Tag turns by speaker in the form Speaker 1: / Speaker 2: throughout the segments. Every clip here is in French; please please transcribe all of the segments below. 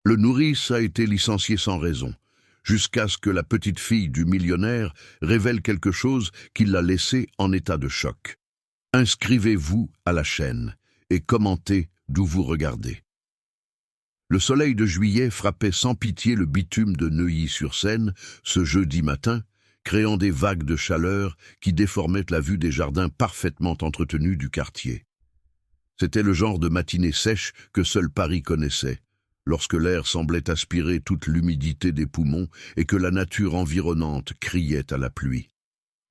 Speaker 1: Le nourrice a été licencié sans raison, jusqu'à ce que la petite fille du millionnaire révèle quelque chose qui l'a laissé en état de choc. Inscrivez-vous à la chaîne et commentez d'où vous regardez. Le soleil de juillet frappait sans pitié le bitume de Neuilly-sur-Seine ce jeudi matin, créant des vagues de chaleur qui déformaient la vue des jardins parfaitement entretenus du quartier. C'était le genre de matinée sèche que seul Paris connaissait, lorsque l'air semblait aspirer toute l'humidité des poumons et que la nature environnante criait à la pluie.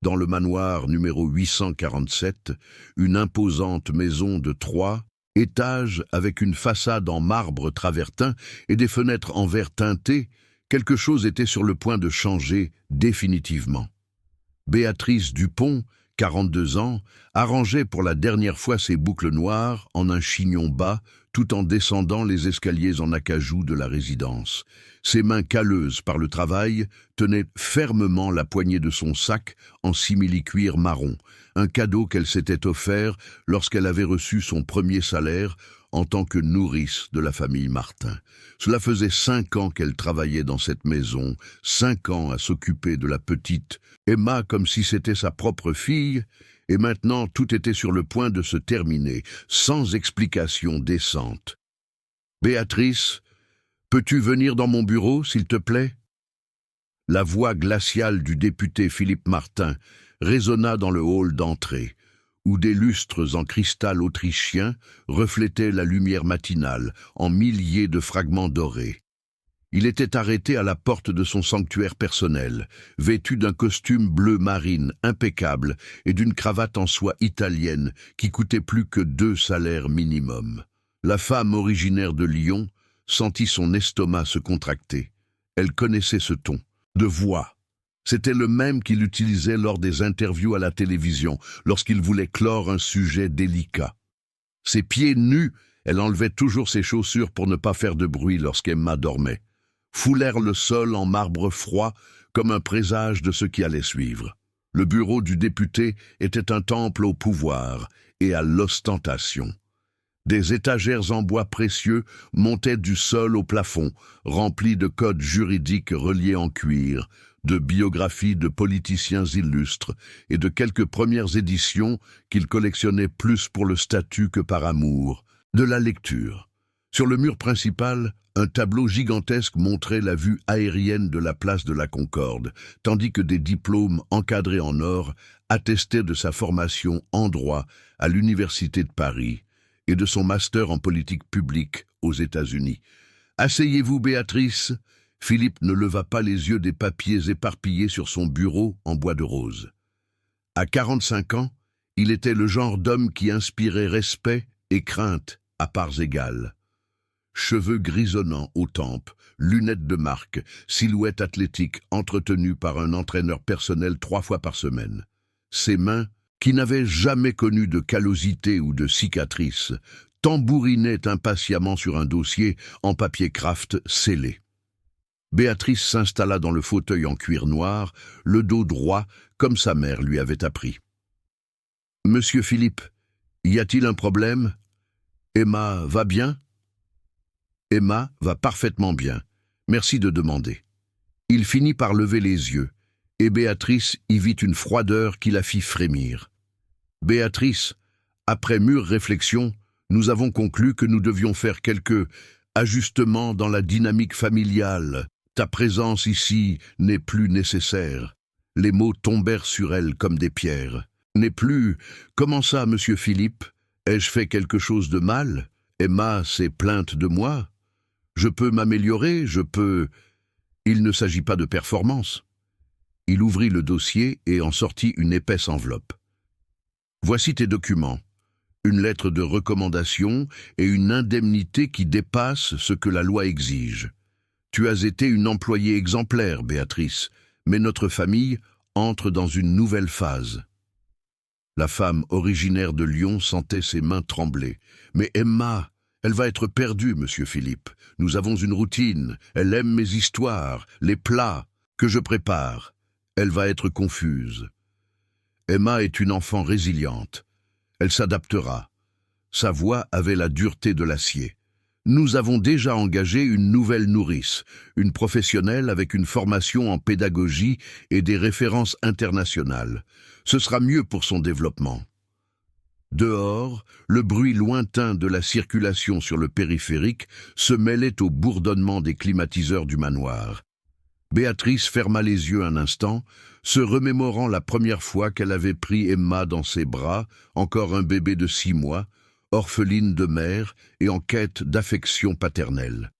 Speaker 1: Dans le manoir numéro 847, une imposante maison de 3 étages avec une façade en marbre travertin et des fenêtres en verre teinté, quelque chose était sur le point de changer définitivement. Béatrice Dupont, 42 ans, arrangeait pour la dernière fois ses boucles noires en un chignon bas, tout en descendant les escaliers en acajou de la résidence. Ses mains calleuses par le travail tenaient fermement la poignée de son sac en simili-cuir marron, un cadeau qu'elle s'était offert lorsqu'elle avait reçu son premier salaire en tant que nourrice de la famille Martin. Cela faisait 5 ans qu'elle travaillait dans cette maison, 5 ans à s'occuper de la petite Emma comme si c'était sa propre fille, et maintenant tout était sur le point de se terminer, sans explication décente. « Béatrice, peux-tu venir dans mon bureau, s'il te plaît ?» La voix glaciale du député Philippe Martin résonna dans le hall d'entrée, où des lustres en cristal autrichien reflétaient la lumière matinale en milliers de fragments dorés. Il était arrêté à la porte de son sanctuaire personnel, vêtu d'un costume bleu marine impeccable et d'une cravate en soie italienne qui coûtait plus que 2 salaires minimum. La femme originaire de Lyon sentit son estomac se contracter. Elle connaissait ce ton de voix. C'était le même qu'il utilisait lors des interviews à la télévision, lorsqu'il voulait clore un sujet délicat. Ses pieds nus, elle enlevait toujours ses chaussures pour ne pas faire de bruit lorsqu'Emma dormait, foulèrent le sol en marbre froid comme un présage de ce qui allait suivre. Le bureau du député était un temple au pouvoir et à l'ostentation. Des étagères en bois précieux montaient du sol au plafond, remplis de codes juridiques reliés en cuir, de biographies de politiciens illustres et de quelques premières éditions qu'il collectionnait plus pour le statut que par amour, de la lecture. Sur le mur principal, un tableau gigantesque montrait la vue aérienne de la place de la Concorde, tandis que des diplômes encadrés en or attestaient de sa formation en droit à l'Université de Paris et de son master en politique publique aux États-Unis. « Asseyez-vous, Béatrice !» Philippe ne leva pas les yeux des papiers éparpillés sur son bureau en bois de rose. À 45 ans, il était le genre d'homme qui inspirait respect et crainte à parts égales. Cheveux grisonnants aux tempes, lunettes de marque, silhouette athlétique entretenue par un entraîneur personnel 3 fois par semaine. Ses mains, qui n'avaient jamais connu de callosité ou de cicatrice, tambourinaient impatiemment sur un dossier en papier kraft scellé. Béatrice s'installa dans le fauteuil en cuir noir, le dos droit, comme sa mère lui avait appris. « Monsieur Philippe, y a-t-il un problème? Emma va bien ?» « Emma va parfaitement bien. Merci de demander. » Il finit par lever les yeux, et Béatrice y vit une froideur qui la fit frémir. « Béatrice, après mûre réflexion, nous avons conclu que nous devions faire quelques ajustements dans la dynamique familiale. Ta présence ici n'est plus nécessaire. » Les mots tombèrent sur elle comme des pierres. « N'est plus... Comment ça, monsieur Philippe? Ai-je fait quelque chose de mal? Emma s'est plainte de moi? Je peux m'améliorer, je peux... » Il ne s'agit pas de performance. Il ouvrit le dossier et en sortit une épaisse enveloppe. « Voici tes documents. Une lettre de recommandation et une indemnité qui dépasse ce que la loi exige. Tu as été une employée exemplaire, Béatrice, mais notre famille entre dans une nouvelle phase. » La femme originaire de Lyon sentait ses mains trembler. « Mais Emma, elle va être perdue, monsieur Philippe. Nous avons une routine. Elle aime mes histoires, les plats que je prépare. Elle va être confuse. Emma est une enfant résiliente. Elle s'adaptera. » Sa voix avait la dureté de l'acier. « Nous avons déjà engagé une nouvelle nourrice, une professionnelle avec une formation en pédagogie et des références internationales. Ce sera mieux pour son développement. Dehors, le bruit lointain de la circulation sur le périphérique se mêlait au bourdonnement des climatiseurs du manoir. Béatrice ferma les yeux un instant, se remémorant la première fois qu'elle avait pris Emma dans ses bras, encore un bébé de 6 mois, orpheline de mère et en quête d'affection paternelle.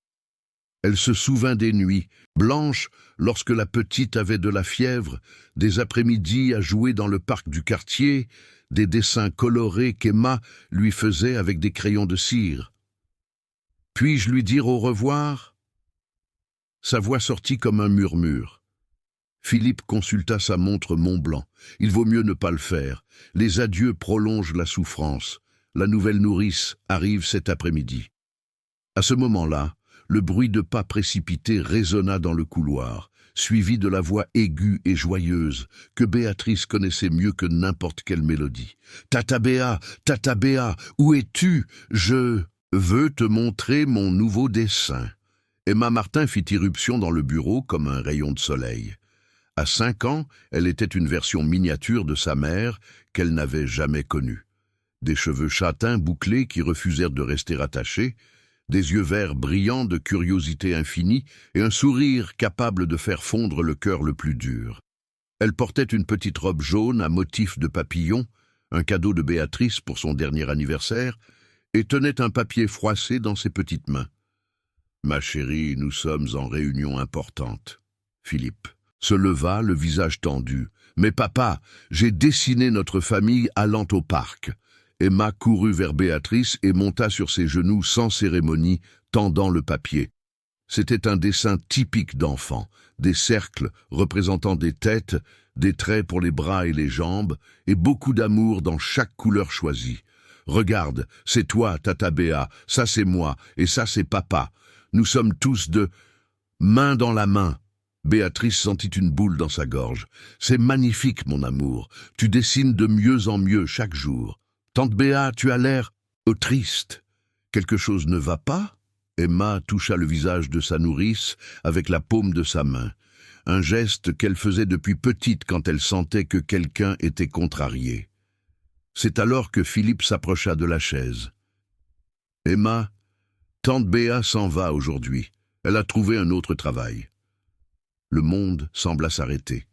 Speaker 1: Elle se souvint des nuits, blanches, lorsque la petite avait de la fièvre, des après-midi à jouer dans le parc du quartier, des dessins colorés qu'Emma lui faisait avec des crayons de cire. « Puis-je lui dire au revoir ?» Sa voix sortit comme un murmure. Philippe consulta sa montre Montblanc. Il vaut mieux ne pas le faire. Les adieux prolongent la souffrance. La nouvelle nourrice arrive cet après-midi. À ce moment-là, le bruit de pas précipités résonna dans le couloir, suivi de la voix aiguë et joyeuse que Béatrice connaissait mieux que n'importe quelle mélodie. « Tata Béa, où es-tu? Je veux te montrer mon nouveau dessin. » Emma Martin fit irruption dans le bureau comme un rayon de soleil. À 5 ans, elle était une version miniature de sa mère qu'elle n'avait jamais connue. Des cheveux châtains bouclés qui refusèrent de rester attachés, des yeux verts brillants de curiosité infinie et un sourire capable de faire fondre le cœur le plus dur. Elle portait une petite robe jaune à motif de papillon, un cadeau de Béatrice pour son dernier anniversaire, et tenait un papier froissé dans ses petites mains. « Ma chérie, nous sommes en réunion importante. » Philippe se leva, le visage tendu. « Mais papa, j'ai dessiné notre famille allant au parc. » Emma courut vers Béatrice et monta sur ses genoux sans cérémonie, tendant le papier. C'était un dessin typique d'enfant, des cercles représentant des têtes, des traits pour les bras et les jambes, et beaucoup d'amour dans chaque couleur choisie. « Regarde, c'est toi, Tata Béa, ça c'est moi, et ça c'est papa. Nous sommes tous de main dans la main. » Béatrice sentit une boule dans sa gorge. « C'est magnifique, mon amour. Tu dessines de mieux en mieux chaque jour. » « Tante Béa, tu as l'air triste. Quelque chose ne va pas ?» Emma toucha le visage de sa nourrice avec la paume de sa main, un geste qu'elle faisait depuis petite quand elle sentait que quelqu'un était contrarié. C'est alors que Philippe s'approcha de la chaise. « Emma, tante Béa s'en va aujourd'hui. Elle a trouvé un autre travail. » Le monde sembla s'arrêter.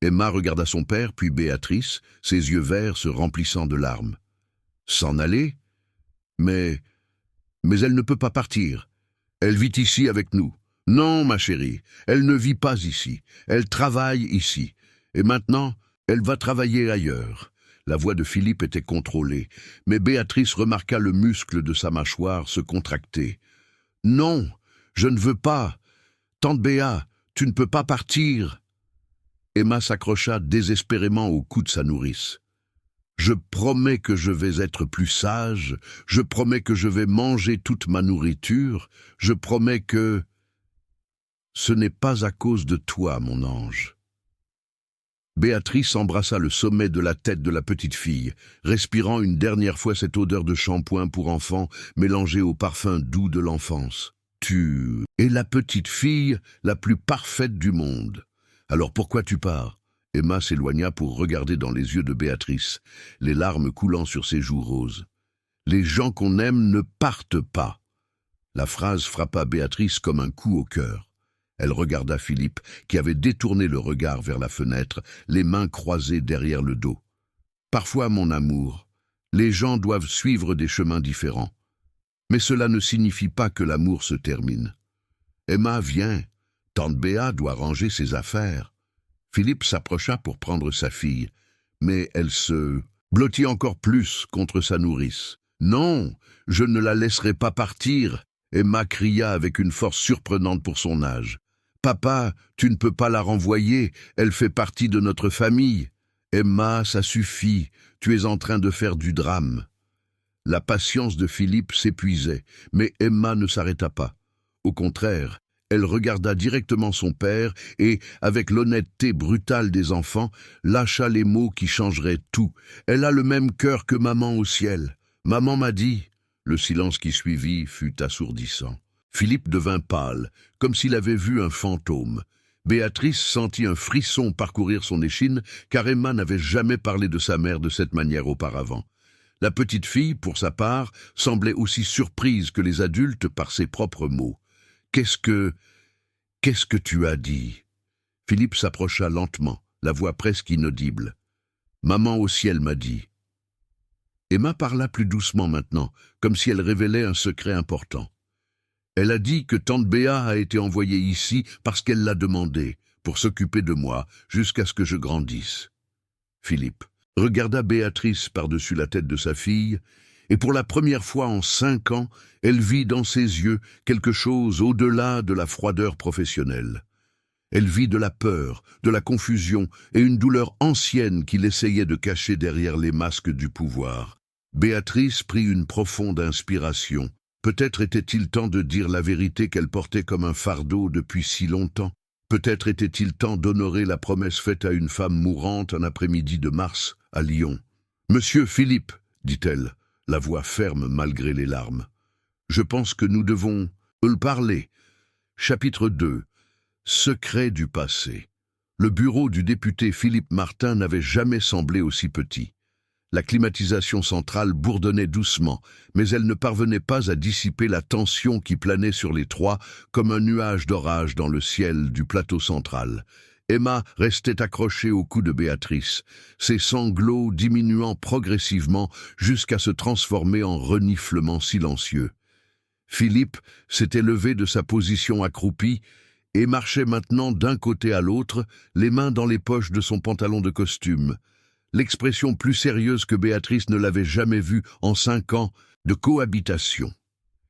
Speaker 1: Emma regarda son père, puis Béatrice, ses yeux verts se remplissant de larmes. S'en aller? Mais elle ne peut pas partir. Elle vit ici avec nous. Non, ma chérie, elle ne vit pas ici. Elle travaille ici. Et maintenant, elle va travailler ailleurs. La voix de Philippe était contrôlée, mais Béatrice remarqua le muscle de sa mâchoire se contracter. Non, je ne veux pas. Tante Béa, tu ne peux pas partir. Emma s'accrocha désespérément au cou de sa nourrice. « Je promets que je vais être plus sage, je promets que je vais manger toute ma nourriture, je promets que... » « Ce n'est pas à cause de toi, mon ange. » Béatrice embrassa le sommet de la tête de la petite fille, respirant une dernière fois cette odeur de shampoing pour enfant mélangée au parfum doux de l'enfance. « Tu es la petite fille la plus parfaite du monde. » « Alors pourquoi tu pars ?» Emma s'éloigna pour regarder dans les yeux de Béatrice, les larmes coulant sur ses joues roses. « Les gens qu'on aime ne partent pas. » La phrase frappa Béatrice comme un coup au cœur. Elle regarda Philippe, qui avait détourné le regard vers la fenêtre, les mains croisées derrière le dos. « Parfois, mon amour, les gens doivent suivre des chemins différents. Mais cela ne signifie pas que l'amour se termine. Emma, viens. Tante Béa doit ranger ses affaires. » Philippe s'approcha pour prendre sa fille, mais elle se blottit encore plus contre sa nourrice. « Non, je ne la laisserai pas partir !» Emma cria avec une force surprenante pour son âge. « Papa, tu ne peux pas la renvoyer, elle fait partie de notre famille. »« Emma, ça suffit, tu es en train de faire du drame. » La patience de Philippe s'épuisait, mais Emma ne s'arrêta pas. Au contraire, elle regarda directement son père et, avec l'honnêteté brutale des enfants, lâcha les mots qui changeraient tout. « Elle a le même cœur que maman au ciel. Maman m'a dit, Le silence qui suivit fut assourdissant. Philippe devint pâle, comme s'il avait vu un fantôme. Béatrice sentit un frisson parcourir son échine, car Emma n'avait jamais parlé de sa mère de cette manière auparavant. La petite fille, pour sa part, semblait aussi surprise que les adultes par ses propres mots. « Qu'est-ce que tu as dit ?» Philippe s'approcha lentement, la voix presque inaudible. « Maman au ciel m'a dit. » Emma parla plus doucement maintenant, comme si elle révélait un secret important. Elle a dit que tante Béa a été envoyée ici parce qu'elle l'a demandé, pour s'occuper de moi, jusqu'à ce que je grandisse. Philippe regarda Béatrice par-dessus la tête de sa fille, et pour la première fois en 5 ans, elle vit dans ses yeux quelque chose au-delà de la froideur professionnelle. Elle vit de la peur, de la confusion et une douleur ancienne qu'il essayait de cacher derrière les masques du pouvoir. Béatrice prit une profonde inspiration. Peut-être était-il temps de dire la vérité qu'elle portait comme un fardeau depuis si longtemps. Peut-être était-il temps d'honorer la promesse faite à une femme mourante un après-midi de mars, à Lyon. « Monsieur Philippe, dit-elle, la voix ferme malgré les larmes. Je pense que nous devons le parler. » Chapitre 2. Secret du passé. Le bureau du député Philippe Martin n'avait jamais semblé aussi petit. La climatisation centrale bourdonnait doucement, mais elle ne parvenait pas à dissiper la tension qui planait sur les trois comme un nuage d'orage dans le ciel du plateau central. Emma restait accrochée au cou de Béatrice, ses sanglots diminuant progressivement jusqu'à se transformer en reniflements silencieux. Philippe s'était levé de sa position accroupie et marchait maintenant d'un côté à l'autre, les mains dans les poches de son pantalon de costume. L'expression plus sérieuse que Béatrice ne l'avait jamais vue en 5 ans de cohabitation.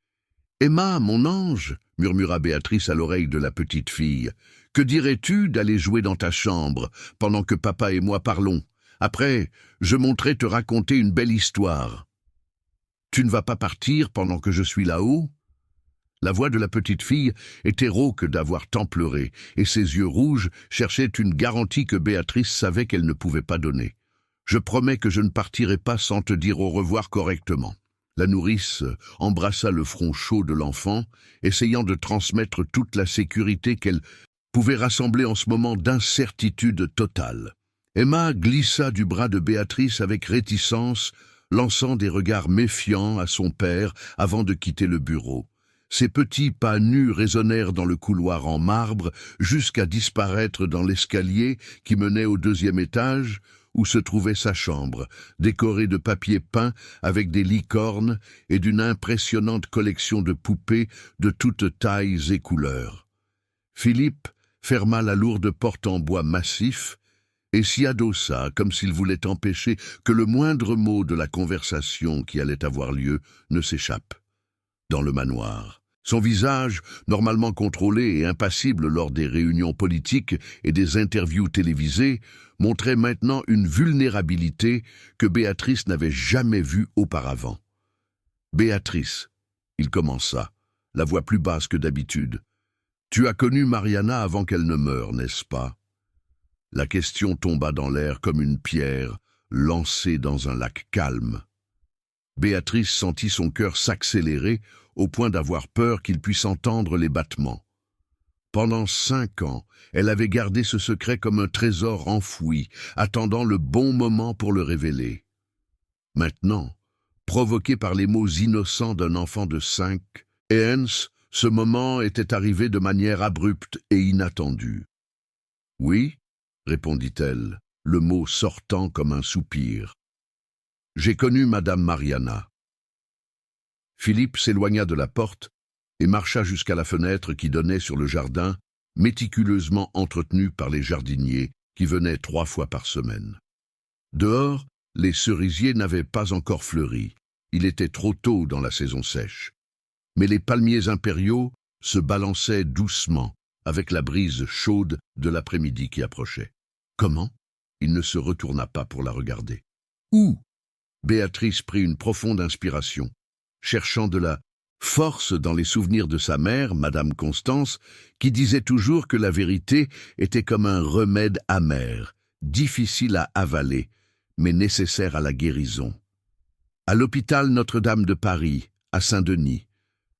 Speaker 1: « Emma, mon ange, » murmura Béatrice à l'oreille de la petite fille, « que dirais-tu d'aller jouer dans ta chambre pendant que papa et moi parlons? Après, je monterai te raconter une belle histoire. Tu ne vas pas partir pendant que je suis là-haut ?» La voix de la petite fille était rauque d'avoir tant pleuré, et ses yeux rouges cherchaient une garantie que Béatrice savait qu'elle ne pouvait pas donner. « Je promets que je ne partirai pas sans te dire au revoir correctement. » La nourrice embrassa le front chaud de l'enfant, essayant de transmettre toute la sécurité qu'elle pouvait rassembler en ce moment d'incertitude totale. Emma glissa du bras de Béatrice avec réticence, lançant des regards méfiants à son père avant de quitter le bureau. Ses petits pas nus résonnèrent dans le couloir en marbre jusqu'à disparaître dans l'escalier qui menait au 2e étage, où se trouvait sa chambre, décorée de papier peint avec des licornes et d'une impressionnante collection de poupées de toutes tailles et couleurs. Philippe ferma la lourde porte en bois massif et s'y adossa comme s'il voulait empêcher que le moindre mot de la conversation qui allait avoir lieu ne s'échappe. Dans le manoir, son visage, normalement contrôlé et impassible lors des réunions politiques et des interviews télévisées, montrait maintenant une vulnérabilité que Béatrice n'avait jamais vue auparavant. « Béatrice, » il commença, la voix plus basse que d'habitude, « tu as connu Mariana avant qu'elle ne meure, n'est-ce pas ?» La question tomba dans l'air comme une pierre lancée dans un lac calme. Béatrice sentit son cœur s'accélérer au point d'avoir peur qu'il puisse entendre les battements. Pendant 5 ans, elle avait gardé ce secret comme un trésor enfoui, attendant le bon moment pour le révéler. Maintenant, provoqué par les mots innocents d'un enfant de 5, ce moment était arrivé de manière abrupte et inattendue. « Oui » répondit-elle, le mot sortant comme un soupir. « J'ai connu Madame Mariana. » Philippe s'éloigna de la porte et marcha jusqu'à la fenêtre qui donnait sur le jardin, méticuleusement entretenu par les jardiniers qui venaient 3 fois par semaine. Dehors, les cerisiers n'avaient pas encore fleuri. Il était trop tôt dans la saison sèche. Mais les palmiers impériaux se balançaient doucement avec la brise chaude de l'après-midi qui approchait. Comment? Il ne se retourna pas pour la regarder. Où? Béatrice prit une profonde inspiration, cherchant de la force dans les souvenirs de sa mère, Madame Constance, qui disait toujours que la vérité était comme un remède amer, difficile à avaler, mais nécessaire à la guérison. À l'hôpital Notre-Dame de Paris, à Saint-Denis.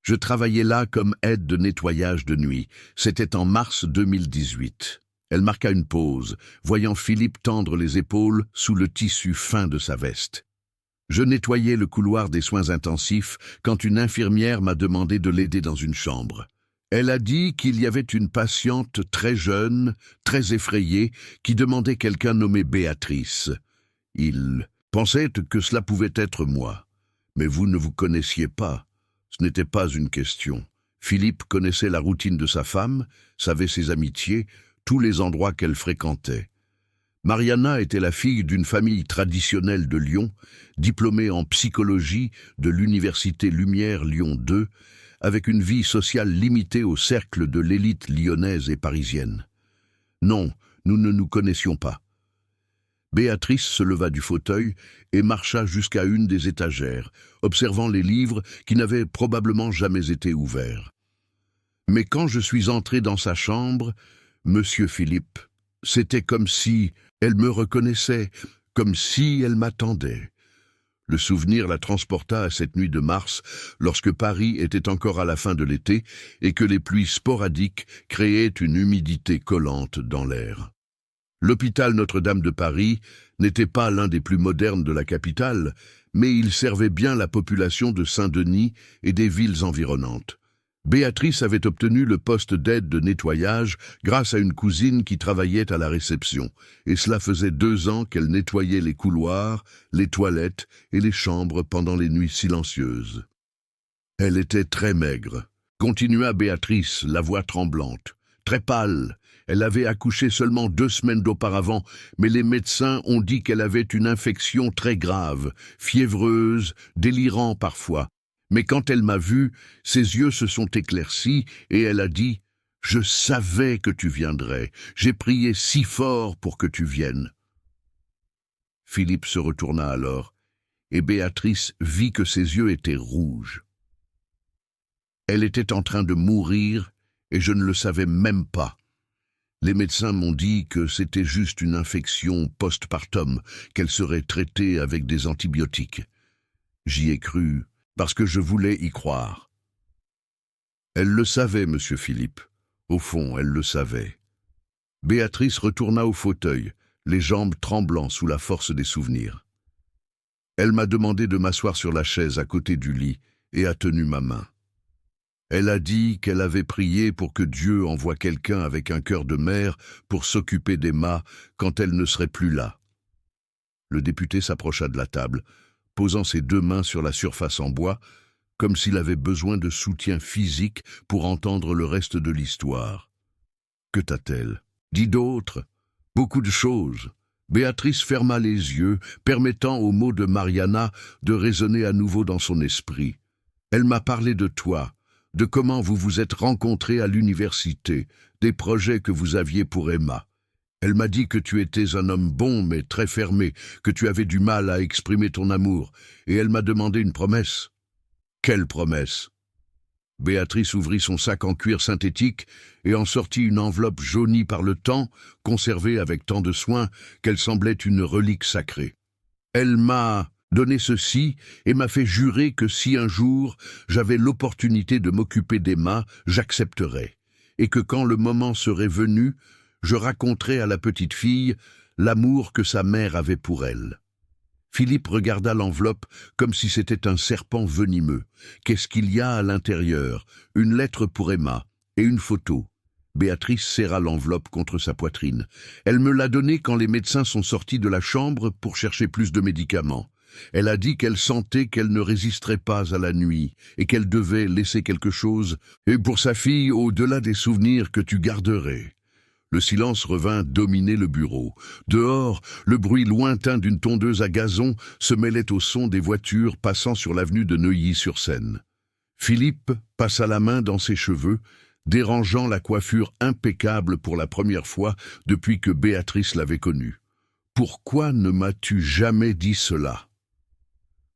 Speaker 1: Je travaillais là comme aide de nettoyage de nuit. C'était en mars 2018. Elle marqua une pause, voyant Philippe tendre les épaules sous le tissu fin de sa veste. Je nettoyais le couloir des soins intensifs quand une infirmière m'a demandé de l'aider dans une chambre. Elle a dit qu'il y avait une patiente très jeune, très effrayée, qui demandait quelqu'un nommé Béatrice. Il pensait que cela pouvait être moi. Mais vous ne vous connaissiez pas. Ce n'était pas une question. Philippe connaissait la routine de sa femme, savait ses amitiés, tous les endroits qu'elle fréquentait. Mariana était la fille d'une famille traditionnelle de Lyon, diplômée en psychologie de l'université Lumière Lyon 2, avec une vie sociale limitée au cercle de l'élite lyonnaise et parisienne. Non, nous ne nous connaissions pas. Béatrice se leva du fauteuil et marcha jusqu'à une des étagères, observant les livres qui n'avaient probablement jamais été ouverts. Mais quand je suis entré dans sa chambre, Monsieur Philippe, c'était comme si elle me reconnaissait, comme si elle m'attendait. Le souvenir la transporta à cette nuit de mars, lorsque Paris était encore à la fin de l'été et que les pluies sporadiques créaient une humidité collante dans l'air. L'hôpital Notre-Dame de Paris n'était pas l'un des plus modernes de la capitale, mais il servait bien la population de Saint-Denis et des villes environnantes. Béatrice avait obtenu le poste d'aide de nettoyage grâce à une cousine qui travaillait à la réception, et cela faisait 2 ans qu'elle nettoyait les couloirs, les toilettes et les chambres pendant les nuits silencieuses. Elle était très maigre, continua Béatrice, la voix tremblante, très pâle. Elle avait accouché seulement 2 semaines d'auparavant, mais les médecins ont dit qu'elle avait une infection très grave, fiévreuse, délirant parfois. Mais quand elle m'a vu, ses yeux se sont éclaircis et elle a dit « Je savais que tu viendrais, j'ai prié si fort pour que tu viennes. » Philippe se retourna alors, et Béatrice vit que ses yeux étaient rouges. Elle était en train de mourir et je ne le savais même pas. Les médecins m'ont dit que c'était juste une infection postpartum, qu'elle serait traitée avec des antibiotiques. J'y ai cru, parce que je voulais y croire. Elle le savait, Monsieur Philippe. Au fond, elle le savait. Béatrice retourna au fauteuil, les jambes tremblant sous la force des souvenirs. Elle m'a demandé de m'asseoir sur la chaise à côté du lit et a tenu ma main. Elle a dit qu'elle avait prié pour que Dieu envoie quelqu'un avec un cœur de mère pour s'occuper d'Emma quand elle ne serait plus là. Le député s'approcha de la table, posant ses 2 mains sur la surface en bois, comme s'il avait besoin de soutien physique pour entendre le reste de l'histoire. Que t'a-t-elle dit d'autres? Beaucoup de choses. Béatrice ferma les yeux, permettant aux mots de Mariana de résonner à nouveau dans son esprit. Elle m'a parlé de toi, de comment vous vous êtes rencontrés à l'université, des projets que vous aviez pour Emma. Elle m'a dit que tu étais un homme bon mais très fermé, que tu avais du mal à exprimer ton amour, et elle m'a demandé une promesse. Quelle promesse? Béatrice ouvrit son sac en cuir synthétique et en sortit une enveloppe jaunie par le temps, conservée avec tant de soin qu'elle semblait une relique sacrée. Elle m'a donné ceci et m'a fait jurer que si un jour j'avais l'opportunité de m'occuper d'Emma, j'accepterais, et que quand le moment serait venu, je raconterais à la petite fille l'amour que sa mère avait pour elle. Philippe regarda l'enveloppe comme si c'était un serpent venimeux. Qu'est-ce qu'il y a à l'intérieur? Une lettre pour Emma et une photo. Béatrice serra l'enveloppe contre sa poitrine. Elle me l'a donnée quand les médecins sont sortis de la chambre pour chercher plus de médicaments. Elle a dit qu'elle sentait qu'elle ne résisterait pas à la nuit et qu'elle devait laisser quelque chose, et pour sa fille, au-delà des souvenirs que tu garderais. Le silence revint dominer le bureau. Dehors, le bruit lointain d'une tondeuse à gazon se mêlait au son des voitures passant sur l'avenue de Neuilly-sur-Seine. Philippe passa la main dans ses cheveux, dérangeant la coiffure impeccable pour la première fois depuis que Béatrice l'avait connue. « Pourquoi ne m'as-tu jamais dit cela ?»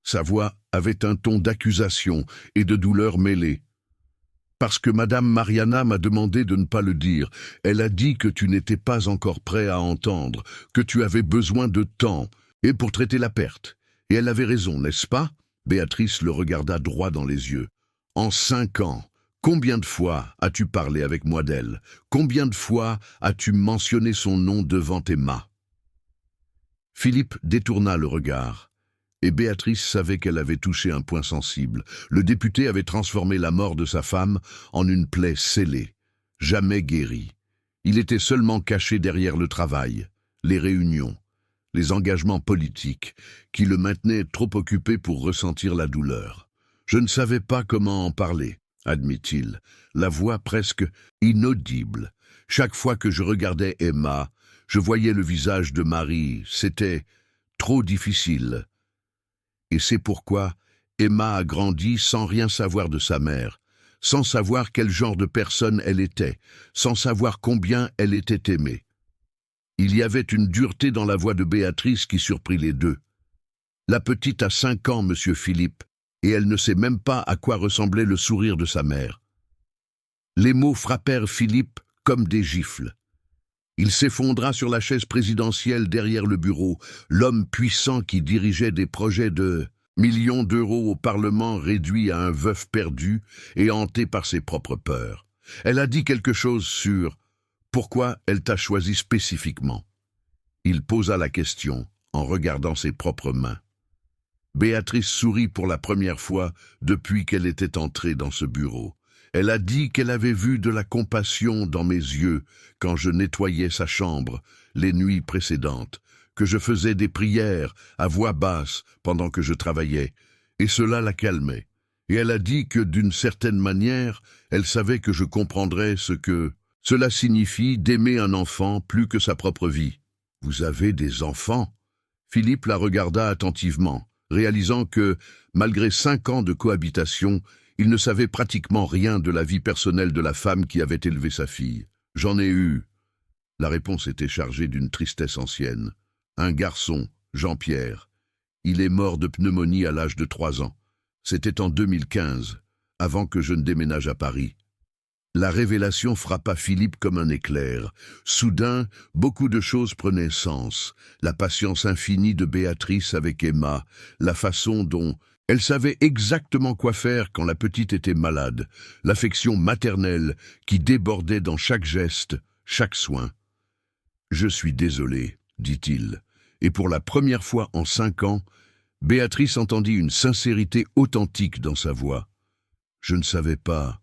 Speaker 1: Sa voix avait un ton d'accusation et de douleur mêlée. « Parce que Madame Mariana m'a demandé de ne pas le dire. Elle a dit que tu n'étais pas encore prêt à entendre, que tu avais besoin de temps, et pour traiter la perte. Et elle avait raison, n'est-ce pas? Béatrice le regarda droit dans les yeux. « En 5 ans, combien de fois as-tu parlé avec moi d'elle? Combien de fois as-tu mentionné son nom devant Emma ?» Philippe détourna le regard, et Béatrice savait qu'elle avait touché un point sensible. Le député avait transformé la mort de sa femme en une plaie scellée, jamais guérie. Il était seulement caché derrière le travail, les réunions, les engagements politiques, qui le maintenaient trop occupé pour ressentir la douleur. « Je ne savais pas comment en parler », admit-il, la voix presque inaudible. Chaque fois que je regardais Emma, je voyais le visage de Marie. C'était trop difficile. Et c'est pourquoi Emma a grandi sans rien savoir de sa mère, sans savoir quel genre de personne elle était, sans savoir combien elle était aimée. Il y avait une dureté dans la voix de Béatrice qui surprit les deux. La petite a 5 ans, monsieur Philippe, et elle ne sait même pas à quoi ressemblait le sourire de sa mère. Les mots frappèrent Philippe comme des gifles. Il s'effondra sur la chaise présidentielle derrière le bureau, l'homme puissant qui dirigeait des projets de millions d'euros au Parlement réduit à un veuf perdu et hanté par ses propres peurs. Elle a dit quelque chose sur « Pourquoi elle t'a choisi spécifiquement ?» Il posa la question en regardant ses propres mains. Béatrice sourit pour la première fois depuis qu'elle était entrée dans ce bureau. Elle a dit qu'elle avait vu de la compassion dans mes yeux quand je nettoyais sa chambre les nuits précédentes, que je faisais des prières à voix basse pendant que je travaillais, et cela la calmait. Et elle a dit que d'une certaine manière, elle savait que je comprendrais ce que cela signifie d'aimer un enfant plus que sa propre vie. « Vous avez des enfants ?» Philippe la regarda attentivement, réalisant que, malgré 5 ans de cohabitation, il ne savait pratiquement rien de la vie personnelle de la femme qui avait élevé sa fille. « J'en ai eu. » La réponse était chargée d'une tristesse ancienne. « Un garçon, Jean-Pierre. Il est mort de pneumonie à l'âge de 3 ans. C'était en 2015, avant que je ne déménage à Paris. » La révélation frappa Philippe comme un éclair. Soudain, beaucoup de choses prenaient sens. La patience infinie de Béatrice avec Emma, la façon dont elle savait exactement quoi faire quand la petite était malade, l'affection maternelle qui débordait dans chaque geste, chaque soin. « Je suis désolé, » dit-il, et pour la première fois en 5 ans, Béatrice entendit une sincérité authentique dans sa voix. « Je ne savais pas. »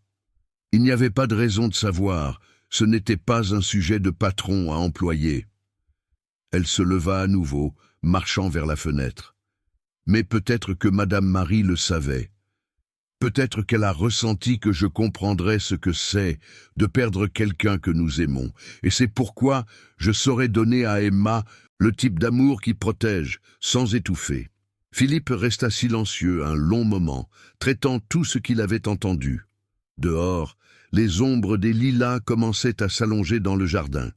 Speaker 1: Il n'y avait pas de raison de savoir, ce n'était pas un sujet de patron à employer. Elle se leva à nouveau, marchant vers la fenêtre. Mais peut-être que Madame Marie le savait. Peut-être qu'elle a ressenti que je comprendrais ce que c'est de perdre quelqu'un que nous aimons, et c'est pourquoi je saurais donner à Emma le type d'amour qui protège, sans étouffer. Philippe resta silencieux un long moment, traitant tout ce qu'il avait entendu. Dehors, les ombres des lilas commençaient à s'allonger dans le jardin,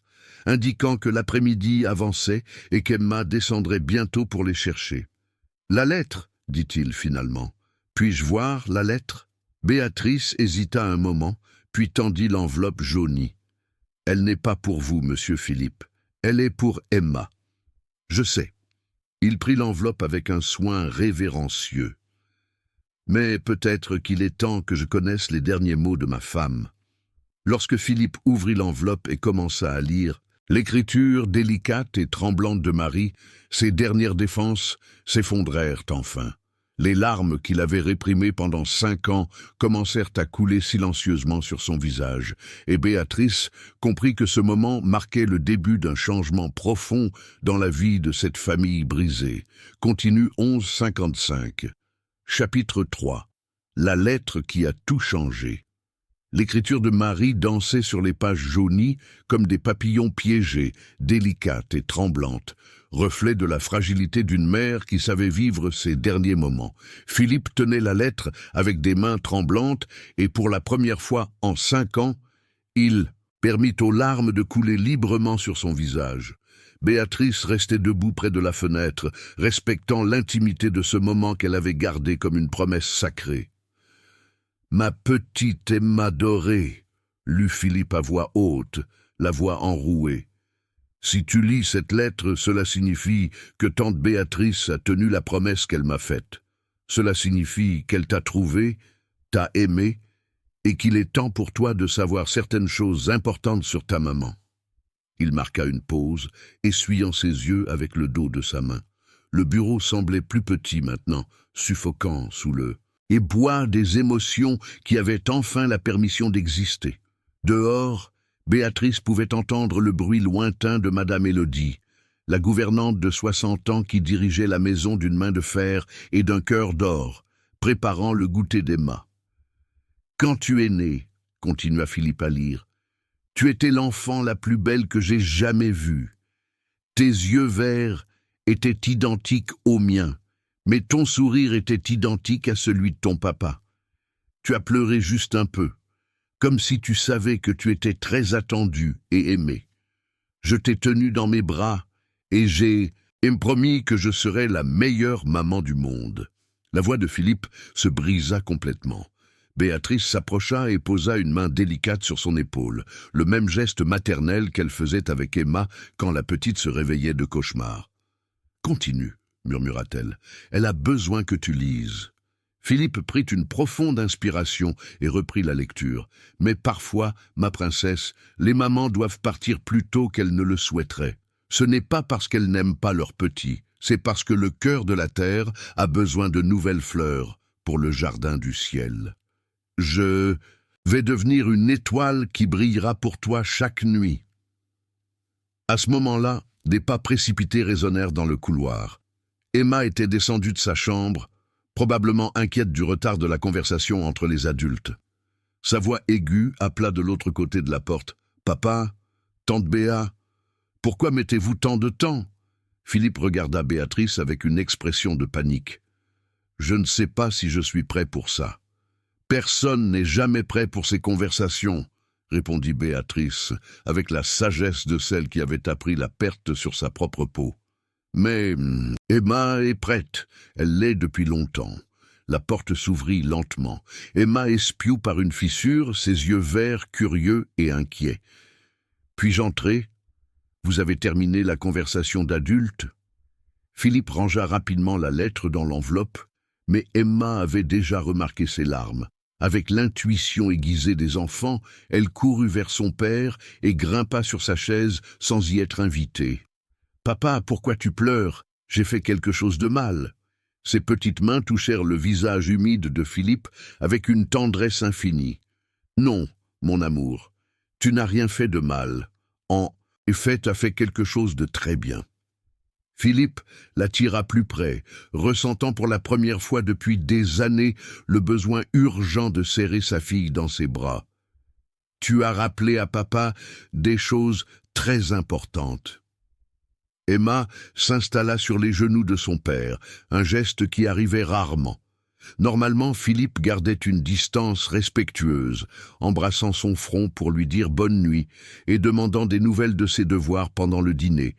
Speaker 1: indiquant que l'après-midi avançait et qu'Emma descendrait bientôt pour les chercher. « La lettre » dit-il finalement. « Puis-je voir la lettre ?» Béatrice hésita un moment, puis tendit l'enveloppe jaunie. « Elle n'est pas pour vous, monsieur Philippe. Elle est pour Emma. »« Je sais. » Il prit l'enveloppe avec un soin révérencieux. « Mais peut-être qu'il est temps que je connaisse les derniers mots de ma femme. » Lorsque Philippe ouvrit l'enveloppe et commença à lire, l'écriture délicate et tremblante de Marie, ses dernières défenses s'effondrèrent enfin. Les larmes qu'il avait réprimées pendant 5 ans commencèrent à couler silencieusement sur son visage, et Béatrice comprit que ce moment marquait le début d'un changement profond dans la vie de cette famille brisée. Continue 1155. Chapitre 3. La lettre qui a tout changé. L'écriture de Marie dansait sur les pages jaunies comme des papillons piégés, délicates et tremblantes, reflet de la fragilité d'une mère qui savait vivre ses derniers moments. Philippe tenait la lettre avec des mains tremblantes et pour la première fois en 5 ans, il permit aux larmes de couler librement sur son visage. Béatrice restait debout près de la fenêtre, respectant l'intimité de ce moment qu'elle avait gardé comme une promesse sacrée. « Ma petite Emma dorée » lut Philippe à voix haute, la voix enrouée. « Si tu lis cette lettre, cela signifie que tante Béatrice a tenu la promesse qu'elle m'a faite. Cela signifie qu'elle t'a trouvé, t'a aimé, et qu'il est temps pour toi de savoir certaines choses importantes sur ta maman. Il marqua une pause, essuyant ses yeux avec le dos de sa main. Le bureau semblait plus petit maintenant, suffocant sous le éboueur des émotions qui avaient enfin la permission d'exister. Dehors, Béatrice pouvait entendre le bruit lointain de Madame Élodie, la gouvernante de 60 ans qui dirigeait la maison d'une main de fer et d'un cœur d'or, préparant le goûter d'Emma. « Quand tu es né, continua Philippe à lire, tu étais l'enfant la plus belle que j'ai jamais vue. Tes yeux verts étaient identiques aux miens, mais ton sourire était identique à celui de ton papa. Tu as pleuré juste un peu, comme si tu savais que tu étais très attendu et aimé. Je t'ai tenu dans mes bras et j'ai promis que je serais la meilleure maman du monde. » La voix de Philippe se brisa complètement. Béatrice s'approcha et posa une main délicate sur son épaule, le même geste maternel qu'elle faisait avec Emma quand la petite se réveillait de cauchemar. « Continue, » murmura-t-elle. « Elle a besoin que tu lises. » Philippe prit une profonde inspiration et reprit la lecture. « Mais parfois, ma princesse, les mamans doivent partir plus tôt qu'elles ne le souhaiteraient. Ce n'est pas parce qu'elles n'aiment pas leurs petits, c'est parce que le cœur de la terre a besoin de nouvelles fleurs pour le jardin du ciel. Je vais devenir une étoile qui brillera pour toi chaque nuit. » À ce moment-là, des pas précipités résonnèrent dans le couloir. Emma était descendue de sa chambre, probablement inquiète du retard de la conversation entre les adultes. Sa voix aiguë appela de l'autre côté de la porte. « Papa, tante Béa, pourquoi mettez-vous tant de temps ?» Philippe regarda Béatrice avec une expression de panique. « Je ne sais pas si je suis prêt pour ça. » « Personne n'est jamais prêt pour ces conversations, » répondit Béatrice, avec la sagesse de celle qui avait appris la perte sur sa propre peau. « Mais Emma est prête, elle l'est depuis longtemps. » La porte s'ouvrit lentement. Emma espiou par une fissure, ses yeux verts, curieux et inquiets. « Puis-je entrer ? Vous avez terminé la conversation d'adulte ?» Philippe rangea rapidement la lettre dans l'enveloppe, mais Emma avait déjà remarqué ses larmes. Avec l'intuition aiguisée des enfants, elle courut vers son père et grimpa sur sa chaise sans y être invitée. « Papa, pourquoi tu pleures ? J'ai fait quelque chose de mal. » Ses petites mains touchèrent le visage humide de Philippe avec une tendresse infinie. « Non, mon amour, tu n'as rien fait de mal. En effet, tu as fait quelque chose de très bien. » Philippe l'attira plus près, ressentant pour la première fois depuis des années le besoin urgent de serrer sa fille dans ses bras. « Tu as rappelé à papa des choses très importantes. » Emma s'installa sur les genoux de son père, un geste qui arrivait rarement. Normalement, Philippe gardait une distance respectueuse, embrassant son front pour lui dire bonne nuit et demandant des nouvelles de ses devoirs pendant le dîner,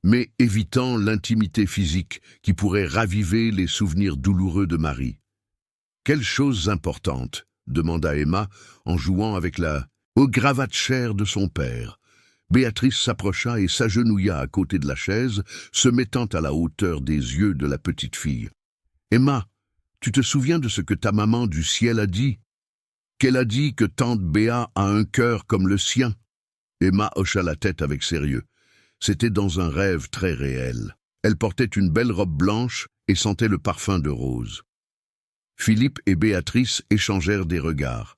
Speaker 1: mais évitant l'intimité physique qui pourrait raviver les souvenirs douloureux de Marie. « Quelle chose importante ?» demanda Emma en jouant avec la gravate chère de son père. Béatrice s'approcha et s'agenouilla à côté de la chaise, se mettant à la hauteur des yeux de la petite fille. « Emma, tu te souviens de ce que ta maman du ciel a dit ? Qu'elle a dit que tante Béa a un cœur comme le sien ?» Emma hocha la tête avec sérieux. C'était dans un rêve très réel. Elle portait une belle robe blanche et sentait le parfum de rose. Philippe et Béatrice échangèrent des regards.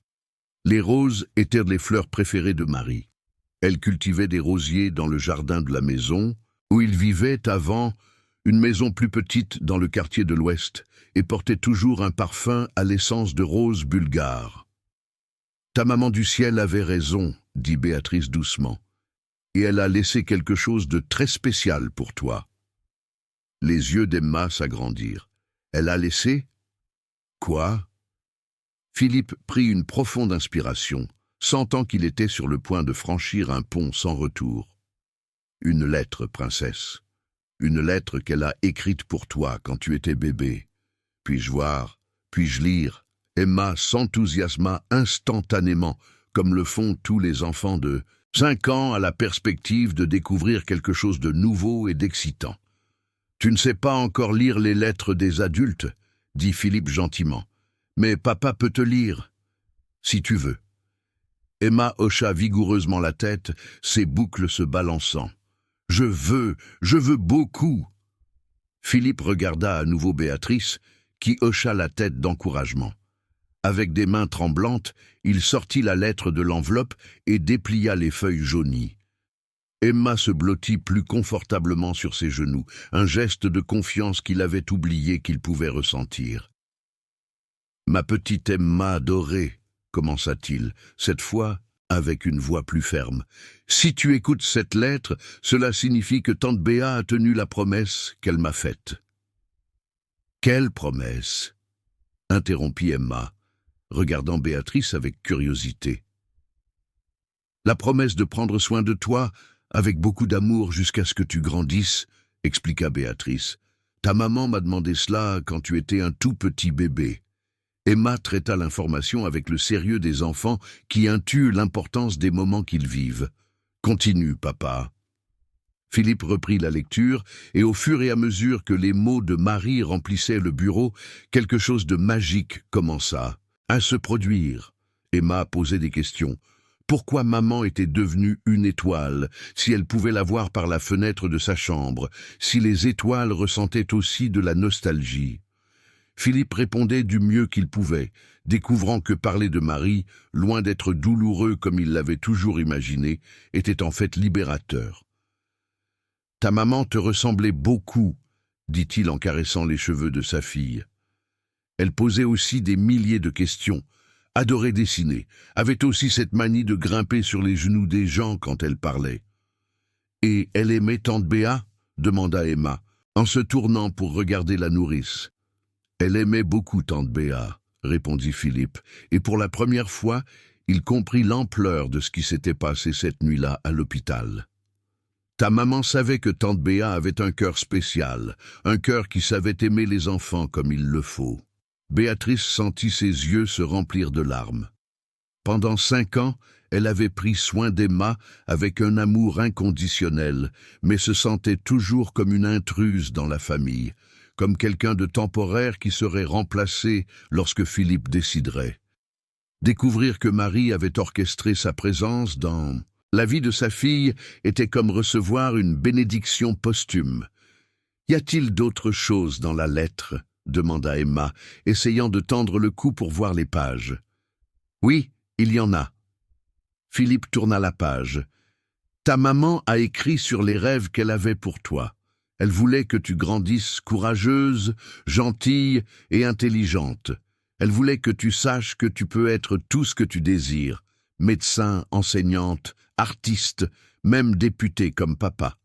Speaker 1: Les roses étaient les fleurs préférées de Marie. Elle cultivait des rosiers dans le jardin de la maison, où ils vivaient avant, une maison plus petite dans le quartier de l'Ouest, et portait toujours un parfum à l'essence de rose bulgare. « Ta maman du ciel avait raison, » dit Béatrice doucement. « Et elle a laissé quelque chose de très spécial pour toi. » Les yeux d'Emma s'agrandirent. « Elle a laissé ? » « Quoi ?» Philippe prit une profonde inspiration, sentant qu'il était sur le point de franchir un pont sans retour. « Une lettre, princesse. Une lettre qu'elle a écrite pour toi quand tu étais bébé. Puis-je voir ? Puis-je lire ?» Emma s'enthousiasma instantanément, comme le font tous les enfants de 5 ans à la perspective de découvrir quelque chose de nouveau et d'excitant. « Tu ne sais pas encore lire les lettres des adultes ?» dit Philippe gentiment. Mais papa peut te lire, si tu veux. Emma hocha vigoureusement la tête, ses boucles se balançant. Je veux beaucoup. Philippe regarda à nouveau Béatrice, qui hocha la tête d'encouragement. Avec des mains tremblantes, il sortit la lettre de l'enveloppe et déplia les feuilles jaunies. Emma se blottit plus confortablement sur ses genoux, un geste de confiance qu'il avait oublié qu'il pouvait ressentir. « Ma petite Emma adorée », commença-t-il, cette fois avec une voix plus ferme. « Si tu écoutes cette lettre, cela signifie que tante Béa a tenu la promesse qu'elle m'a faite. » « Quelle promesse ?» interrompit Emma, regardant Béatrice avec curiosité. « La promesse de prendre soin de toi avec beaucoup d'amour jusqu'à ce que tu grandisses, » expliqua Béatrice. « Ta maman m'a demandé cela quand tu étais un tout petit bébé. » Emma traita l'information avec le sérieux des enfants qui intuent l'importance des moments qu'ils vivent. « Continue, papa. » Philippe reprit la lecture, et au fur et à mesure que les mots de Marie remplissaient le bureau, quelque chose de magique commença à se produire. Emma posait des questions. Pourquoi maman était devenue une étoile, si elle pouvait la voir par la fenêtre de sa chambre, si les étoiles ressentaient aussi de la nostalgie? Philippe répondait du mieux qu'il pouvait, découvrant que parler de Marie, loin d'être douloureux comme il l'avait toujours imaginé, était en fait libérateur. « Ta maman te ressemblait beaucoup, » dit-il en caressant les cheveux de sa fille. Elle posait aussi des milliers de questions, adorait dessiner, avait aussi cette manie de grimper sur les genoux des gens quand elle parlait. « Et elle aimait tante Béa ?» demanda Emma, en se tournant pour regarder la nourrice. « Elle aimait beaucoup tante Béa », répondit Philippe, et pour la première fois, il comprit l'ampleur de ce qui s'était passé cette nuit-là à l'hôpital. Ta maman savait que tante Béa avait un cœur spécial, un cœur qui savait aimer les enfants comme il le faut. Béatrice sentit ses yeux se remplir de larmes. Pendant 5 ans, elle avait pris soin d'Emma avec un amour inconditionnel, mais se sentait toujours comme une intruse dans la famille, comme quelqu'un de temporaire qui serait remplacé lorsque Philippe déciderait. Découvrir que Marie avait orchestré sa présence dans la vie de sa fille était comme recevoir une bénédiction posthume. « Y a-t-il d'autres choses dans la lettre ?» demanda Emma, essayant de tendre le cou pour voir les pages. « Oui, il y en a. » Philippe tourna la page. « Ta maman a écrit sur les rêves qu'elle avait pour toi. Elle voulait que tu grandisses courageuse, gentille et intelligente. Elle voulait que tu saches que tu peux être tout ce que tu désires. Médecin, enseignante, artiste, même député comme papa. »«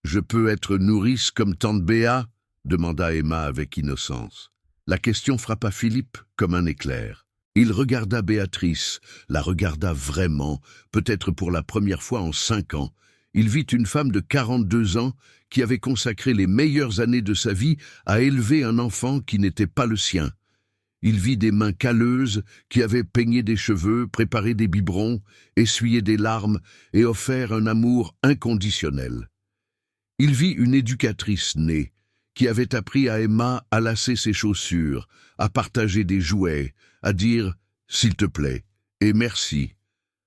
Speaker 1: Je peux être nourrice comme tante Béa ?» demanda Emma avec innocence. La question frappa Philippe comme un éclair. Il regarda Béatrice, la regarda vraiment, peut-être pour la première fois en 5 ans. Il vit une femme de 42 ans qui avait consacré les meilleures années de sa vie à élever un enfant qui n'était pas le sien. Il vit des mains calleuses qui avaient peigné des cheveux, préparé des biberons, essuyé des larmes et offert un amour inconditionnel. Il vit une éducatrice née qui avait appris à Emma à lasser ses chaussures, à partager des jouets, à dire « s'il te plaît » et « merci »,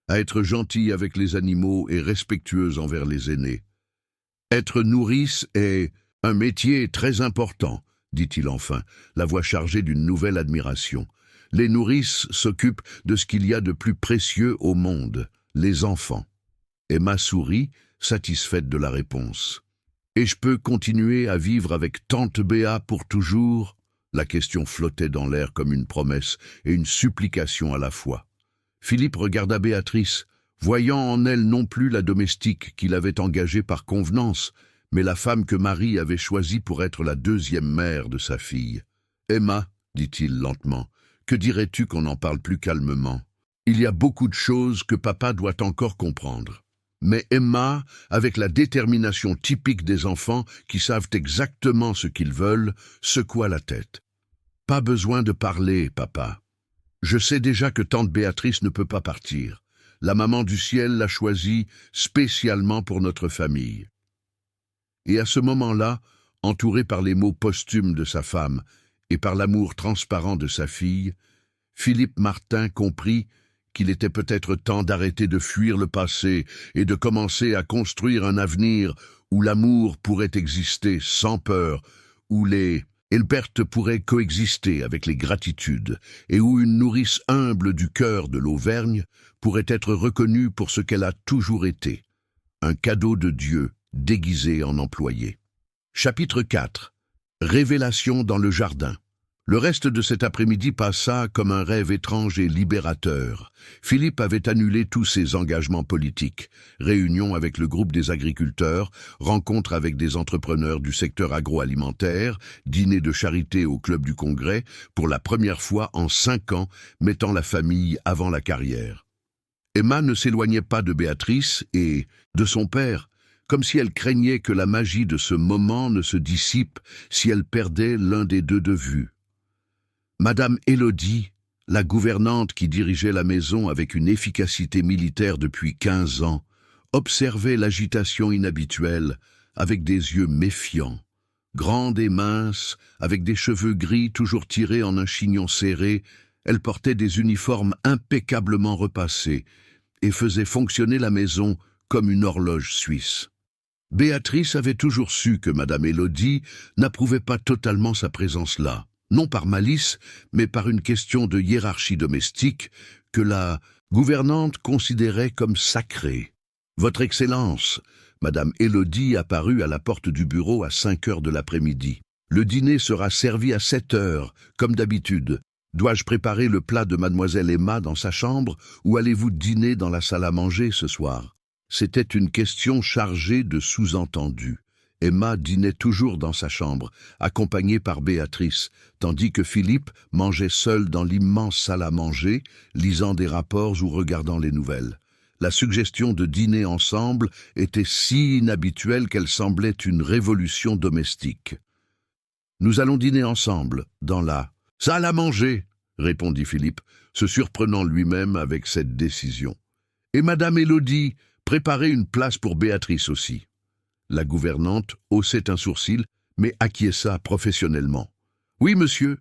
Speaker 1: à être gentille avec les animaux et respectueuse envers les aînés. « Être nourrice est un métier très important », dit-il enfin, la voix chargée d'une nouvelle admiration. « Les nourrices s'occupent de ce qu'il y a de plus précieux au monde, les enfants. » Emma sourit, satisfaite de la réponse. « Et je peux continuer à vivre avec tante Béa pour toujours ?» La question flottait dans l'air comme une promesse et une supplication à la fois. Philippe regarda Béatrice, voyant en elle non plus la domestique qu'il avait engagée par convenance, mais la femme que Marie avait choisie pour être la 2e mère de sa fille. « Emma, dit-il lentement, que dirais-tu qu'on en parle plus calmement? Il y a beaucoup de choses que papa doit encore comprendre. » Mais Emma, avec la détermination typique des enfants qui savent exactement ce qu'ils veulent, secoua la tête. « Pas besoin de parler, papa. Je sais déjà que tante Béatrice ne peut pas partir. La maman du ciel l'a choisie spécialement pour notre famille. » Et à ce moment-là, entouré par les mots posthumes de sa femme, et par l'amour transparent de sa fille, Philippe Martin comprit qu'il était peut-être temps d'arrêter de fuir le passé et de commencer à construire un avenir où l'amour pourrait exister sans peur, où les pertes pourraient coexister avec les gratitudes et où une nourrice humble du cœur de l'Auvergne pourrait être reconnue pour ce qu'elle a toujours été, un cadeau de Dieu déguisé en employé. Chapitre 4. Révélation dans le jardin. Le reste de cet après-midi passa comme un rêve étrange et libérateur. Philippe avait annulé tous ses engagements politiques, réunions avec le groupe des agriculteurs, rencontres avec des entrepreneurs du secteur agroalimentaire, dîner de charité au club du Congrès, pour la première fois en 5 ans, mettant la famille avant la carrière. Emma ne s'éloignait pas de Béatrice et de son père, comme si elle craignait que la magie de ce moment ne se dissipe si elle perdait l'un des deux de vue. Madame Élodie, la gouvernante qui dirigeait la maison avec une efficacité militaire depuis 15 ans, observait l'agitation inhabituelle avec des yeux méfiants. Grande et mince, avec des cheveux gris toujours tirés en un chignon serré, elle portait des uniformes impeccablement repassés et faisait fonctionner la maison comme une horloge suisse. Béatrice avait toujours su que Madame Élodie n'approuvait pas totalement sa présence là, non par malice, mais par une question de hiérarchie domestique que la gouvernante considérait comme sacrée. « Votre Excellence !» Madame Élodie apparut à la porte du bureau à 5 heures de l'après-midi. « Le dîner sera servi à 7 heures, comme d'habitude. Dois-je préparer le plat de mademoiselle Emma dans sa chambre ou allez-vous dîner dans la salle à manger ce soir ?» C'était une question chargée de sous-entendus. Emma dînait toujours dans sa chambre, accompagnée par Béatrice, tandis que Philippe mangeait seul dans l'immense salle à manger, lisant des rapports ou regardant les nouvelles. La suggestion de dîner ensemble était si inhabituelle qu'elle semblait une révolution domestique. « Nous allons dîner ensemble, dans la salle à manger », répondit Philippe, se surprenant lui-même avec cette décision. « Et Madame Élodie, préparez une place pour Béatrice aussi. » La gouvernante haussait un sourcil, mais acquiesça professionnellement. « Oui, monsieur.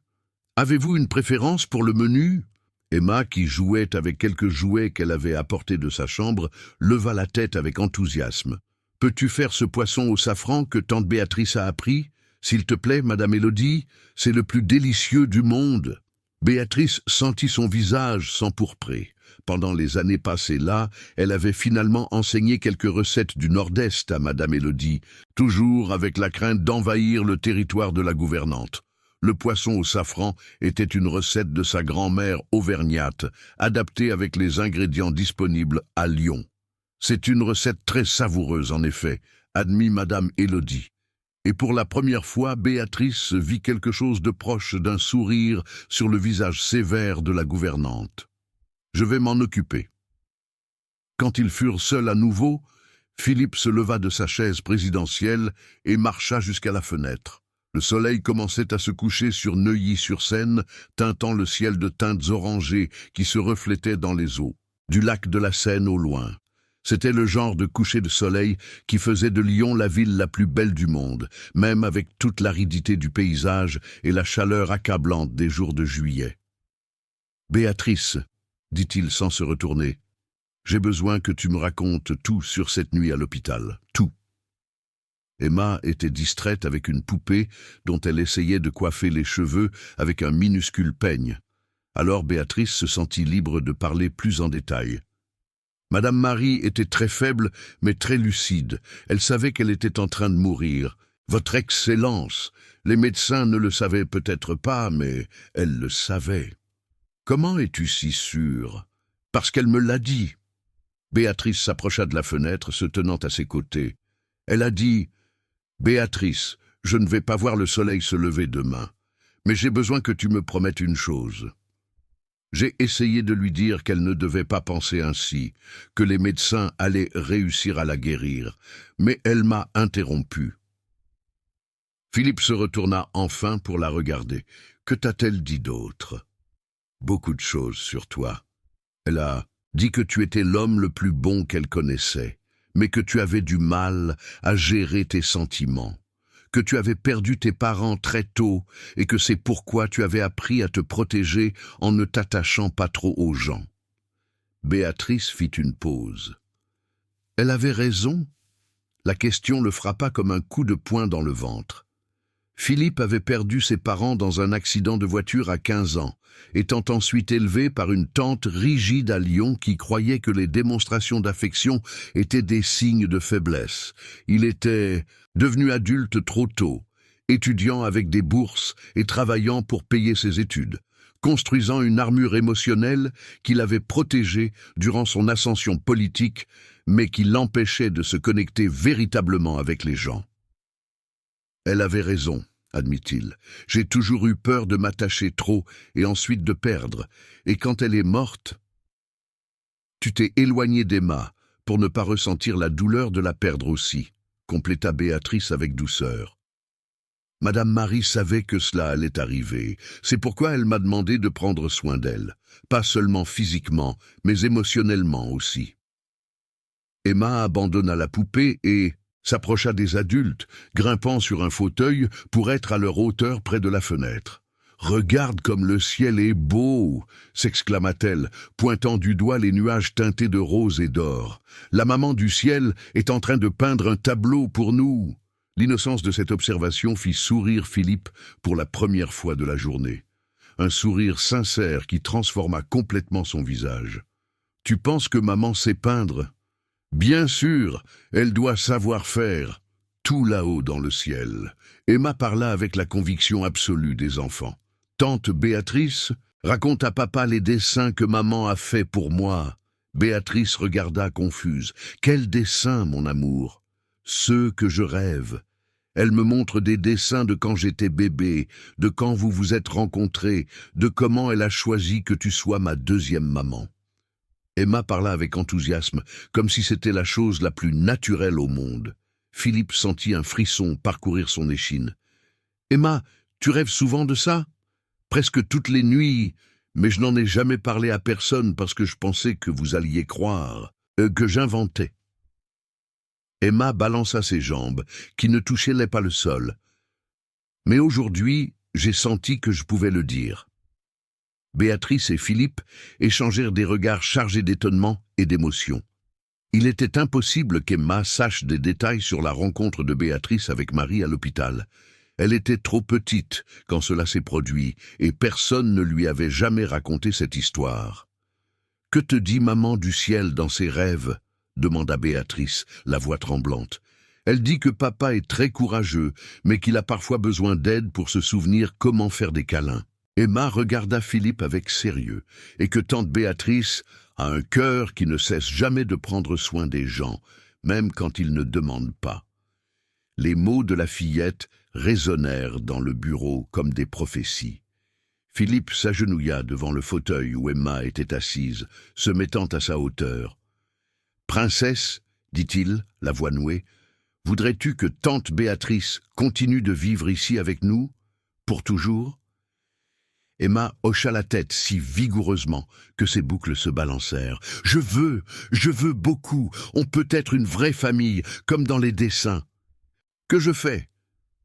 Speaker 1: Avez-vous une préférence pour le menu ?» Emma, qui jouait avec quelques jouets qu'elle avait apportés de sa chambre, leva la tête avec enthousiasme. « Peux-tu faire ce poisson au safran que tante Béatrice a appris ? S'il te plaît, Madame Élodie, c'est le plus délicieux du monde. » Béatrice sentit son visage s'empourprer. Pendant les années passées là, elle avait finalement enseigné quelques recettes du Nord-Est à Madame Élodie, toujours avec la crainte d'envahir le territoire de la gouvernante. Le poisson au safran était une recette de sa grand-mère auvergnate, adaptée avec les ingrédients disponibles à Lyon. C'est une recette très savoureuse en effet, admit Madame Élodie. Et pour la première fois, Béatrice vit quelque chose de proche d'un sourire sur le visage sévère de la gouvernante. « Je vais m'en occuper. » Quand ils furent seuls à nouveau, Philippe se leva de sa chaise présidentielle et marcha jusqu'à la fenêtre. Le soleil commençait à se coucher sur Neuilly-sur-Seine, teintant le ciel de teintes orangées qui se reflétaient dans les eaux, du lac de la Seine au loin. C'était le genre de coucher de soleil qui faisait de Lyon la ville la plus belle du monde, même avec toute l'aridité du paysage et la chaleur accablante des jours de juillet. « Béatrice, » dit-il sans se retourner, « j'ai besoin que tu me racontes tout sur cette nuit à l'hôpital, tout. » Emma était distraite avec une poupée dont elle essayait de coiffer les cheveux avec un minuscule peigne. Alors Béatrice se sentit libre de parler plus en détail. Madame Marie était très faible, mais très lucide. Elle savait qu'elle était en train de mourir. « Votre Excellence !» Les médecins ne le savaient peut-être pas, mais elle le savait. « Comment es-tu si sûre ?»« Parce qu'elle me l'a dit. » Béatrice s'approcha de la fenêtre, se tenant à ses côtés. Elle a dit « Béatrice, je ne vais pas voir le soleil se lever demain, mais j'ai besoin que tu me promettes une chose. » J'ai essayé de lui dire qu'elle ne devait pas penser ainsi, que les médecins allaient réussir à la guérir, mais elle m'a interrompu. Philippe se retourna enfin pour la regarder. « Que t'a-t-elle dit d'autre ?»« Beaucoup de choses sur toi. Elle a dit que tu étais l'homme le plus bon qu'elle connaissait, mais que tu avais du mal à gérer tes sentiments, que tu avais perdu tes parents très tôt et que c'est pourquoi tu avais appris à te protéger en ne t'attachant pas trop aux gens. Béatrice fit une pause. Elle avait raison. La question le frappa comme un coup de poing dans le ventre. Philippe avait perdu ses parents dans un accident de voiture à 15 ans, étant ensuite élevé par une tante rigide à Lyon qui croyait que les démonstrations d'affection étaient des signes de faiblesse. Il était devenu adulte trop tôt, étudiant avec des bourses et travaillant pour payer ses études, construisant une armure émotionnelle qui l'avait protégé durant son ascension politique, mais qui l'empêchait de se connecter véritablement avec les gens. Elle avait raison, admit-il. J'ai toujours eu peur de m'attacher trop et ensuite de perdre. Et quand elle est morte, tu t'es éloigné d'Emma pour ne pas ressentir la douleur de la perdre aussi, compléta Béatrice avec douceur. Madame Marie savait que cela allait arriver. C'est pourquoi elle m'a demandé de prendre soin d'elle. Pas seulement physiquement, mais émotionnellement aussi. Emma abandonna la poupée et s'approcha des adultes, grimpant sur un fauteuil pour être à leur hauteur près de la fenêtre. « Regarde comme le ciel est beau !» s'exclama-t-elle, pointant du doigt les nuages teintés de rose et d'or. « La maman du ciel est en train de peindre un tableau pour nous !» L'innocence de cette observation fit sourire Philippe pour la première fois de la journée. Un sourire sincère qui transforma complètement son visage. « Tu penses que maman sait peindre ? Bien sûr, elle doit savoir faire. Tout là-haut dans le ciel. » Emma parla avec la conviction absolue des enfants. « Tante Béatrice, raconte à papa les dessins que maman a faits pour moi. » Béatrice regarda confuse. « Quels dessins, mon amour ? » « Ceux que je rêve. Elle me montre des dessins de quand j'étais bébé, de quand vous vous êtes rencontrés, de comment elle a choisi que tu sois ma deuxième maman. » Emma parla avec enthousiasme, comme si c'était la chose la plus naturelle au monde. Philippe sentit un frisson parcourir son échine. « Emma, tu rêves souvent de ça ? Presque toutes les nuits, mais je n'en ai jamais parlé à personne parce que je pensais que vous alliez croire, que j'inventais. » Emma balança ses jambes, qui ne touchaient pas le sol. « Mais aujourd'hui, j'ai senti que je pouvais le dire. » Béatrice et Philippe échangèrent des regards chargés d'étonnement et d'émotion. Il était impossible qu'Emma sache des détails sur la rencontre de Béatrice avec Marie à l'hôpital. Elle était trop petite quand cela s'est produit, et personne ne lui avait jamais raconté cette histoire. « Que te dit maman du ciel dans ses rêves ?» demanda Béatrice, la voix tremblante. « Elle dit que papa est très courageux, mais qu'il a parfois besoin d'aide pour se souvenir comment faire des câlins. » Emma regarda Philippe avec sérieux, et que tante Béatrice a un cœur qui ne cesse jamais de prendre soin des gens, même quand ils ne demandent pas. Les mots de la fillette résonnèrent dans le bureau comme des prophéties. Philippe s'agenouilla devant le fauteuil où Emma était assise, se mettant à sa hauteur. « Princesse, dit-il, la voix nouée, voudrais-tu que tante Béatrice continue de vivre ici avec nous, pour toujours ?» Emma hocha la tête si vigoureusement que ses boucles se balancèrent. « Je veux beaucoup, on peut être une vraie famille, comme dans les dessins. »« Que je fais ?»«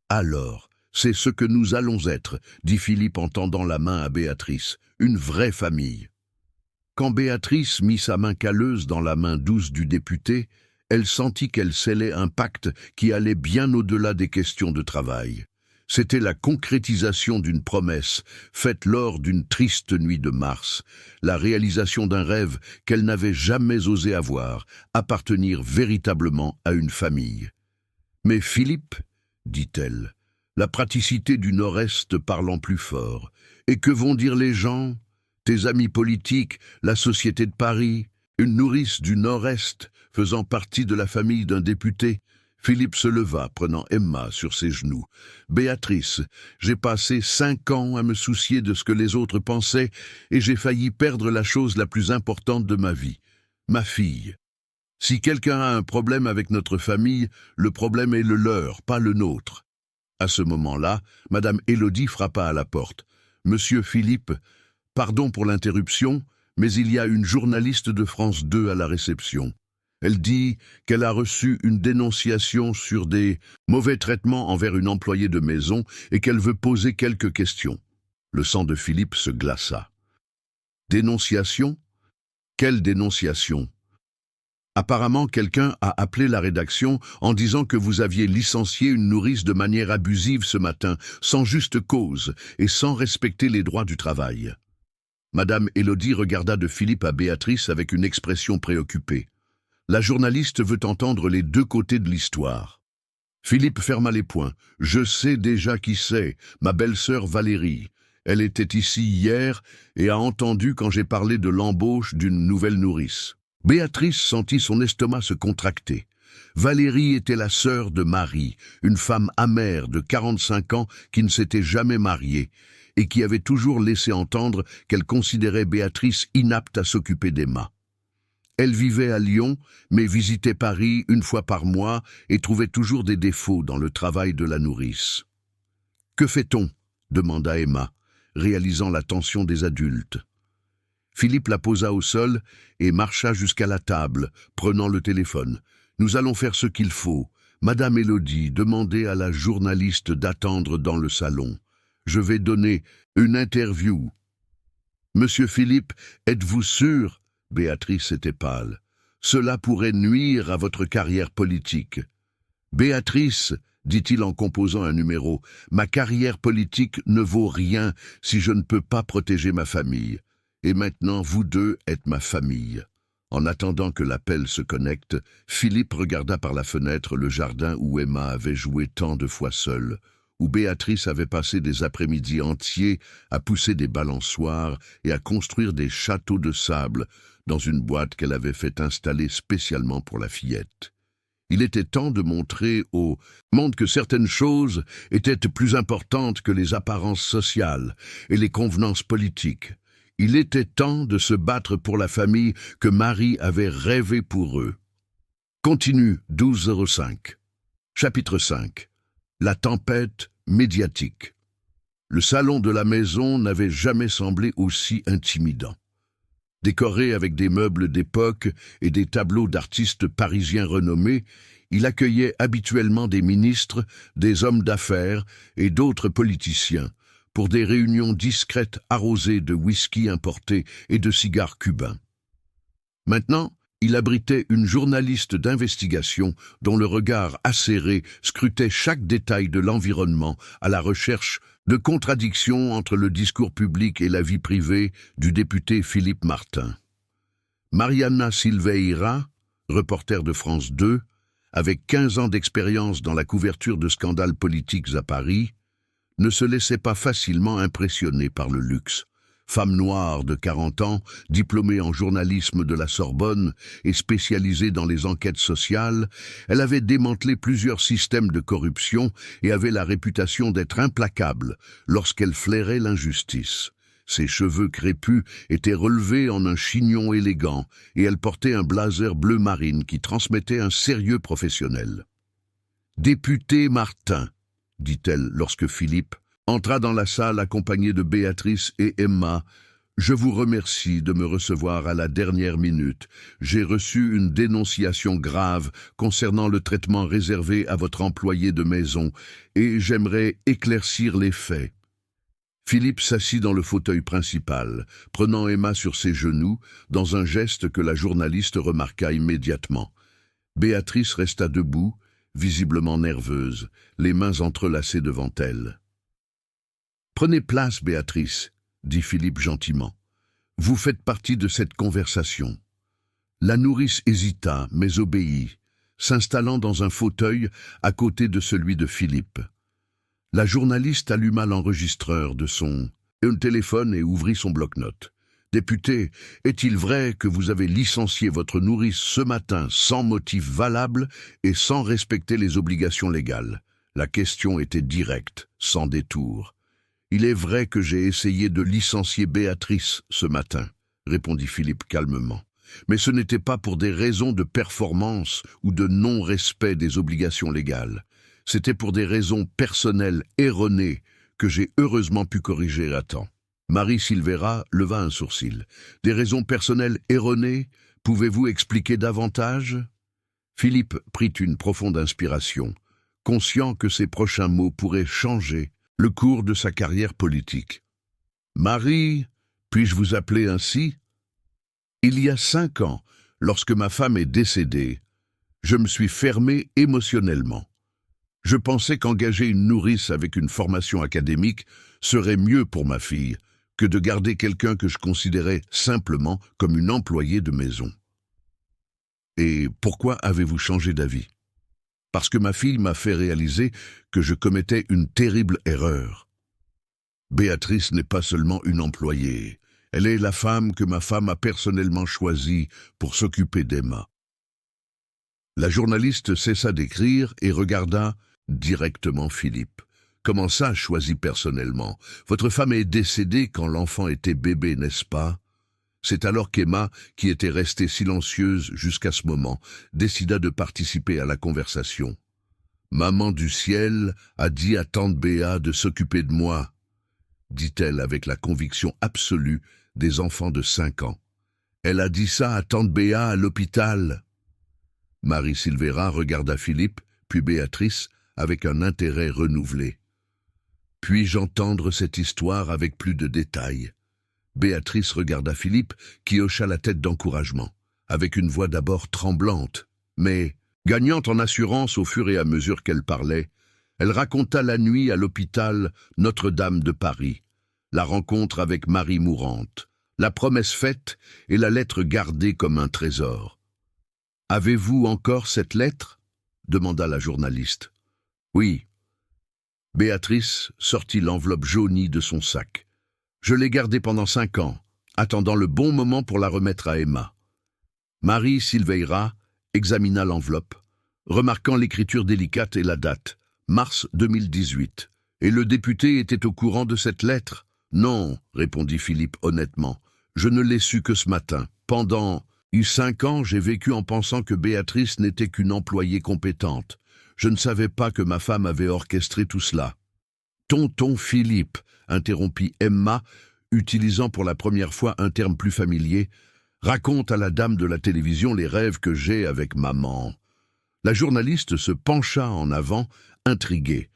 Speaker 1: Alors, c'est ce que nous allons être, » dit Philippe en tendant la main à Béatrice, « une vraie famille. » Quand Béatrice mit sa main calleuse dans la main douce du député, elle sentit qu'elle scellait un pacte qui allait bien au-delà des questions de travail. C'était la concrétisation d'une promesse, faite lors d'une triste nuit de mars, la réalisation d'un rêve qu'elle n'avait jamais osé avoir, appartenir véritablement à une famille. « Mais Philippe, dit-elle, la praticité du Nord-Est parlant plus fort, et que vont dire les gens ? Tes amis politiques, la Société de Paris, une nourrice du Nord-Est faisant partie de la famille d'un député. » Philippe se leva, prenant Emma sur ses genoux. « Béatrice, j'ai passé 5 ans à me soucier de ce que les autres pensaient et j'ai failli perdre la chose la plus importante de ma vie, ma fille. Si quelqu'un a un problème avec notre famille, le problème est le leur, pas le nôtre. » À ce moment-là, Madame Élodie frappa à la porte. « Monsieur Philippe, pardon pour l'interruption, mais il y a une journaliste de France 2 à la réception. » Elle dit qu'elle a reçu une dénonciation sur des mauvais traitements envers une employée de maison et qu'elle veut poser quelques questions. Le sang de Philippe se glaça. Dénonciation? Quelle dénonciation? Apparemment, quelqu'un a appelé la rédaction en disant que vous aviez licencié une nourrice de manière abusive ce matin, sans juste cause et sans respecter les droits du travail. Madame Élodie regarda de Philippe à Béatrice avec une expression préoccupée. La journaliste veut entendre les deux côtés de l'histoire. Philippe ferma les poings. « Je sais déjà qui c'est, ma belle-sœur Valérie. Elle était ici hier et a entendu quand j'ai parlé de l'embauche d'une nouvelle nourrice. » Béatrice sentit son estomac se contracter. Valérie était la sœur de Marie, une femme amère de 45 ans qui ne s'était jamais mariée et qui avait toujours laissé entendre qu'elle considérait Béatrice inapte à s'occuper d'Emma. Elle vivait à Lyon, mais visitait Paris une fois par mois et trouvait toujours des défauts dans le travail de la nourrice. « Que fait-on » demanda Emma, réalisant la tension des adultes. Philippe la posa au sol et marcha jusqu'à la table, prenant le téléphone. « Nous allons faire ce qu'il faut. Madame Élodie, demandez à la journaliste d'attendre dans le salon. Je vais donner une interview. »« Monsieur Philippe, êtes-vous sûr ?» Béatrice était pâle. « Cela pourrait nuire à votre carrière politique. »« Béatrice, dit-il en composant un numéro, ma carrière politique ne vaut rien si je ne peux pas protéger ma famille. Et maintenant, vous deux êtes ma famille. » En attendant que l'appel se connecte, Philippe regarda par la fenêtre le jardin où Emma avait joué tant de fois seule, où Béatrice avait passé des après-midi entiers à pousser des balançoires et à construire des châteaux de sable dans une boîte qu'elle avait fait installer spécialement pour la fillette. Il était temps de montrer au monde que certaines choses étaient plus importantes que les apparences sociales et les convenances politiques. Il était temps de se battre pour la famille que Marie avait rêvé pour eux. Continue 12h05. Chapitre 5. La tempête médiatique. Le salon de la maison n'avait jamais semblé aussi intimidant. Décoré avec des meubles d'époque et des tableaux d'artistes parisiens renommés, il accueillait habituellement des ministres, des hommes d'affaires et d'autres politiciens pour des réunions discrètes arrosées de whisky importé et de cigares cubains. Maintenant, il abritait une journaliste d'investigation dont le regard acéré scrutait chaque détail de l'environnement à la recherche de contradictions entre le discours public et la vie privée du député Philippe Martin. Mariana Silveira, reporter de France 2, avec 15 ans d'expérience dans la couverture de scandales politiques à Paris, ne se laissait pas facilement impressionner par le luxe. Femme noire de 40 ans, diplômée en journalisme de la Sorbonne et spécialisée dans les enquêtes sociales, elle avait démantelé plusieurs systèmes de corruption et avait la réputation d'être implacable lorsqu'elle flairait l'injustice. Ses cheveux crépus étaient relevés en un chignon élégant et elle portait un blazer bleu marine qui transmettait un sérieux professionnel. « Député Martin », dit-elle lorsque Philippe entra dans la salle accompagné de Béatrice et Emma. « Je vous remercie de me recevoir à la dernière minute. J'ai reçu une dénonciation grave concernant le traitement réservé à votre employé de maison et j'aimerais éclaircir les faits. » Philippe s'assit dans le fauteuil principal, prenant Emma sur ses genoux, dans un geste que la journaliste remarqua immédiatement. Béatrice resta debout, visiblement nerveuse, les mains entrelacées devant elle. « Prenez place, Béatrice, » dit Philippe gentiment. « Vous faites partie de cette conversation. » La nourrice hésita, mais obéit, s'installant dans un fauteuil à côté de celui de Philippe. La journaliste alluma l'enregistreur de son téléphone et ouvrit son bloc-notes. « Député, est-il vrai que vous avez licencié votre nourrice ce matin sans motif valable et sans respecter les obligations légales ?» La question était directe, sans détour. « Il est vrai que j'ai essayé de licencier Béatrice ce matin, » répondit Philippe calmement. « Mais ce n'était pas pour des raisons de performance ou de non-respect des obligations légales. C'était pour des raisons personnelles erronées que j'ai heureusement pu corriger à temps. » Marie Silveira leva un sourcil. « Des raisons personnelles erronées ? Pouvez-vous expliquer davantage ?» Philippe prit une profonde inspiration, conscient que ses prochains mots pourraient changer le cours de sa carrière politique. « Marie, puis-je vous appeler ainsi ? Il y a 5 ans, lorsque ma femme est décédée, je me suis fermé émotionnellement. Je pensais qu'engager une nourrice avec une formation académique serait mieux pour ma fille que de garder quelqu'un que je considérais simplement comme une employée de maison. Et pourquoi avez-vous changé d'avis ? Parce que ma fille m'a fait réaliser que je commettais une terrible erreur. Béatrice n'est pas seulement une employée, elle est la femme que ma femme a personnellement choisie pour s'occuper d'Emma. La journaliste cessa d'écrire et regarda directement Philippe. Comment ça, choisi personnellement? Votre femme est décédée quand l'enfant était bébé, n'est-ce pas? C'est alors qu'Emma, qui était restée silencieuse jusqu'à ce moment, décida de participer à la conversation. Maman du ciel a dit à tante Béa de s'occuper de moi, dit-elle avec la conviction absolue des enfants de 5 ans. Elle a dit ça à tante Béa à l'hôpital. Marie Silvera regarda Philippe, puis Béatrice, avec un intérêt renouvelé. Puis-je entendre cette histoire avec plus de détails? Béatrice regarda Philippe, qui hocha la tête d'encouragement, avec une voix d'abord tremblante, mais gagnant en assurance au fur et à mesure qu'elle parlait. Elle raconta la nuit à l'hôpital Notre-Dame de Paris, la rencontre avec Marie mourante, la promesse faite et la lettre gardée comme un trésor. « Avez-vous encore cette lettre ?» demanda la journaliste. « Oui. » Béatrice sortit l'enveloppe jaunie de son sac. « Je l'ai gardée pendant 5 ans, attendant le bon moment pour la remettre à Emma. » Marie Silveira examina l'enveloppe, remarquant l'écriture délicate et la date, mars 2018. « Et le député était au courant de cette lettre ?»« Non, » répondit Philippe honnêtement. « Je ne l'ai su que ce matin. Pendant 5 ans, j'ai vécu en pensant que Béatrice n'était qu'une employée compétente. Je ne savais pas que ma femme avait orchestré tout cela. »« Tonton Philippe » interrompit Emma, utilisant pour la première fois un terme plus familier, « raconte à la dame de la télévision les rêves que j'ai avec maman. » La journaliste se pencha en avant, intriguée.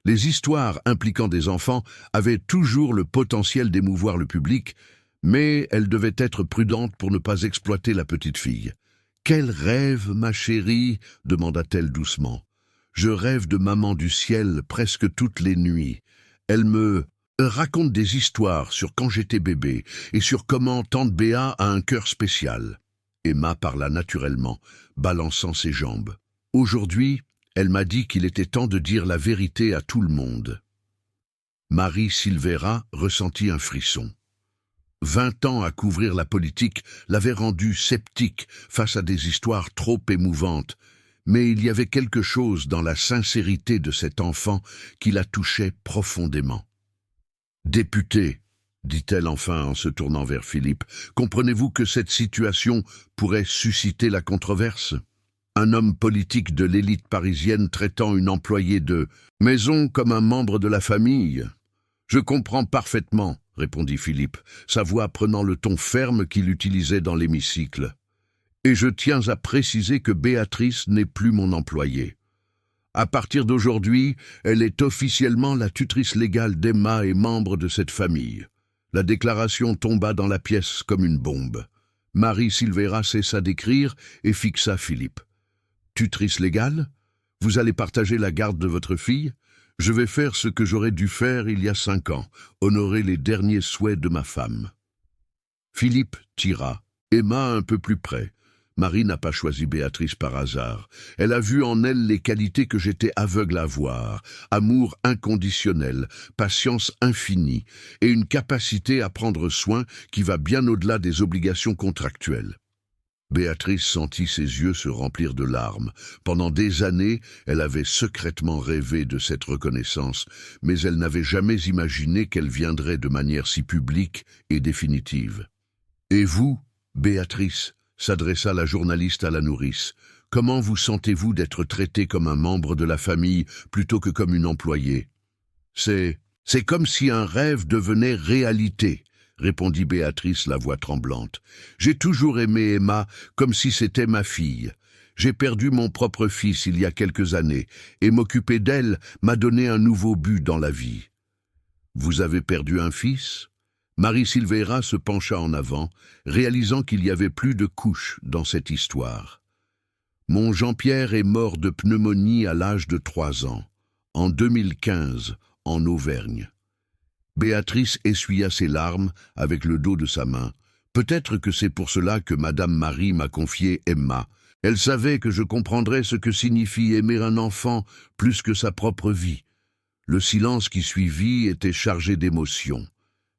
Speaker 1: Les histoires impliquant des enfants avaient toujours le potentiel d'émouvoir le public, mais elle devait être prudente pour ne pas exploiter la petite fille. « Quel rêve, ma chérie ?» demanda-t-elle doucement. « Je rêve de maman du ciel presque toutes les nuits. Elle me raconte des histoires sur quand j'étais bébé et sur comment tante Béa a un cœur spécial. » Emma parla naturellement, balançant ses jambes. « Aujourd'hui, elle m'a dit qu'il était temps de dire la vérité à tout le monde. » Marie Silvera ressentit un frisson. 20 ans à couvrir la politique l'avaient rendue sceptique face à des histoires trop émouvantes, mais il y avait quelque chose dans la sincérité de cet enfant qui la touchait profondément. « Député, » dit-elle enfin en se tournant vers Philippe, « comprenez-vous que cette situation pourrait susciter la controverse ? Un homme politique de l'élite parisienne traitant une employée de maison comme un membre de la famille. »« Je comprends parfaitement, » répondit Philippe, sa voix prenant le ton ferme qu'il utilisait dans l'hémicycle. « Et je tiens à préciser que Béatrice n'est plus mon employée. À partir d'aujourd'hui, elle est officiellement la tutrice légale d'Emma et membre de cette famille. » La déclaration tomba dans la pièce comme une bombe. Marie Silvera cessa d'écrire et fixa Philippe. « Tutrice légale ? Vous allez partager la garde de votre fille ? Je vais faire ce que j'aurais dû faire il y a 5 ans, honorer les derniers souhaits de ma femme. » Philippe tira, Emma un peu plus près. Marie n'a pas choisi Béatrice par hasard. Elle a vu en elle les qualités que j'étais aveugle à voir, amour inconditionnel, patience infinie et une capacité à prendre soin qui va bien au-delà des obligations contractuelles. Béatrice sentit ses yeux se remplir de larmes. Pendant des années, elle avait secrètement rêvé de cette reconnaissance, mais elle n'avait jamais imaginé qu'elle viendrait de manière si publique et définitive. « Et vous, Béatrice ?» s'adressa la journaliste à la nourrice. « Comment vous sentez-vous d'être traitée comme un membre de la famille plutôt que comme une employée ?»« C'est comme si un rêve devenait réalité, » répondit Béatrice, la voix tremblante. J'ai toujours aimé Emma comme si c'était ma fille. J'ai perdu mon propre fils il y a quelques années, et m'occuper d'elle m'a donné un nouveau but dans la vie. Vous avez perdu un fils ? Marie Silveira se pencha en avant, réalisant qu'il y avait plus de couches dans cette histoire. Mon Jean-Pierre est mort de pneumonie à l'âge de 3 ans, en 2015, en Auvergne. Béatrice essuya ses larmes avec le dos de sa main. Peut-être que c'est pour cela que Madame Marie m'a confié Emma. Elle savait que je comprendrais ce que signifie aimer un enfant plus que sa propre vie. Le silence qui suivit était chargé d'émotion.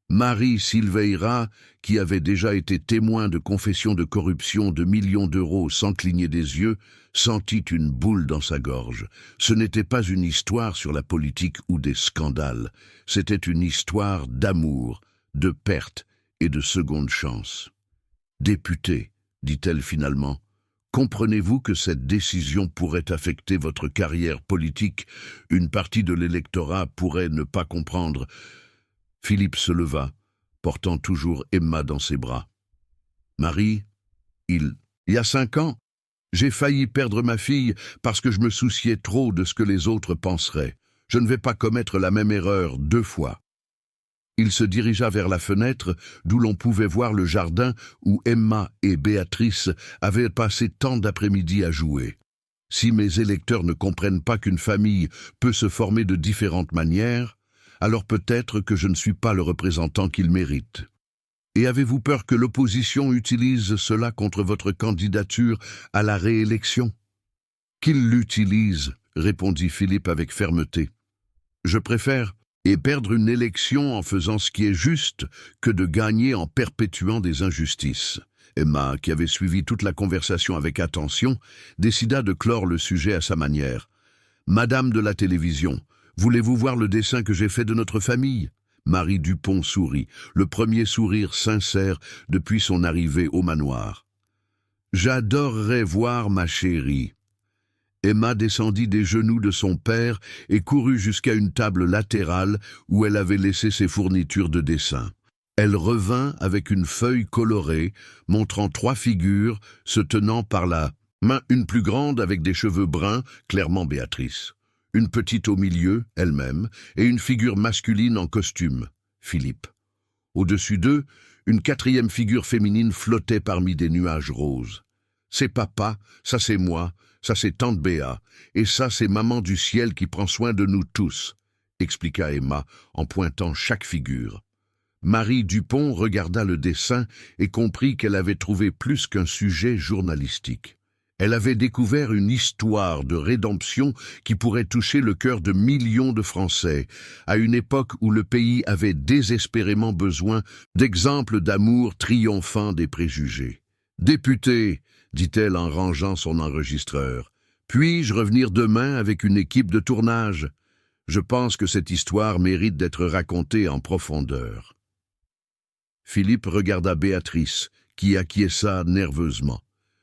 Speaker 1: Marie Silveira, qui avait déjà été témoin de confessions de corruption de millions d'euros sans cligner des yeux, sentit une boule dans sa gorge. Ce n'était pas une histoire sur la politique ou des scandales, c'était une histoire d'amour, de perte et de seconde chance. « Député, dit-elle finalement, comprenez-vous que cette décision pourrait affecter votre carrière politique? Une partie de l'électorat pourrait ne pas comprendre. » Philippe se leva, portant toujours Emma dans ses bras. « Marie, il y a 5 ans, j'ai failli perdre ma fille parce que je me souciais trop de ce que les autres penseraient. Je ne vais pas commettre la même erreur 2 fois. » Il se dirigea vers la fenêtre d'où l'on pouvait voir le jardin où Emma et Béatrice avaient passé tant d'après-midi à jouer. « Si mes électeurs ne comprennent pas qu'une famille peut se former de différentes manières, alors peut-être que je ne suis pas le représentant qu'ils méritent. Et avez-vous peur que l'opposition utilise cela contre votre candidature à la réélection ? » « Qu'ils l'utilisent, répondit Philippe avec fermeté. Je préfère perdre une élection en faisant ce qui est juste que de gagner en perpétuant des injustices. Emma, qui avait suivi toute la conversation avec attention, décida de clore le sujet à sa manière. « Madame de la télévision, voulez-vous voir le dessin que j'ai fait de notre famille ?» Marie Dupont sourit, le premier sourire sincère depuis son arrivée au manoir. « J'adorerais voir ma chérie. » Emma descendit des genoux de son père et courut jusqu'à une table latérale où elle avait laissé ses fournitures de dessin. Elle revint avec une feuille colorée, montrant 3 figures se tenant par la main, une plus grande avec des cheveux bruns, clairement Béatrice. Une petite au milieu, elle-même, et une figure masculine en costume, Philippe. Au-dessus d'eux, une 4e figure féminine flottait parmi des nuages roses. « C'est papa, ça c'est moi, ça c'est tante Béa, et ça c'est maman du ciel qui prend soin de nous tous », expliqua Emma en pointant chaque figure. Marie Dupont regarda le dessin et comprit qu'elle avait trouvé plus qu'un sujet journalistique. Elle avait découvert une histoire de rédemption qui pourrait toucher le cœur de millions de Français, à une époque où le pays avait désespérément besoin d'exemples d'amour triomphant des préjugés. « Député, dit-elle en rangeant son enregistreur, puis-je revenir demain avec une équipe de tournage? Je pense que cette histoire mérite d'être racontée en profondeur. » Philippe regarda Béatrice, qui acquiesça nerveusement.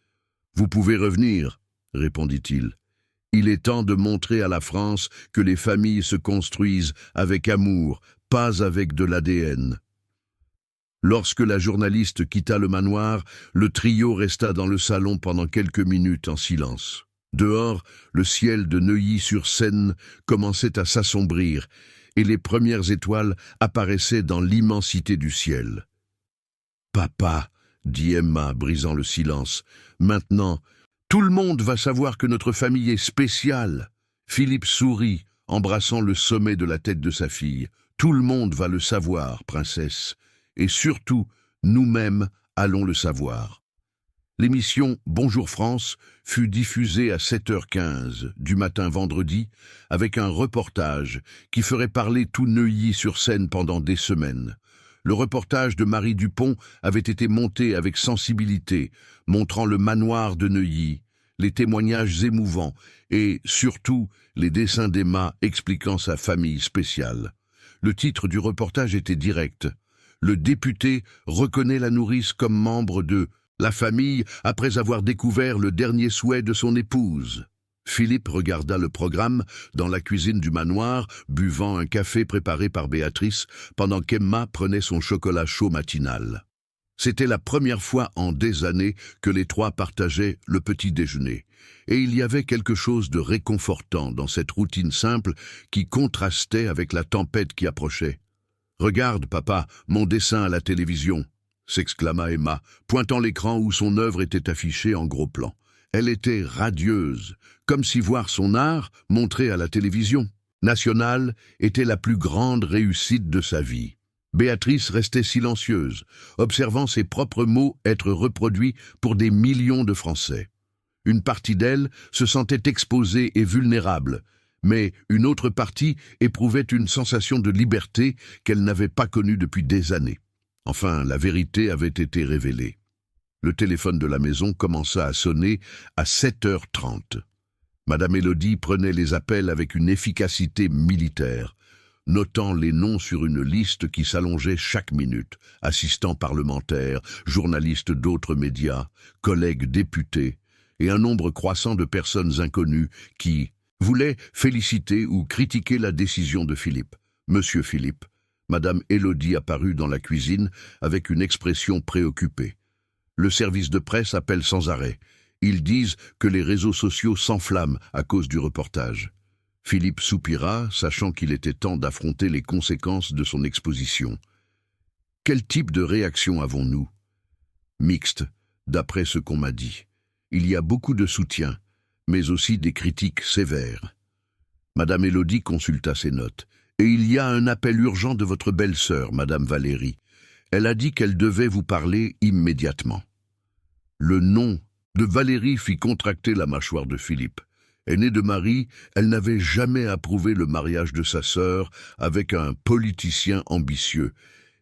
Speaker 1: « Vous pouvez revenir, » répondit-il. « Il est temps de montrer à la France que les familles se construisent avec amour, pas avec de l'ADN. » Lorsque la journaliste quitta le manoir, le trio resta dans le salon pendant quelques minutes en silence. Dehors, le ciel de Neuilly-sur-Seine commençait à s'assombrir et les premières étoiles apparaissaient dans l'immensité du ciel. « Papa, » dit Emma, brisant le silence, « maintenant, tout le monde va savoir que notre famille est spéciale. » Philippe sourit, embrassant le sommet de la tête de sa fille. « Tout le monde va le savoir, princesse. Et surtout, nous-mêmes allons le savoir. » L'émission Bonjour France fut diffusée à 7h15 du matin vendredi avec un reportage qui ferait parler tout Neuilly-sur-Seine pendant des semaines. Le reportage de Marie Dupont avait été monté avec sensibilité, montrant le manoir de Neuilly, les témoignages émouvants et, surtout, les dessins d'Emma expliquant sa famille spéciale. Le titre du reportage était direct. Le député reconnaît la nourrice comme membre de la famille après avoir découvert le dernier souhait de son épouse. Philippe regarda le programme dans la cuisine du manoir, buvant un café préparé par Béatrice, pendant qu'Emma prenait son chocolat chaud matinal. C'était la première fois en des années que les trois partageaient le petit déjeuner, et il y avait quelque chose de réconfortant dans cette routine simple qui contrastait avec la tempête qui approchait. « Regarde, papa, mon dessin à la télévision !» s'exclama Emma, pointant l'écran où son œuvre était affichée en gros plan. Elle était radieuse, comme si voir son art, montré à la télévision nationale, était la plus grande réussite de sa vie. Béatrice restait silencieuse, observant ses propres mots être reproduits pour des millions de Français. Une partie d'elle se sentait exposée et vulnérable, mais une autre partie éprouvait une sensation de liberté qu'elle n'avait pas connue depuis des années. Enfin, la vérité avait été révélée. Le téléphone de la maison commença à sonner à 7h30. Madame Élodie prenait les appels avec une efficacité militaire, notant les noms sur une liste qui s'allongeait chaque minute, assistants parlementaires, journalistes d'autres médias, collègues députés, et un nombre croissant de personnes inconnues qui voulaient féliciter ou critiquer la décision de Philippe. Monsieur Philippe, Madame Élodie apparut dans la cuisine avec une expression préoccupée. Le service de presse appelle sans arrêt. Ils disent que les réseaux sociaux s'enflamment à cause du reportage. Philippe soupira, sachant qu'il était temps d'affronter les conséquences de son exposition. Quel type de réaction avons-nous? Mixte, d'après ce qu'on m'a dit. Il y a beaucoup de soutien, mais aussi des critiques sévères. Madame Élodie consulta ses notes. Et il y a un appel urgent de votre belle-sœur, Madame Valérie. Elle a dit qu'elle devait vous parler immédiatement. Le nom de Valérie fit contracter la mâchoire de Philippe. Aînée de Marie, elle n'avait jamais approuvé le mariage de sa sœur avec un politicien ambitieux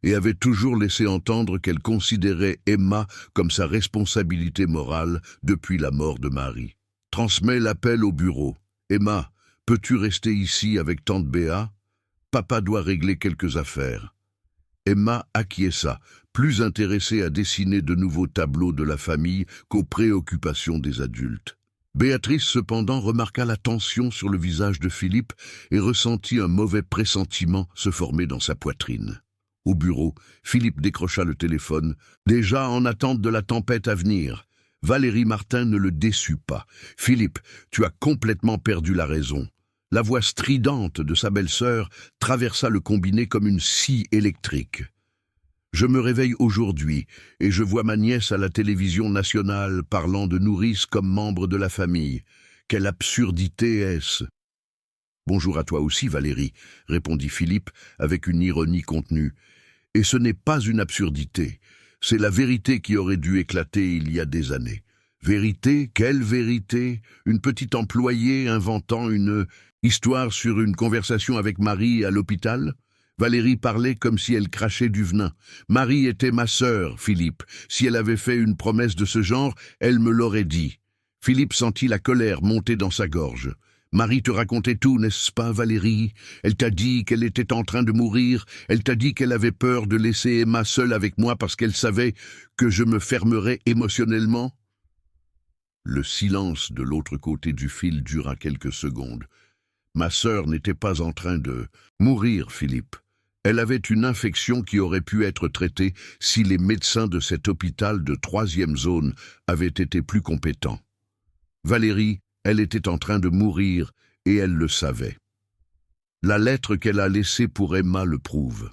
Speaker 1: et avait toujours laissé entendre qu'elle considérait Emma comme sa responsabilité morale depuis la mort de Marie. Transmets l'appel au bureau. Emma, peux-tu rester ici avec tante Béa? Papa doit régler quelques affaires. Emma acquiesça, plus intéressée à dessiner de nouveaux tableaux de la famille qu'aux préoccupations des adultes. Béatrice, cependant, remarqua la tension sur le visage de Philippe et ressentit un mauvais pressentiment se former dans sa poitrine. Au bureau, Philippe décrocha le téléphone, déjà en attente de la tempête à venir. Valérie Martin ne le déçut pas. « Philippe, tu as complètement perdu la raison. » La voix stridente de sa belle-sœur traversa le combiné comme une scie électrique. « Je me réveille aujourd'hui et je vois ma nièce à la télévision nationale parlant de nourrice comme membre de la famille. Quelle absurdité est-ce » ? « Bonjour à toi aussi, Valérie, » répondit Philippe avec une ironie contenue. « Et ce n'est pas une absurdité, c'est la vérité qui aurait dû éclater il y a des années. » Vérité? Quelle vérité? Une petite employée inventant une histoire sur une conversation avec Marie à l'hôpital? Valérie parlait comme si elle crachait du venin. Marie était ma sœur, Philippe. Si elle avait fait une promesse de ce genre, elle me l'aurait dit. Philippe sentit la colère monter dans sa gorge. Marie te racontait tout, n'est-ce pas, Valérie? Elle t'a dit qu'elle était en train de mourir. Elle t'a dit qu'elle avait peur de laisser Emma seule avec moi parce qu'elle savait que je me fermerais émotionnellement. Le silence de l'autre côté du fil dura quelques secondes. Ma sœur n'était pas en train de mourir, Philippe. Elle avait une infection qui aurait pu être traitée si les médecins de cet hôpital de 3e zone avaient été plus compétents. Valérie, elle était en train de mourir et elle le savait. La lettre qu'elle a laissée pour Emma le prouve.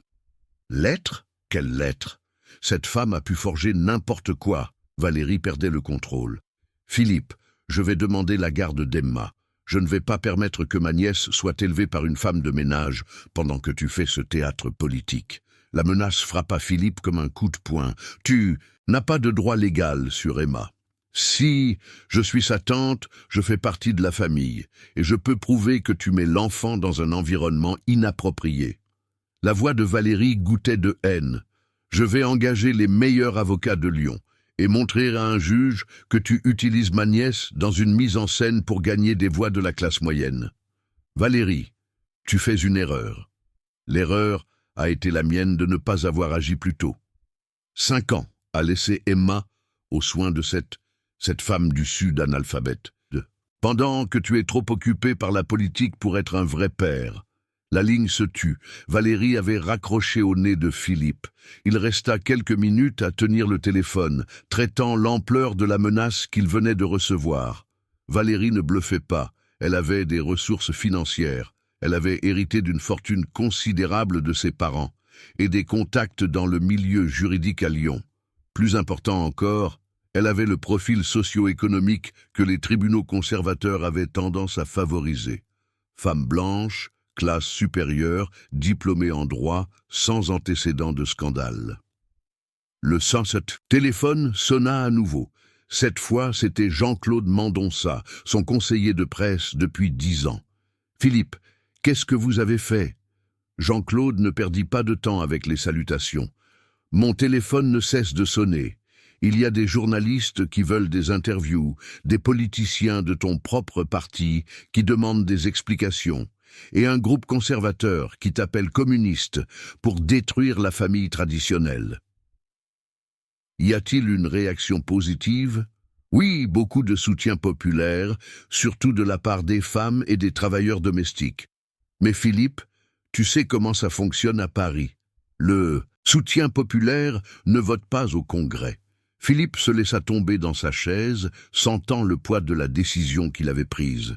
Speaker 1: Lettre? Quelle lettre? Cette femme a pu forger n'importe quoi. Valérie perdait le contrôle. Philippe, je vais demander la garde d'Emma. Je ne vais pas permettre que ma nièce soit élevée par une femme de ménage pendant que tu fais ce théâtre politique. La menace frappa Philippe comme un coup de poing. Tu n'as pas de droit légal sur Emma. Si je suis sa tante, je fais partie de la famille, et je peux prouver que tu mets l'enfant dans un environnement inapproprié. La voix de Valérie goûtait de haine. Je vais engager les meilleurs avocats de Lyon et montrer à un juge que tu utilises ma nièce dans une mise en scène pour gagner des voix de la classe moyenne. Valérie, tu fais une erreur. L'erreur a été la mienne de ne pas avoir agi plus tôt. 5 ans à laisser Emma aux soins de cette femme du Sud analphabète. Pendant que tu es trop occupé par la politique pour être un vrai père. » La ligne se tut. Valérie avait raccroché au nez de Philippe. Il resta quelques minutes à tenir le téléphone, traitant l'ampleur de la menace qu'il venait de recevoir. Valérie ne bluffait pas. Elle avait des ressources financières. Elle avait hérité d'une fortune considérable de ses parents et des contacts dans le milieu juridique à Lyon. Plus important encore, elle avait le profil socio-économique que les tribunaux conservateurs avaient tendance à favoriser. Femme blanche, classe supérieure, diplômée en droit, sans antécédent de scandale. Le 107 téléphone sonna à nouveau. Cette fois, c'était Jean-Claude Mendonça, son conseiller de presse depuis 10 ans. « Philippe, qu'est-ce que vous avez fait ?» Jean-Claude ne perdit pas de temps avec les salutations. « Mon téléphone ne cesse de sonner. Il y a des journalistes qui veulent des interviews, des politiciens de ton propre parti qui demandent des explications, et un groupe conservateur qui t'appelle communiste pour détruire la famille traditionnelle. » Y a-t-il une réaction positive? Oui, beaucoup de soutien populaire, surtout de la part des femmes et des travailleurs domestiques. Mais Philippe, tu sais comment ça fonctionne à Paris. Le soutien populaire ne vote pas au Congrès. Philippe se laissa tomber dans sa chaise, sentant le poids de la décision qu'il avait prise.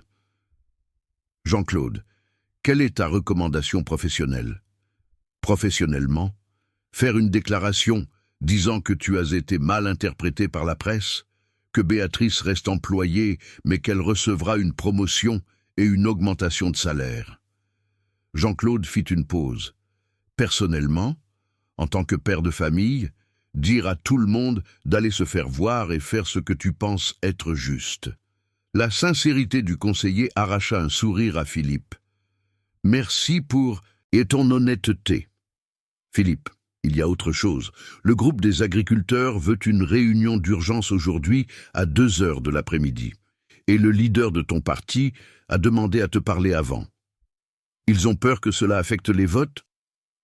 Speaker 1: Jean-Claude, quelle est ta recommandation professionnelle? Professionnellement, faire une déclaration disant que tu as été mal interprété par la presse, que Béatrice reste employée mais qu'elle recevra une promotion et une augmentation de salaire. Jean-Claude fit une pause. Personnellement, en tant que père de famille, dire à tout le monde d'aller se faire voir et faire ce que tu penses être juste. La sincérité du conseiller arracha un sourire à Philippe. Merci pour et ton honnêteté. Philippe, il y a autre chose. Le groupe des agriculteurs veut une réunion d'urgence aujourd'hui à 2h de l'après-midi. Et le leader de ton parti a demandé à te parler avant. Ils ont peur que cela affecte les votes?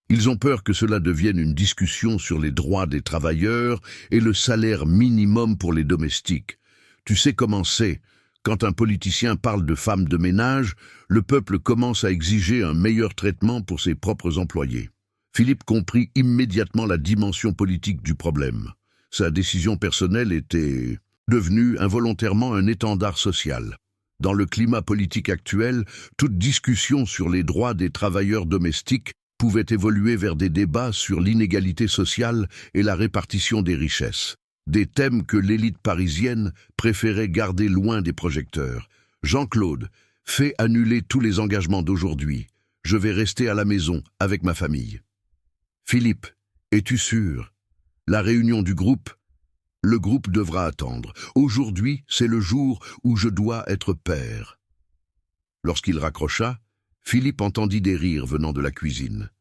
Speaker 1: Ils ont peur que cela devienne une discussion sur les droits des travailleurs et le salaire minimum pour les domestiques. Tu sais comment c'est. Quand un politicien parle de femmes de ménage, le peuple commence à exiger un meilleur traitement pour ses propres employés. Philippe comprit immédiatement la dimension politique du problème. Sa décision personnelle était devenue involontairement un étendard social. Dans le climat politique actuel, toute discussion sur les droits des travailleurs domestiques pouvait évoluer vers des débats sur l'inégalité sociale et la répartition des richesses. Des thèmes que l'élite parisienne préférait garder loin des projecteurs. Jean-Claude, fais annuler tous les engagements d'aujourd'hui. Je vais rester à la maison avec ma famille. Philippe, es-tu sûr? La réunion du groupe? Le groupe devra attendre. Aujourd'hui, c'est le jour où je dois être père. Lorsqu'il raccrocha, Philippe entendit des rires venant de la cuisine.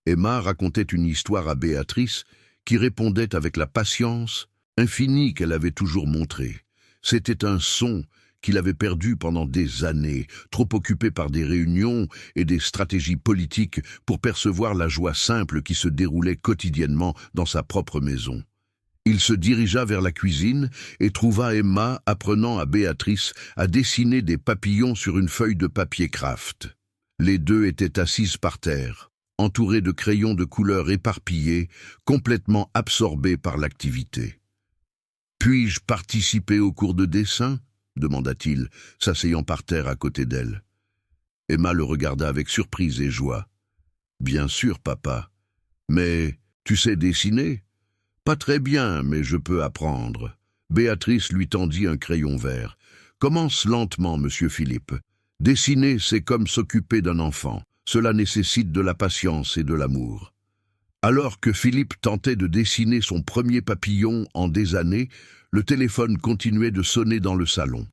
Speaker 1: Emma racontait une histoire à Béatrice qui répondait avec la patience infinie qu'elle avait toujours montrée. C'était un son qu'il avait perdu pendant des années, trop occupé par des réunions et des stratégies politiques pour percevoir la joie simple qui se déroulait quotidiennement dans sa propre maison. Il se dirigea vers la cuisine et trouva Emma apprenant à Béatrice à dessiner des papillons sur une feuille de papier kraft. Les deux étaient assises par terre, entourées de crayons de couleurs éparpillés, complètement absorbées par l'activité. « Puis-je participer au cours de dessin ?» demanda-t-il, s'asseyant par terre à côté d'elle. Emma le regarda avec surprise et joie. « Bien sûr, papa. Mais tu sais dessiner ?»« Pas très bien, mais je peux apprendre. » Béatrice lui tendit un crayon vert. « Commence lentement, monsieur Philippe. Dessiner, c'est comme s'occuper d'un enfant. Cela nécessite de la patience et de l'amour. » Alors que Philippe tentait de dessiner son premier papillon en des années, le téléphone continuait de sonner dans le salon.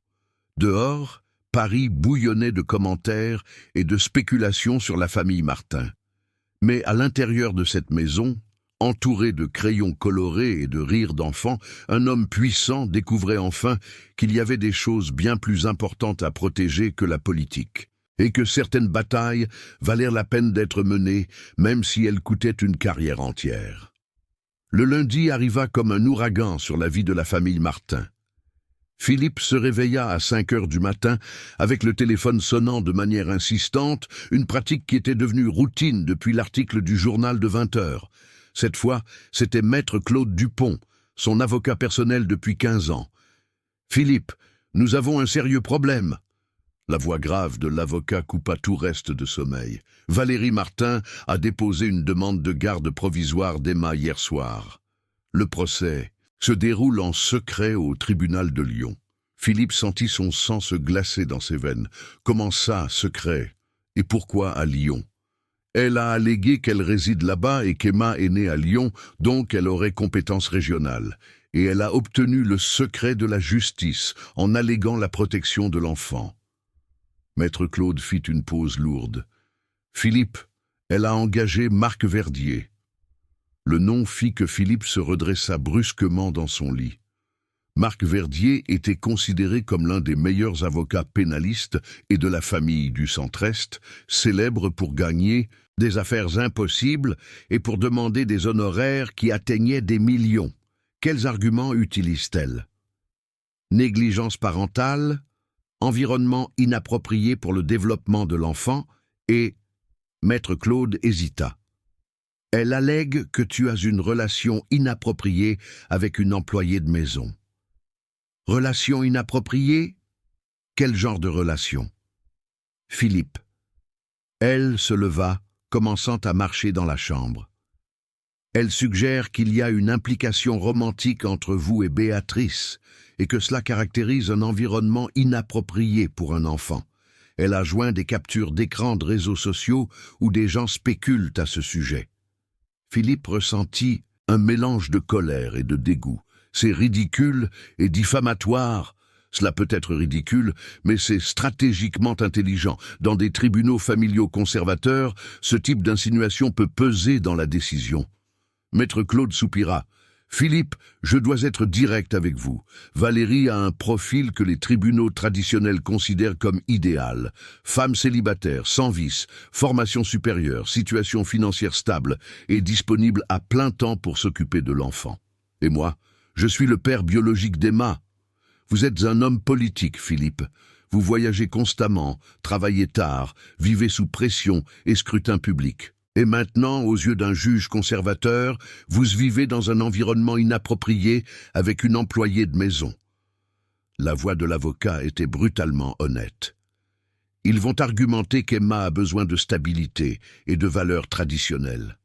Speaker 1: Dehors, Paris bouillonnait de commentaires et de spéculations sur la famille Martin. Mais à l'intérieur de cette maison, entouré de crayons colorés et de rires d'enfants, un homme puissant découvrait enfin qu'il y avait des choses bien plus importantes à protéger que la politique, et que certaines batailles valèrent la peine d'être menées, même si elles coûtaient une carrière entière. Le lundi arriva comme un ouragan sur la vie de la famille Martin. Philippe se réveilla à 5 heures du matin avec le téléphone sonnant de manière insistante, une pratique qui était devenue routine depuis l'article du journal de 20 heures. Cette fois, c'était Maître Claude Dupont, son avocat personnel depuis 15 ans. « Philippe, nous avons un sérieux problème. » La voix grave de l'avocat coupa tout reste de sommeil. Valérie Martin a déposé une demande de garde provisoire d'Emma hier soir. Le procès se déroule en secret au tribunal de Lyon. Philippe sentit son sang se glacer dans ses veines. Comment ça, secret? Et pourquoi à Lyon? Elle a allégué qu'elle réside là-bas et qu'Emma est née à Lyon, donc elle aurait compétence régionale. Et elle a obtenu le secret de la justice en alléguant la protection de l'enfant. Maître Claude fit une pause lourde. Philippe, elle a engagé Marc Verdier. Le nom fit que Philippe se redressa brusquement dans son lit. Marc Verdier était considéré comme l'un des meilleurs avocats pénalistes et de la famille du Centre-Est, célèbre pour gagner des affaires impossibles et pour demander des honoraires qui atteignaient des millions. Quels arguments utilise-t-elle? Négligence parentale, environnement inapproprié pour le développement de l'enfant et Maître Claude hésita. Elle allègue que tu as une relation inappropriée avec une employée de maison. Relation inappropriée? Quel genre de relation? Philippe. Elle se leva, commençant à marcher dans la chambre. Elle suggère qu'il y a une implication romantique entre vous et Béatrice, et que cela caractérise un environnement inapproprié pour un enfant. Elle a joint des captures d'écran de réseaux sociaux où des gens spéculent à ce sujet. Philippe ressentit un mélange de colère et de dégoût. C'est ridicule et diffamatoire. Cela peut être ridicule, mais c'est stratégiquement intelligent. Dans des tribunaux familiaux conservateurs, ce type d'insinuation peut peser dans la décision. Maître Claude soupira. « Philippe, je dois être direct avec vous. Valérie a un profil que les tribunaux traditionnels considèrent comme idéal. Femme célibataire, sans vice, formation supérieure, situation financière stable et disponible à plein temps pour s'occuper de l'enfant. Et moi, je suis le père biologique d'Emma. Vous êtes un homme politique, Philippe. Vous voyagez constamment, travaillez tard, vivez sous pression et scrutin public. Et maintenant, aux yeux d'un juge conservateur, vous vivez dans un environnement inapproprié avec une employée de maison. » La voix de l'avocat était brutalement honnête. Ils vont argumenter qu'Emma a besoin de stabilité et de valeurs traditionnelles.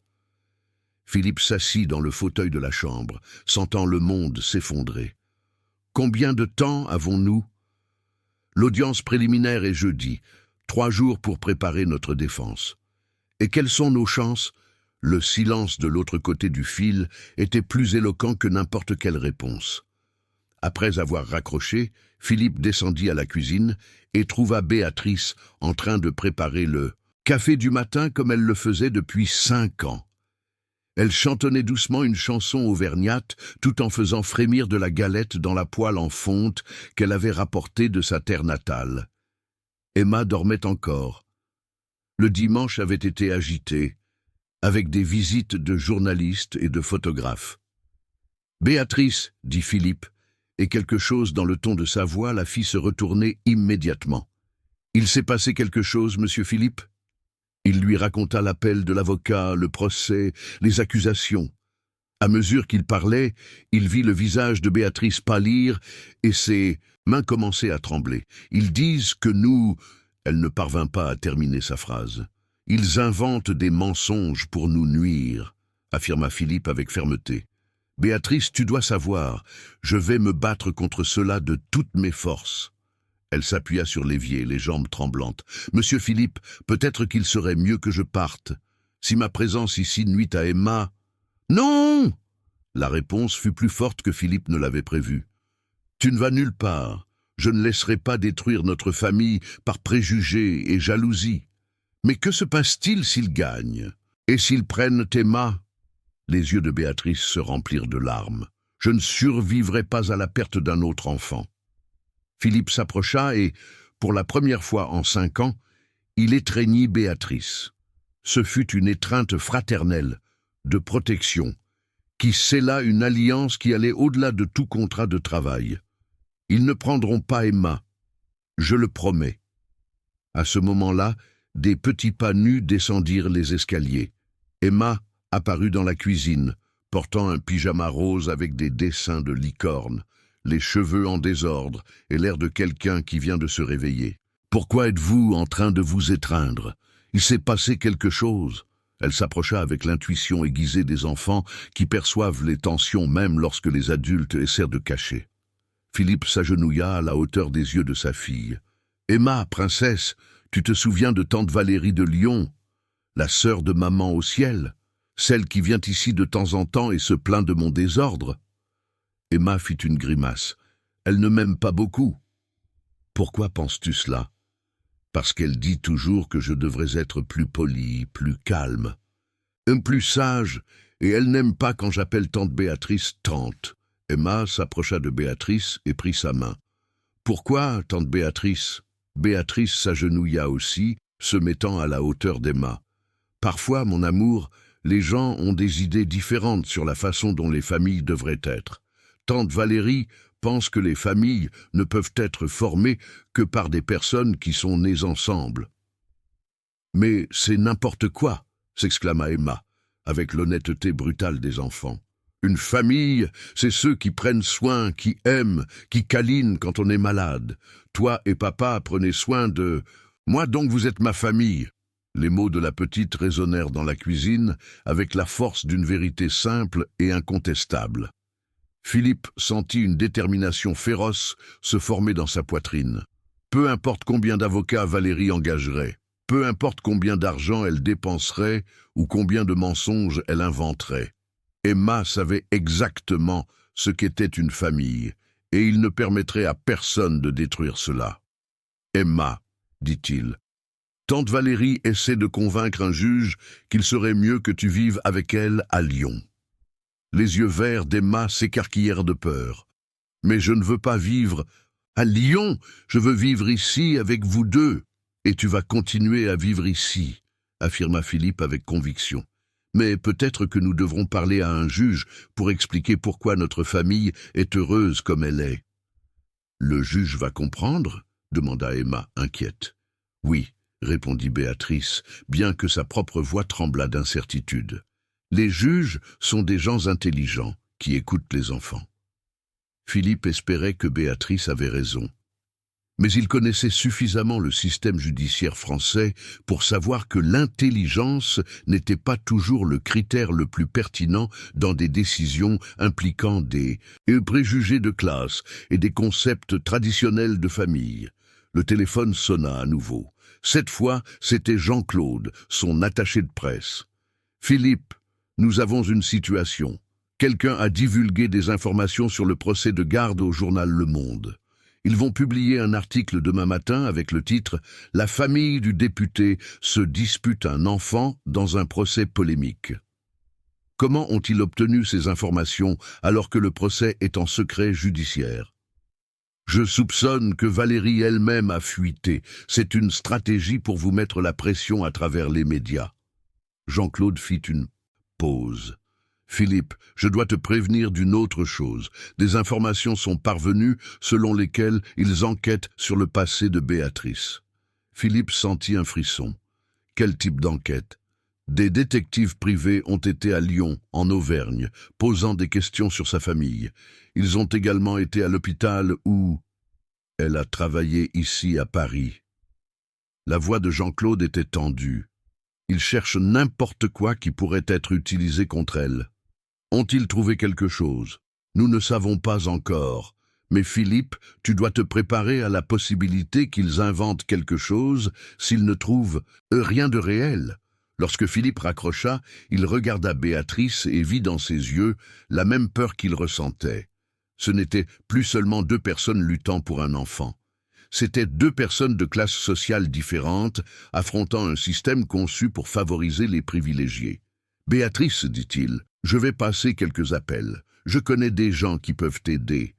Speaker 1: Philippe s'assit dans le fauteuil de la chambre, sentant le monde s'effondrer. « Combien de temps avons-nous ? » L'audience préliminaire est jeudi, 3 jours pour préparer notre défense. Et quelles sont nos chances? Le silence de l'autre côté du fil était plus éloquent que n'importe quelle réponse. Après avoir raccroché, Philippe descendit à la cuisine et trouva Béatrice en train de préparer le café du matin comme elle le faisait depuis 5 ans. Elle chantonnait doucement une chanson auvergnate tout en faisant frémir de la galette dans la poêle en fonte qu'elle avait rapportée de sa terre natale. Emma dormait encore. Le dimanche avait été agité, avec des visites de journalistes et de photographes. « Béatrice, » dit Philippe, et quelque chose dans le ton de sa voix la fit se retourner immédiatement. « Il s'est passé quelque chose, monsieur Philippe ?» Il lui raconta l'appel de l'avocat, le procès, les accusations. À mesure qu'il parlait, il vit le visage de Béatrice pâlir et ses mains commencer à trembler. « Ils disent que nous... » Elle ne parvint pas à terminer sa phrase. « Ils inventent des mensonges pour nous nuire, » affirma Philippe avec fermeté. « Béatrice, tu dois savoir, je vais me battre contre cela de toutes mes forces. » Elle s'appuya sur l'évier, les jambes tremblantes. « Monsieur Philippe, peut-être qu'il serait mieux que je parte. Si ma présence ici nuit à Emma... » « Non !» La réponse fut plus forte que Philippe ne l'avait prévu. « Tu ne vas nulle part. Je ne laisserai pas détruire notre famille par préjugés et jalousie. Mais que se passe-t-il s'ils gagnent? Et s'ils prennent Emma ?» Les yeux de Béatrice se remplirent de larmes. « Je ne survivrai pas à la perte d'un autre enfant. » Philippe s'approcha et, pour la première fois en 5 ans, il étreignit Béatrice. Ce fut une étreinte fraternelle, de protection, qui scella une alliance qui allait au-delà de tout contrat de travail. Ils ne prendront pas Emma. Je le promets. À ce moment-là, des petits pas nus descendirent les escaliers. Emma apparut dans la cuisine, portant un pyjama rose avec des dessins de licorne, les cheveux en désordre et l'air de quelqu'un qui vient de se réveiller. « Pourquoi êtes-vous en train de vous étreindre? Il s'est passé quelque chose. » Elle s'approcha avec l'intuition aiguisée des enfants qui perçoivent les tensions même lorsque les adultes essaient de cacher. Philippe s'agenouilla à la hauteur des yeux de sa fille. « Emma, princesse, tu te souviens de tante Valérie de Lyon, la sœur de maman au ciel, celle qui vient ici de temps en temps et se plaint de mon désordre ?» Emma fit une grimace. « Elle ne m'aime pas beaucoup. »« Pourquoi penses-tu cela ? » ?»« Parce qu'elle dit toujours que je devrais être plus poli, plus calme, plus sage, et elle n'aime pas quand j'appelle tante Béatrice tante. » Emma s'approcha de Béatrice et prit sa main. « Pourquoi, tante Béatrice ?» Béatrice s'agenouilla aussi, se mettant à la hauteur d'Emma. « Parfois, mon amour, les gens ont des idées différentes sur la façon dont les familles devraient être. Tante Valérie pense que les familles ne peuvent être formées que par des personnes qui sont nées ensemble. »« Mais c'est n'importe quoi !» s'exclama Emma, avec l'honnêteté brutale des enfants. « Une famille, c'est ceux qui prennent soin, qui aiment, qui câlinent quand on est malade. Toi et papa prenez soin de... Moi donc vous êtes ma famille !» Les mots de la petite résonnèrent dans la cuisine avec la force d'une vérité simple et incontestable. Philippe sentit une détermination féroce se former dans sa poitrine. Peu importe combien d'avocats Valérie engagerait, peu importe combien d'argent elle dépenserait ou combien de mensonges elle inventerait. Emma savait exactement ce qu'était une famille, et il ne permettrait à personne de détruire cela. « Emma, dit-il, tante Valérie essaie de convaincre un juge qu'il serait mieux que tu vives avec elle à Lyon. » Les yeux verts d'Emma s'écarquillèrent de peur. « Mais je ne veux pas vivre à Lyon, je veux vivre ici avec vous deux. Et tu vas continuer à vivre ici, » affirma Philippe avec conviction. « Mais peut-être que nous devrons parler à un juge pour expliquer pourquoi notre famille est heureuse comme elle est. »« Le juge va comprendre ?» demanda Emma, inquiète. « Oui, » répondit Béatrice, bien que sa propre voix tremblât d'incertitude. Les juges sont des gens intelligents qui écoutent les enfants. Philippe espérait que Béatrice avait raison. Mais il connaissait suffisamment le système judiciaire français pour savoir que l'intelligence n'était pas toujours le critère le plus pertinent dans des décisions impliquant des préjugés de classe et des concepts traditionnels de famille. Le téléphone sonna à nouveau. Cette fois, c'était Jean-Claude, son attaché de presse. « Philippe, nous avons une situation. Quelqu'un a divulgué des informations sur le procès de Garde au journal Le Monde. Ils vont publier un article demain matin avec le titre « La famille du député se dispute un enfant dans un procès polémique ». Comment ont-ils obtenu ces informations alors que le procès est en secret judiciaire? Je soupçonne que Valérie elle-même a fuité. C'est une stratégie pour vous mettre la pression à travers les médias. Jean-Claude fit une pause. « Philippe, je dois te prévenir d'une autre chose. Des informations sont parvenues selon lesquelles ils enquêtent sur le passé de Béatrice. » Philippe sentit un frisson. Quel type d'enquête? Des détectives privés ont été à Lyon, en Auvergne, posant des questions sur sa famille. Ils ont également été à l'hôpital où elle a travaillé ici à Paris. La voix de Jean-Claude était tendue. Ils cherchent n'importe quoi qui pourrait être utilisé contre elle. Ont-ils trouvé quelque chose? Nous ne savons pas encore. Mais Philippe, tu dois te préparer à la possibilité qu'ils inventent quelque chose s'ils ne trouvent rien de réel. Lorsque Philippe raccrocha, il regarda Béatrice et vit dans ses yeux la même peur qu'il ressentait. Ce n'étaient plus seulement deux personnes luttant pour un enfant. C'étaient deux personnes de classes sociales différentes, affrontant un système conçu pour favoriser les privilégiés. « Béatrice, dit-il, je vais passer quelques appels. Je connais des gens qui peuvent t'aider. »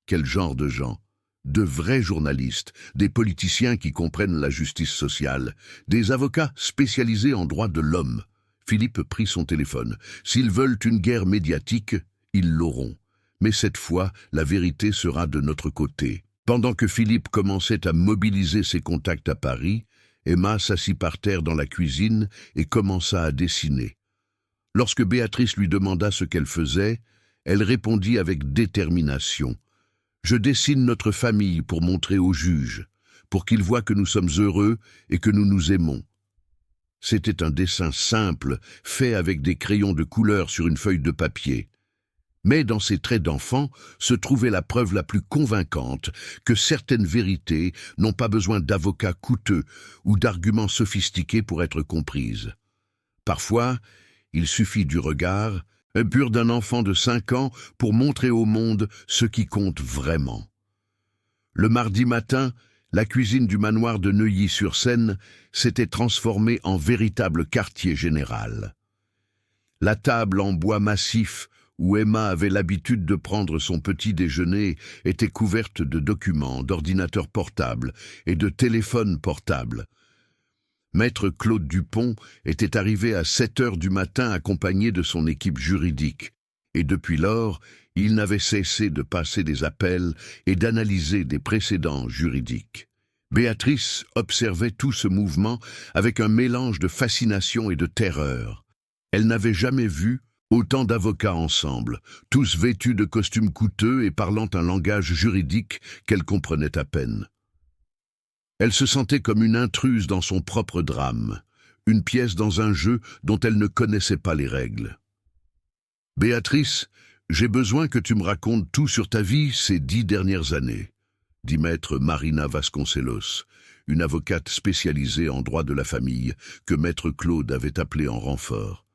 Speaker 1: Quel genre de gens? De vrais journalistes, des politiciens qui comprennent la justice sociale, des avocats spécialisés en droit de l'homme. Philippe prit son téléphone. S'ils veulent une guerre médiatique, ils l'auront. mais cette fois, la vérité sera de notre côté. Pendant que Philippe commençait à mobiliser ses contacts à Paris, Emma s'assit par terre dans la cuisine et commença à dessiner. Lorsque Béatrice lui demanda ce qu'elle faisait, elle répondit avec détermination. « Je dessine notre famille pour montrer au juge, pour qu'il voie que nous sommes heureux et que nous nous aimons. » C'était un dessin simple, fait avec des crayons de couleur sur une feuille de papier. Mais dans ces traits d'enfant se trouvait la preuve la plus convaincante que certaines vérités n'ont pas besoin d'avocats coûteux ou d'arguments sophistiqués pour être comprises. Parfois, il suffit du regard, pur d'un enfant de 5 ans, pour montrer au monde ce qui compte vraiment. Le mardi matin, la cuisine du manoir de Neuilly-sur-Seine s'était transformée en véritable quartier général. La table en bois massif, où Emma avait l'habitude de prendre son petit déjeuner, était couverte de documents, d'ordinateurs portables et de téléphones portables. Maître Claude Dupont était arrivé à 7 heures du matin accompagné de son équipe juridique, et depuis lors, il n'avait cessé de passer des appels et d'analyser des précédents juridiques. Béatrice observait tout ce mouvement avec un mélange de fascination et de terreur. Elle n'avait jamais vu autant d'avocats ensemble, tous vêtus de costumes coûteux et parlant un langage juridique qu'elle comprenait à peine. Elle se sentait comme une intruse dans son propre drame, une pièce dans un jeu dont elle ne connaissait pas les règles. « Béatrice, j'ai besoin que tu me racontes tout sur ta vie ces 10 dernières années, » dit maître Marina Vasconcelos, une avocate spécialisée en droit de la famille que maître Claude avait appelée en renfort.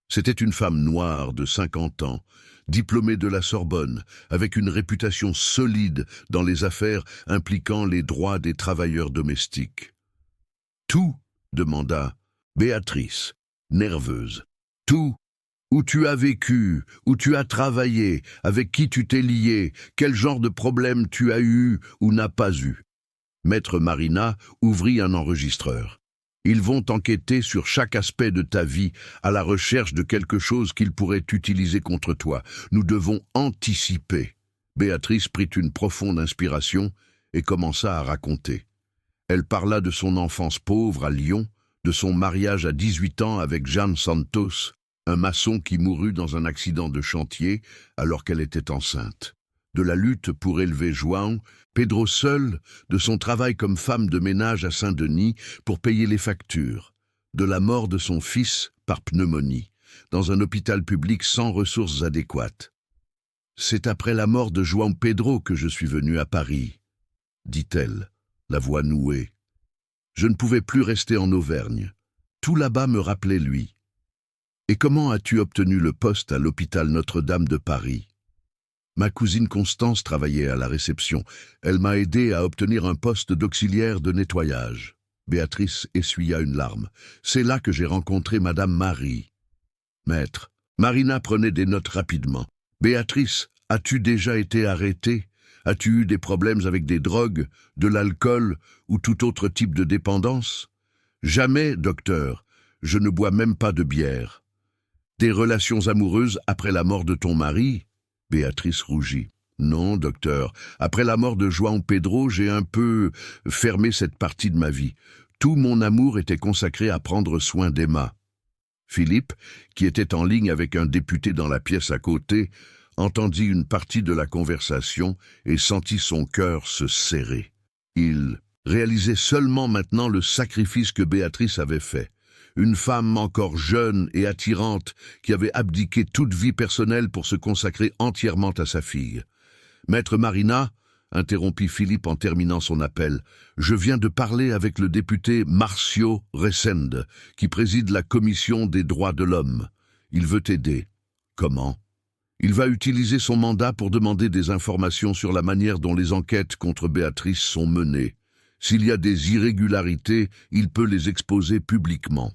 Speaker 1: C'était une femme noire de 50 ans, diplômée de la Sorbonne, avec une réputation solide dans les affaires impliquant les droits des travailleurs domestiques. « Tout ?» demanda Béatrice, nerveuse. « Tout ? Où tu as vécu, où tu as travaillé, avec qui tu t'es lié, quel genre de problème tu as eu ou n'as pas eu. » Maître Marina ouvrit un enregistreur. Ils vont enquêter sur chaque aspect de ta vie à la recherche de quelque chose qu'ils pourraient utiliser contre toi. Nous devons anticiper. Béatrice prit une profonde inspiration et commença à raconter. Elle parla de son enfance pauvre à Lyon, de son mariage à 18 ans avec Jeanne Santos, un maçon qui mourut dans un accident de chantier alors qu'elle était enceinte. De la lutte pour élever João Pedro seul, de son travail comme femme de ménage à Saint-Denis pour payer les factures, de la mort de son fils par pneumonie, dans un hôpital public sans ressources adéquates. « C'est après la mort de João Pedro que je suis venue à Paris, » dit-elle, la voix nouée. « Je ne pouvais plus rester en Auvergne. Tout là-bas me rappelait lui. Et comment as-tu obtenu le poste à l'hôpital Notre-Dame de Paris ? » Ma cousine Constance travaillait à la réception. Elle m'a aidé à obtenir un poste d'auxiliaire de nettoyage. Béatrice essuya une larme. C'est là que j'ai rencontré Madame Marie. Maître, Marina prenait des notes rapidement. Béatrice, as-tu déjà été arrêtée ? As-tu eu des problèmes avec des drogues, de l'alcool ou tout autre type de dépendance ? Jamais, docteur. Je ne bois même pas de bière. Des relations amoureuses après la mort de ton mari ? Béatrice rougit. Non, docteur. Après la mort de João Pedro, j'ai un peu fermé cette partie de ma vie. Tout mon amour était consacré à prendre soin d'Emma. Philippe, qui était en ligne avec un député dans la pièce à côté, entendit une partie de la conversation et sentit son cœur se serrer. Il réalisait seulement maintenant le sacrifice que Béatrice avait fait. Une femme encore jeune et attirante qui avait abdiqué toute vie personnelle pour se consacrer entièrement à sa fille. « Maître Marina, » interrompit Philippe en terminant son appel, « je viens de parler avec le député Marcio Resende, qui préside la Commission des droits de l'homme. Il veut t'aider. » « Comment ? » « Il va utiliser son mandat pour demander des informations sur la manière dont les enquêtes contre Béatrice sont menées. S'il y a des irrégularités, il peut les exposer publiquement. »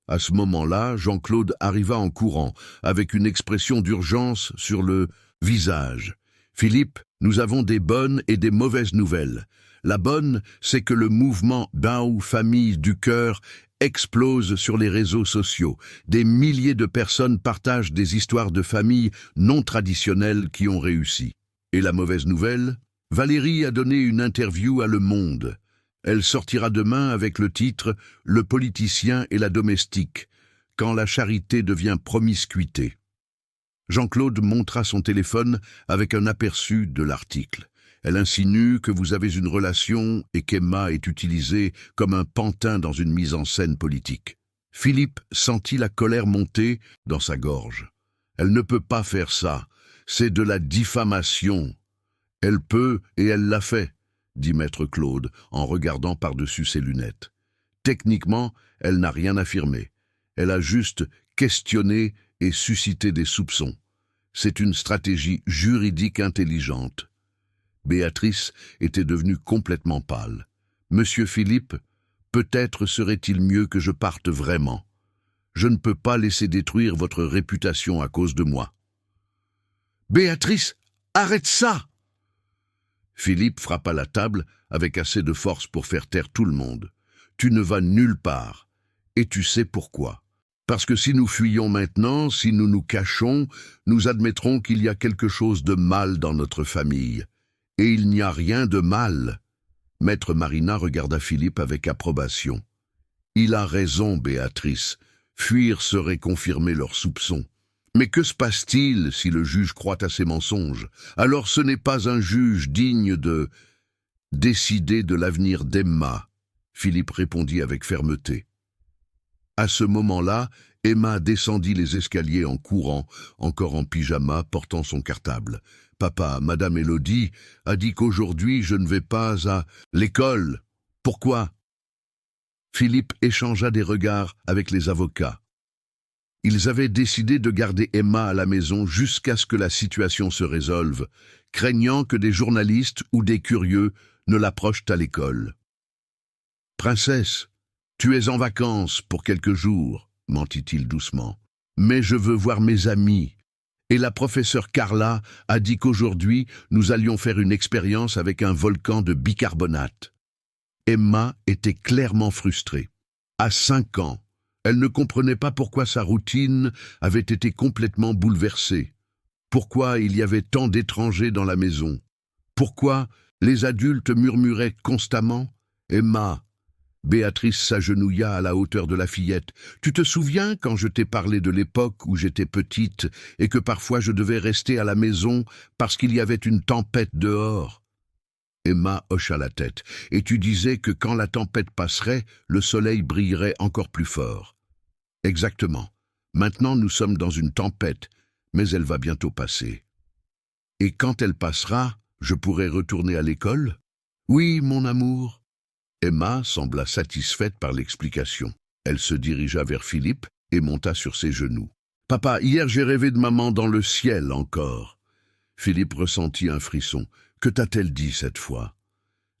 Speaker 1: À ce moment-là, Jean-Claude arriva en courant, avec une expression d'urgence sur le visage. « Philippe, nous avons des bonnes et des mauvaises nouvelles. La bonne, c'est que le mouvement Baou Famille du Cœur explose sur les réseaux sociaux. Des milliers de personnes partagent des histoires de familles non traditionnelles qui ont réussi. Et la mauvaise nouvelle? Valérie a donné une interview à Le Monde. Elle sortira demain avec le titre « Le politicien et la domestique », quand la charité devient promiscuité. Jean-Claude montra son téléphone avec un aperçu de l'article. Elle insinue que vous avez une relation et qu'Emma est utilisée comme un pantin dans une mise en scène politique. Philippe sentit la colère monter dans sa gorge. Elle ne peut pas faire ça. C'est de la diffamation. Elle peut et elle l'a fait, dit maître Claude en regardant par-dessus ses lunettes. Techniquement, elle n'a rien affirmé. Elle a juste questionné et suscité des soupçons. C'est une stratégie juridique intelligente. Béatrice était devenue complètement pâle. « Monsieur Philippe, peut-être serait-il mieux que je parte vraiment. Je ne peux pas laisser détruire votre réputation à cause de moi. »« Béatrice, arrête ça !» Philippe frappa la table avec assez de force pour faire taire tout le monde. « Tu ne vas nulle part. Et tu sais pourquoi. Parce que si nous fuyons maintenant, si nous nous cachons, nous admettrons qu'il y a quelque chose de mal dans notre famille. Et il n'y a rien de mal. » Maître Marina regarda Philippe avec approbation. « Il a raison, Béatrice. Fuir serait confirmer leurs soupçons. Mais que se passe-t-il si le juge croit à ses mensonges? Alors ce n'est pas un juge digne de décider de l'avenir d'Emma, » Philippe répondit avec fermeté. À ce moment-là, Emma descendit les escaliers en courant, encore en pyjama, portant son cartable. « Papa, Madame Élodie a dit qu'aujourd'hui je ne vais pas à l'école. Pourquoi ?» Philippe échangea des regards avec les avocats. Ils avaient décidé de garder Emma à la maison jusqu'à ce que la situation se résolve, craignant que des journalistes ou des curieux ne l'approchent à l'école. « Princesse, tu es en vacances pour quelques jours, » mentit-il doucement. « Mais je veux voir mes amis. Et la professeure Carla a dit qu'aujourd'hui, nous allions faire une expérience avec un volcan de bicarbonate. » Emma était clairement frustrée. À 5 ans, elle ne comprenait pas pourquoi sa routine avait été complètement bouleversée. Pourquoi il y avait tant d'étrangers dans la maison? Pourquoi les adultes murmuraient constamment « Emma !» Béatrice s'agenouilla à la hauteur de la fillette. « Tu te souviens quand je t'ai parlé de l'époque où j'étais petite et que parfois je devais rester à la maison parce qu'il y avait une tempête dehors ?» Emma hocha la tête. « Et tu disais que quand la tempête passerait, le soleil brillerait encore plus fort. » Exactement. Maintenant nous sommes dans une tempête, mais elle va bientôt passer. Et quand elle passera, je pourrai retourner à l'école? Oui, mon amour. Emma sembla satisfaite par l'explication. Elle se dirigea vers Philippe et monta sur ses genoux. « Papa, hier j'ai rêvé de maman dans le ciel encore. » Philippe ressentit un frisson. « Que t'a-t-elle dit cette fois ?»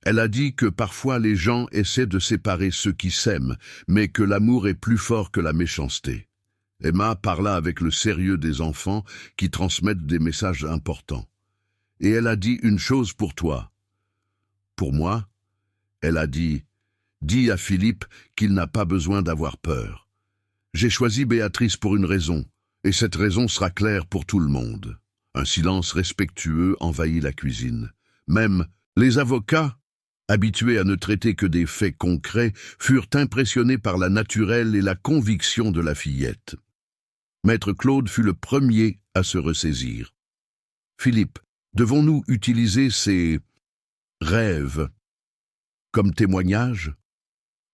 Speaker 1: Elle a dit que parfois les gens essaient de séparer ceux qui s'aiment, mais que l'amour est plus fort que la méchanceté. Emma parla avec le sérieux des enfants qui transmettent des messages importants. Et elle a dit une chose pour toi. Pour moi, elle a dit « Dis à Philippe qu'il n'a pas besoin d'avoir peur. J'ai choisi Béatrice pour une raison, et cette raison sera claire pour tout le monde. » Un silence respectueux envahit la cuisine. Même les avocats, habitués à ne traiter que des faits concrets, furent impressionnés par la naturelle et la conviction de la fillette. Maître Claude fut le premier à se ressaisir. « Philippe, devons-nous utiliser ces rêves comme témoignage?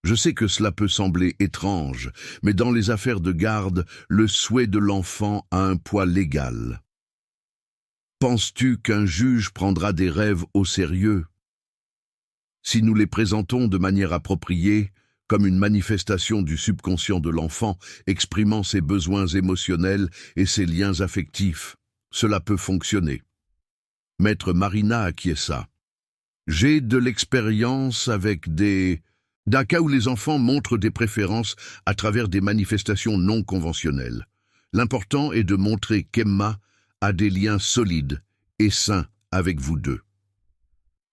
Speaker 1: Je sais que cela peut sembler étrange, mais dans les affaires de garde, le souhait de l'enfant a un poids légal. Penses-tu qu'un juge prendra des rêves au sérieux? Si nous les présentons de manière appropriée, comme une manifestation du subconscient de l'enfant exprimant ses besoins émotionnels et ses liens affectifs, cela peut fonctionner. » Maître Marina acquiesça. « J'ai de l'expérience avec des cas où les enfants montrent des préférences à travers des manifestations non conventionnelles. L'important est de montrer qu'Emma a des liens solides et sains avec vous deux. »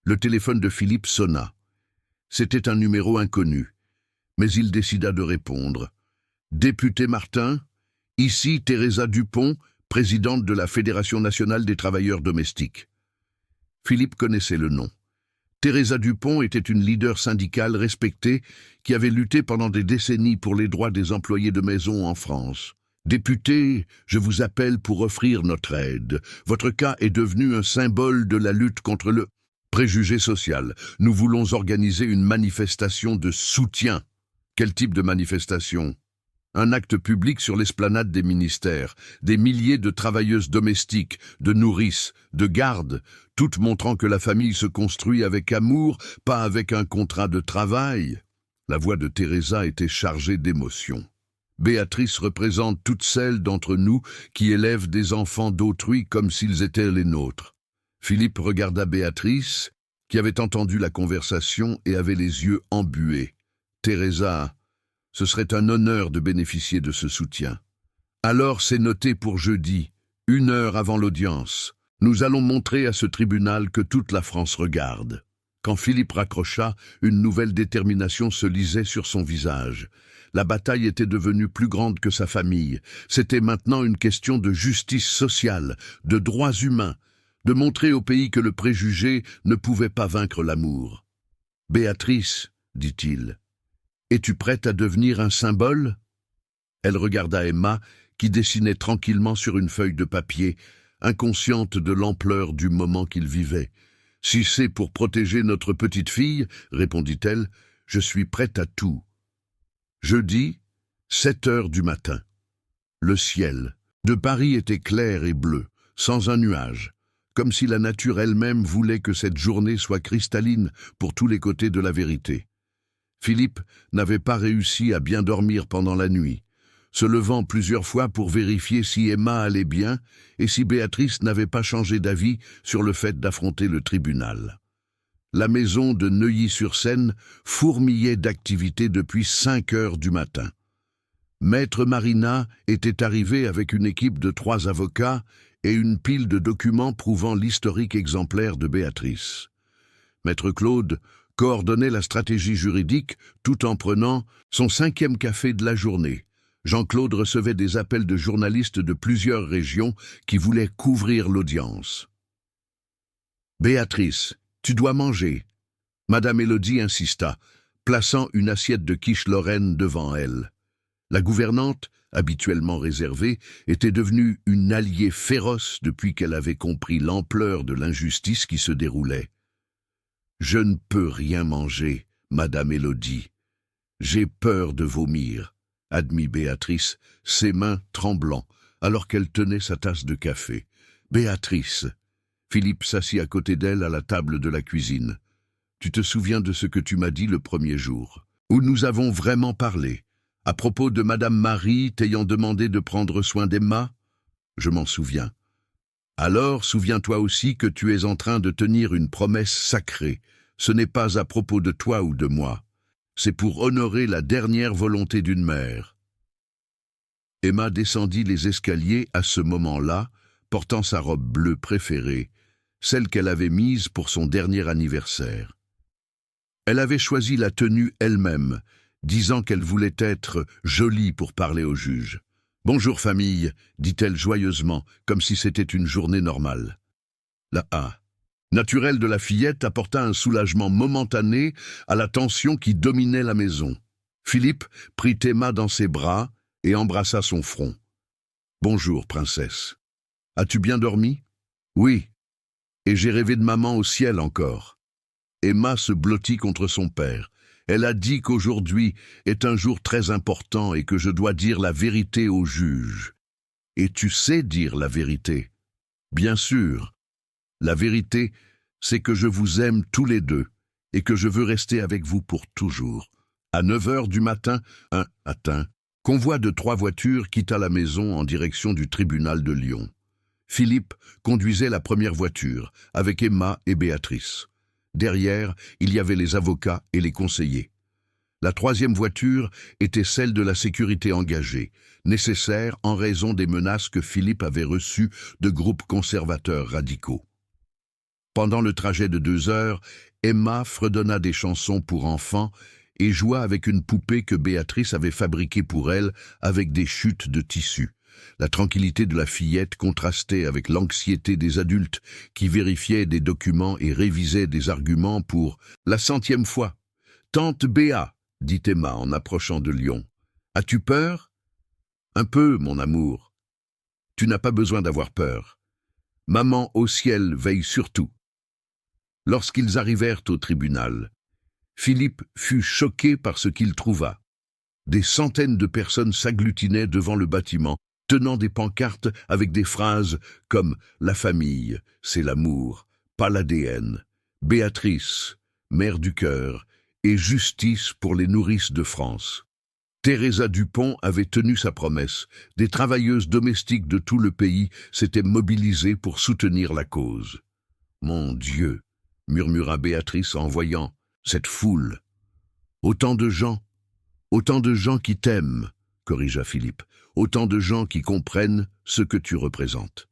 Speaker 1: Le téléphone de Philippe sonna. C'était un numéro inconnu, mais il décida de répondre. « Député Martin, ici Teresa Dupont, présidente de la Fédération nationale des travailleurs domestiques. » Philippe connaissait le nom. Teresa Dupont était une leader syndicale respectée qui avait lutté pendant des décennies pour les droits des employés de maison en France. « Député, je vous appelle pour offrir notre aide. Votre cas est devenu un symbole de la lutte contre le préjugé social. Nous voulons organiser une manifestation de soutien. » Quel type de manifestation ? Un acte public sur l'esplanade des ministères, des milliers de travailleuses domestiques, de nourrices, de gardes, toutes montrant que la famille se construit avec amour, pas avec un contrat de travail. La voix de Teresa était chargée d'émotion. Béatrice représente toutes celles d'entre nous qui élèvent des enfants d'autrui comme s'ils étaient les nôtres. Philippe regarda Béatrice, qui avait entendu la conversation et avait les yeux embués. Teresa, ce serait un honneur de bénéficier de ce soutien. Alors c'est noté pour jeudi, 1 heure avant l'audience. Nous allons montrer à ce tribunal que toute la France regarde. Quand Philippe raccrocha, une nouvelle détermination se lisait sur son visage. La bataille était devenue plus grande que sa famille. C'était maintenant une question de justice sociale, de droits humains, de montrer au pays que le préjugé ne pouvait pas vaincre l'amour. « Béatrice, dit-il, es-tu prête à devenir un symbole ?» Elle regarda Emma, qui dessinait tranquillement sur une feuille de papier, inconsciente de l'ampleur du moment qu'il vivait. « Si c'est pour protéger notre petite fille, répondit-elle, je suis prête à tout. » Jeudi, 7 heures du matin. Le ciel de Paris était clair et bleu, sans un nuage, comme si la nature elle-même voulait que cette journée soit cristalline pour tous les côtés de la vérité. Philippe n'avait pas réussi à bien dormir pendant la nuit, se levant plusieurs fois pour vérifier si Emma allait bien et si Béatrice n'avait pas changé d'avis sur le fait d'affronter le tribunal. La maison de Neuilly-sur-Seine fourmillait d'activité depuis 5 heures du matin. Maître Marina était arrivé avec une équipe de 3 avocats et une pile de documents prouvant l'historique exemplaire de Béatrice. Maître Claude coordonnait la stratégie juridique tout en prenant son 5e café de la journée. Jean-Claude recevait des appels de journalistes de plusieurs régions qui voulaient couvrir l'audience. « Béatrice, tu dois manger. » Madame Élodie insista, plaçant une assiette de quiche lorraine devant elle. La gouvernante, habituellement réservée, était devenue une alliée féroce depuis qu'elle avait compris l'ampleur de l'injustice qui se déroulait. « Je ne peux rien manger, Madame Élodie. J'ai peur de vomir, » admit Béatrice, ses mains tremblant, alors qu'elle tenait sa tasse de café. « Béatrice !» Philippe s'assit à côté d'elle à la table de la cuisine. « Tu te souviens de ce que tu m'as dit le premier jour, où nous avons vraiment parlé, à propos de Madame Marie t'ayant demandé de prendre soin d'Emma ? Je m'en souviens. Alors, souviens-toi aussi que tu es en train de tenir une promesse sacrée. Ce n'est pas à propos de toi ou de moi. C'est pour honorer la dernière volonté d'une mère. » Emma descendit les escaliers à ce moment-là, portant sa robe bleue préférée, celle qu'elle avait mise pour son dernier anniversaire. Elle avait choisi la tenue elle-même, disant qu'elle voulait être jolie pour parler au juge. « Bonjour famille », dit-elle joyeusement, comme si c'était une journée normale. La A naturelle de la fillette apporta un soulagement momentané à la tension qui dominait la maison. Philippe prit Emma dans ses bras et embrassa son front. « Bonjour, princesse. As-tu bien dormi ? » ?»« Oui. Et j'ai rêvé de maman au ciel encore. » Emma se blottit contre son père. « Elle a dit qu'aujourd'hui est un jour très important et que je dois dire la vérité au juge. Et tu sais dire la vérité. » »« Bien sûr. La vérité, c'est que je vous aime tous les deux et que je veux rester avec vous pour toujours. » À 9 heures du matin, un convoi de 3 voitures quitta la maison en direction du tribunal de Lyon. Philippe conduisait la première voiture, avec Emma et Béatrice. Derrière, il y avait les avocats et les conseillers. La 3e voiture était celle de la sécurité engagée, nécessaire en raison des menaces que Philippe avait reçues de groupes conservateurs radicaux. Pendant le trajet de 2 heures, Emma fredonna des chansons pour enfants et joua avec une poupée que Béatrice avait fabriquée pour elle avec des chutes de tissu. La tranquillité de la fillette contrastait avec l'anxiété des adultes qui vérifiaient des documents et révisaient des arguments pour la 100e fois. « Tante Béa, dit Emma en approchant de Lyon, as-tu peur ? Un peu, mon amour. Tu n'as pas besoin d'avoir peur. Maman au ciel veille sur tout. » Lorsqu'ils arrivèrent au tribunal, Philippe fut choqué par ce qu'il trouva. Des centaines de personnes s'agglutinaient devant le bâtiment, tenant des pancartes avec des phrases comme « La famille, c'est l'amour, pas l'ADN »,« Béatrice, mère du cœur » et « Justice pour les nourrices de France ». Teresa Dupont avait tenu sa promesse. Des travailleuses domestiques de tout le pays s'étaient mobilisées pour soutenir la cause. « Mon Dieu !» murmura Béatrice en voyant cette foule. « Autant de gens qui t'aiment », corrigea Philippe, « autant de gens qui comprennent ce que tu représentes. »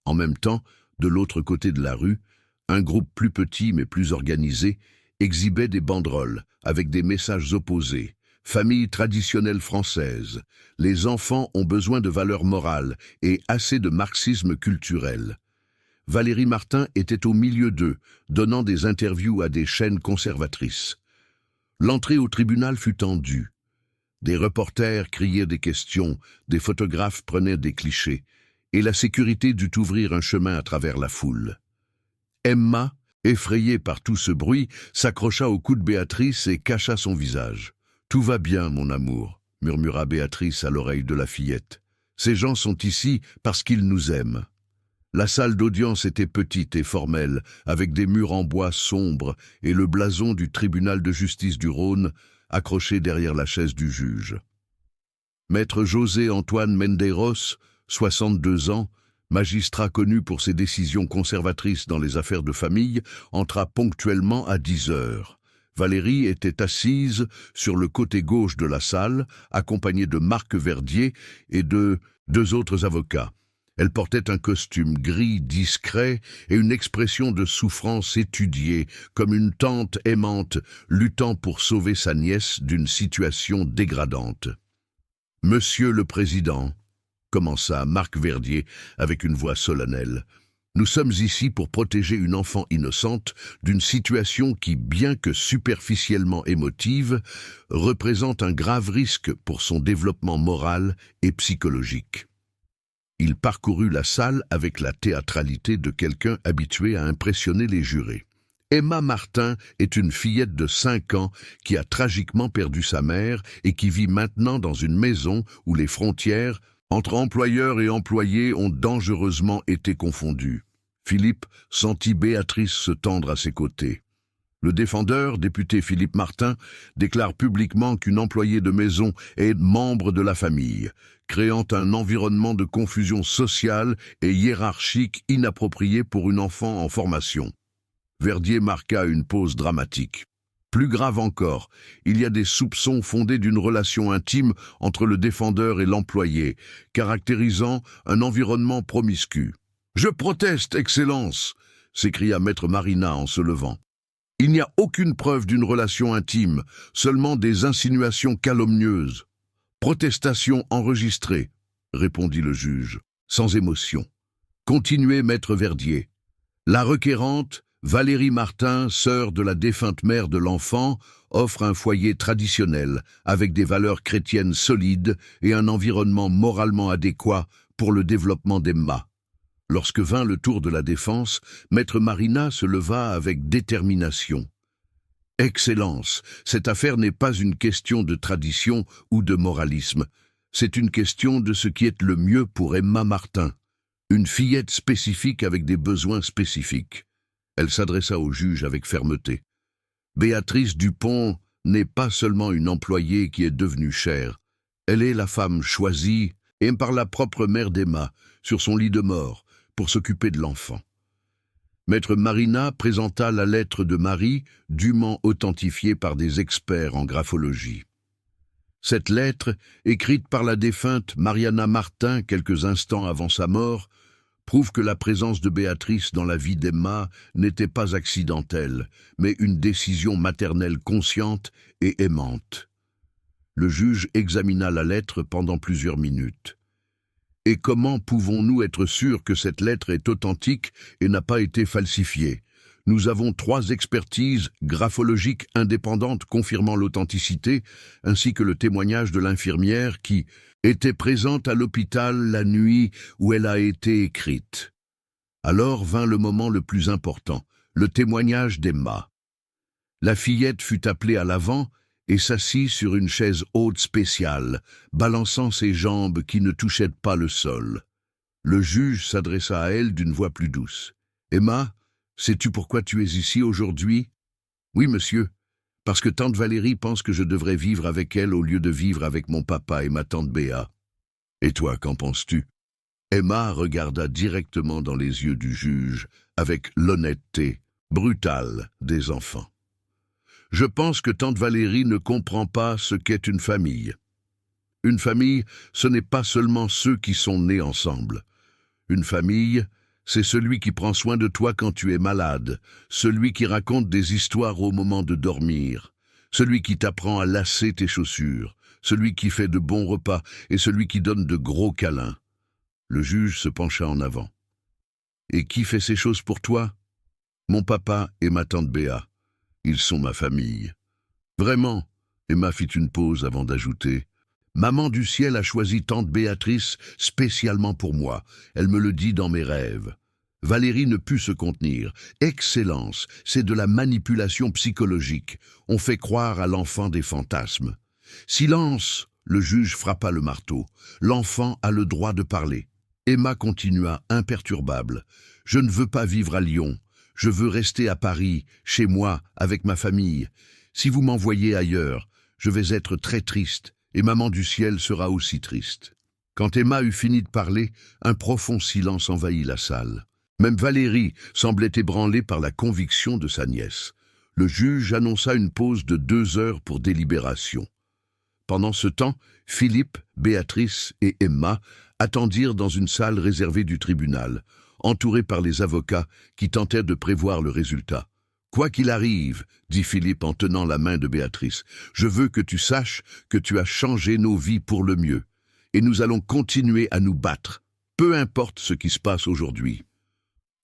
Speaker 1: En même temps, de l'autre côté de la rue, un groupe plus petit mais plus organisé exhibait des banderoles avec des messages opposés. Famille traditionnelle française, les enfants ont besoin de valeurs morales et assez de marxisme culturel. Valérie Martin était au milieu d'eux, donnant des interviews à des chaînes conservatrices. L'entrée au tribunal fut tendue. Des reporters criaient des questions, des photographes prenaient des clichés, et la sécurité dut ouvrir un chemin à travers la foule. Emma, effrayée par tout ce bruit, s'accrocha au cou de Béatrice et cacha son visage. « Tout va bien, mon amour », murmura Béatrice à l'oreille de la fillette. « Ces gens sont ici parce qu'ils nous aiment. » La salle d'audience était petite et formelle, avec des murs en bois sombres et le blason du tribunal de justice du Rhône accroché derrière la chaise du juge. Maître José Antoine Mendeiros, 62 ans, magistrat connu pour ses décisions conservatrices dans les affaires de famille, entra ponctuellement à 10 heures. Valérie était assise sur le côté gauche de la salle, accompagnée de Marc Verdier et de 2 autres avocats. Elle portait un costume gris discret et une expression de souffrance étudiée, comme une tante aimante luttant pour sauver sa nièce d'une situation dégradante. « Monsieur le Président », commença Marc Verdier avec une voix solennelle, « nous sommes ici pour protéger une enfant innocente d'une situation qui, bien que superficiellement émotive, représente un grave risque pour son développement moral et psychologique. » Il parcourut la salle avec la théâtralité de quelqu'un habitué à impressionner les jurés. Emma Martin est une fillette de 5 ans qui a tragiquement perdu sa mère et qui vit maintenant dans une maison où les frontières entre employeurs et employés ont dangereusement été confondues. Philippe sentit Béatrice se tendre à ses côtés. Le défendeur, député Philippe Martin, déclare publiquement qu'une employée de maison est membre de la famille, créant un environnement de confusion sociale et hiérarchique inapproprié pour une enfant en formation. Verdier marqua une pause dramatique. Plus grave encore, il y a des soupçons fondés d'une relation intime entre le défendeur et l'employé, caractérisant un environnement promiscu. « Je proteste, Excellence !» s'écria maître Marina en se levant. « Il n'y a aucune preuve d'une relation intime, seulement des insinuations calomnieuses. »« Protestation enregistrée », répondit le juge, sans émotion. « Continuez, maître Verdier. La requérante, Valérie Martin, sœur de la défunte mère de l'enfant, offre un foyer traditionnel, avec des valeurs chrétiennes solides et un environnement moralement adéquat pour le développement d'Emma. » Lorsque vint le tour de la défense, maître Marina se leva avec détermination. « Excellence, cette affaire n'est pas une question de tradition ou de moralisme. C'est une question de ce qui est le mieux pour Emma Martin, une fillette spécifique avec des besoins spécifiques. » Elle s'adressa au juge avec fermeté. « Béatrice Dupont n'est pas seulement une employée qui est devenue chère. Elle est la femme choisie, et par la propre mère d'Emma, sur son lit de mort, pour s'occuper de l'enfant. » Maître Marina présenta la lettre de Marie, dûment authentifiée par des experts en graphologie. Cette lettre, écrite par la défunte Mariana Martin quelques instants avant sa mort, prouve que la présence de Béatrice dans la vie d'Emma n'était pas accidentelle, mais une décision maternelle consciente et aimante. Le juge examina la lettre pendant plusieurs minutes. « Et comment pouvons-nous être sûrs que cette lettre est authentique et n'a pas été falsifiée ? Nous avons 3 expertises graphologiques indépendantes confirmant l'authenticité, ainsi que le témoignage de l'infirmière qui était présente à l'hôpital la nuit où elle a été écrite. » Alors vint le moment le plus important, le témoignage d'Emma. La fillette fut appelée à l'avant et s'assit sur une chaise haute spéciale, balançant ses jambes qui ne touchaient pas le sol. Le juge s'adressa à elle d'une voix plus douce. « Emma, sais-tu pourquoi tu es ici aujourd'hui ?»« Oui, monsieur, parce que tante Valérie pense que je devrais vivre avec elle au lieu de vivre avec mon papa et ma tante Béa. »« Et toi, qu'en penses-tu » Emma regarda directement dans les yeux du juge, avec l'honnêteté brutale des enfants. « Je pense que tante Valérie ne comprend pas ce qu'est une famille. Une famille, ce n'est pas seulement ceux qui sont nés ensemble. Une famille, c'est celui qui prend soin de toi quand tu es malade, celui qui raconte des histoires au moment de dormir, celui qui t'apprend à lasser tes chaussures, celui qui fait de bons repas et celui qui donne de gros câlins. » Le juge se pencha en avant. « Et qui fait ces choses pour toi ? » ?»« Mon papa et ma tante Béa. Ils sont ma famille. » »« Vraiment ?» Emma fit une pause avant d'ajouter. « Maman du ciel a choisi tante Béatrice spécialement pour moi. Elle me le dit dans mes rêves. » Valérie ne put se contenir. « Excellence, c'est de la manipulation psychologique. On fait croire à l'enfant des fantasmes. »« Silence !» Le juge frappa le marteau. « L'enfant a le droit de parler. » Emma continua imperturbable. « Je ne veux pas vivre à Lyon. Je veux rester à Paris, chez moi, avec ma famille. Si vous m'envoyez ailleurs, je vais être très triste, et maman du ciel sera aussi triste. » Quand Emma eut fini de parler, un profond silence envahit la salle. Même Valérie semblait ébranlée par la conviction de sa nièce. Le juge annonça une pause de 2 heures pour délibération. Pendant ce temps, Philippe, Béatrice et Emma attendirent dans une salle réservée du tribunal, entourés par les avocats qui tentaient de prévoir le résultat. « Quoi qu'il arrive, » dit Philippe en tenant la main de Béatrice, « je veux que tu saches que tu as changé nos vies pour le mieux, et nous allons continuer à nous battre, peu importe ce qui se passe aujourd'hui. »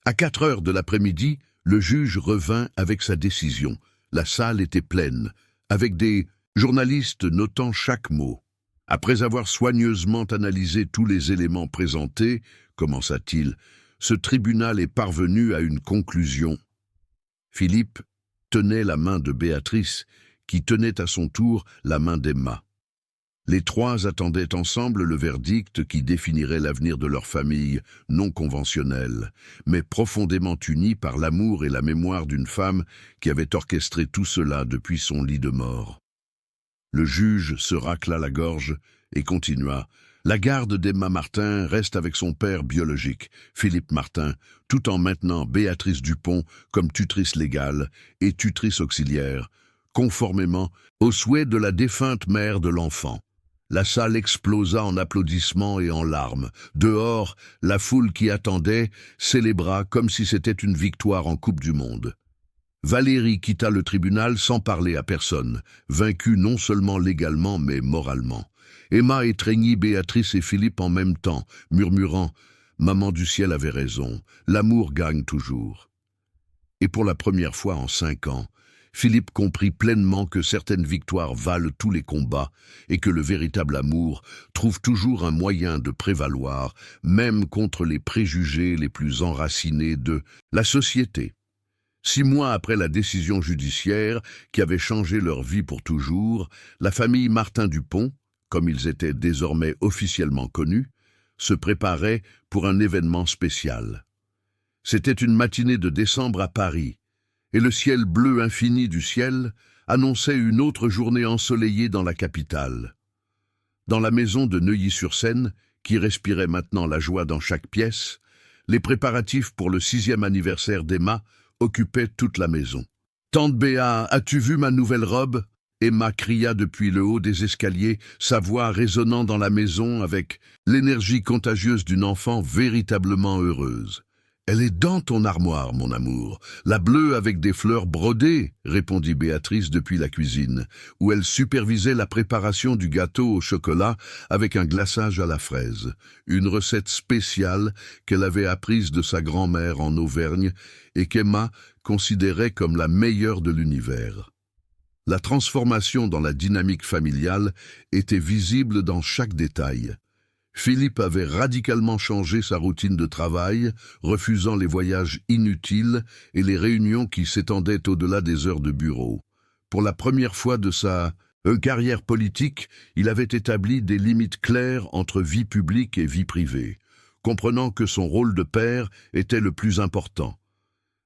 Speaker 1: À 4 heures de l'après-midi, le juge revint avec sa décision. La salle était pleine, avec des journalistes notant chaque mot. Après avoir soigneusement analysé tous les éléments présentés, commença-t-il, ce tribunal est parvenu à une conclusion. Philippe tenait la main de Béatrice, qui tenait à son tour la main d'Emma. Les 3 attendaient ensemble le verdict qui définirait l'avenir de leur famille, non conventionnelle, mais profondément unie par l'amour et la mémoire d'une femme qui avait orchestré tout cela depuis son lit de mort. Le juge se racla la gorge et continua. La garde d'Emma Martin reste avec son père biologique, Philippe Martin, tout en maintenant Béatrice Dupont comme tutrice légale et tutrice auxiliaire, conformément au souhait de la défunte mère de l'enfant. La salle explosa en applaudissements et en larmes. Dehors, la foule qui attendait célébra comme si c'était une victoire en Coupe du Monde. Valérie quitta le tribunal sans parler à personne, vaincue non seulement légalement mais moralement. Emma étreignit Béatrice et Philippe en même temps, murmurant « Maman du ciel avait raison, l'amour gagne toujours ». Et pour la première fois en 5 ans, Philippe comprit pleinement que certaines victoires valent tous les combats et que le véritable amour trouve toujours un moyen de prévaloir, même contre les préjugés les plus enracinés de la société. 6 mois après la décision judiciaire qui avait changé leur vie pour toujours, la famille Martin Dupont, comme ils étaient désormais officiellement connus, se préparait pour un événement spécial. C'était une matinée de décembre à Paris, et le ciel bleu infini du ciel annonçait une autre journée ensoleillée dans la capitale. Dans la maison de Neuilly-sur-Seine, qui respirait maintenant la joie dans chaque pièce, les préparatifs pour le 6e anniversaire d'Emma occupaient toute la maison. « Tante Béa, as-tu vu ma nouvelle robe ?» Emma cria depuis le haut des escaliers, sa voix résonnant dans la maison avec l'énergie contagieuse d'une enfant véritablement heureuse. « Elle est dans ton armoire, mon amour. La bleue avec des fleurs brodées, » répondit Béatrice depuis la cuisine, où elle supervisait la préparation du gâteau au chocolat avec un glaçage à la fraise, une recette spéciale qu'elle avait apprise de sa grand-mère en Auvergne et qu'Emma considérait comme la meilleure de l'univers. La transformation dans la dynamique familiale était visible dans chaque détail. Philippe avait radicalement changé sa routine de travail, refusant les voyages inutiles et les réunions qui s'étendaient au-delà des heures de bureau. Pour la première fois de sa carrière politique, il avait établi des limites claires entre vie publique et vie privée, comprenant que son rôle de père était le plus important.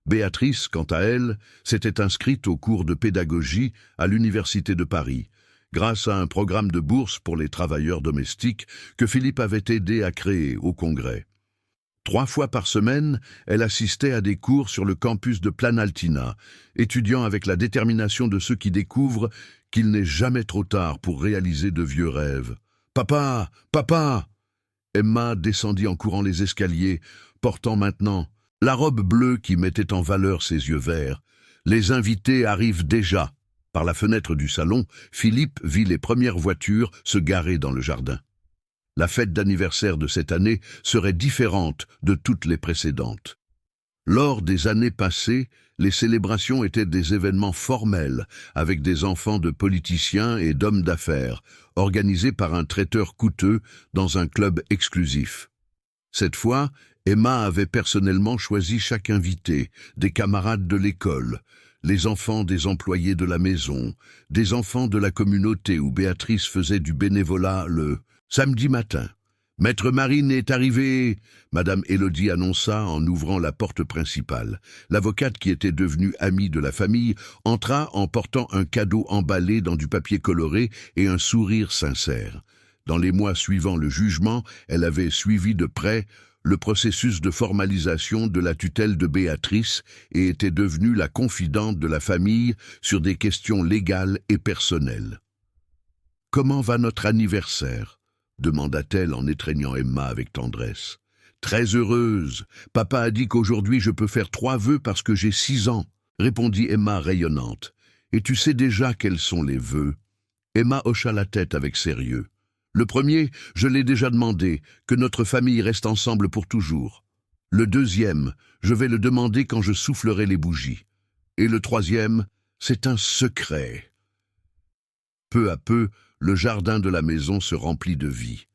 Speaker 1: Béatrice, quant à elle, s'était inscrite au cours de pédagogie à l'Université de Paris, grâce à un programme de bourse pour les travailleurs domestiques que Philippe avait aidé à créer au Congrès. 3 fois par semaine, elle assistait à des cours sur le campus de Planaltina, étudiant avec la détermination de ceux qui découvrent qu'il n'est jamais trop tard pour réaliser de vieux rêves. « Papa! Papa !» Emma descendit en courant les escaliers, portant maintenant la robe bleue qui mettait en valeur ses yeux verts. « Les invités arrivent déjà !» Par la fenêtre du salon, Philippe vit les premières voitures se garer dans le jardin. La fête d'anniversaire de cette année serait différente de toutes les précédentes. Lors des années passées, les célébrations étaient des événements formels, avec des enfants de politiciens et d'hommes d'affaires, organisés par un traiteur coûteux dans un club exclusif. Cette fois, Emma avait personnellement choisi chaque invité, des camarades de l'école, les enfants des employés de la maison, des enfants de la communauté où Béatrice faisait du bénévolat le samedi matin. « Maître Marine est arrivée !» Madame Élodie annonça en ouvrant la porte principale. L'avocate, qui était devenue amie de la famille, entra en portant un cadeau emballé dans du papier coloré et un sourire sincère. Dans les mois suivant le jugement, elle avait suivi de près le processus de formalisation de la tutelle de Béatrice et était devenue la confidente de la famille sur des questions légales et personnelles. « Comment va notre anniversaire ?» demanda-t-elle en étreignant Emma avec tendresse. « Très heureuse. Papa a dit qu'aujourd'hui je peux faire 3 vœux parce que j'ai 6 ans, » répondit Emma rayonnante. « Et tu sais déjà quels sont les vœux ?» Emma hocha la tête avec sérieux. Le premier, je l'ai déjà demandé, que notre famille reste ensemble pour toujours. Le deuxième, je vais le demander quand je soufflerai les bougies. Et le troisième, c'est un secret. Peu à peu, le jardin de la maison se remplit de vie.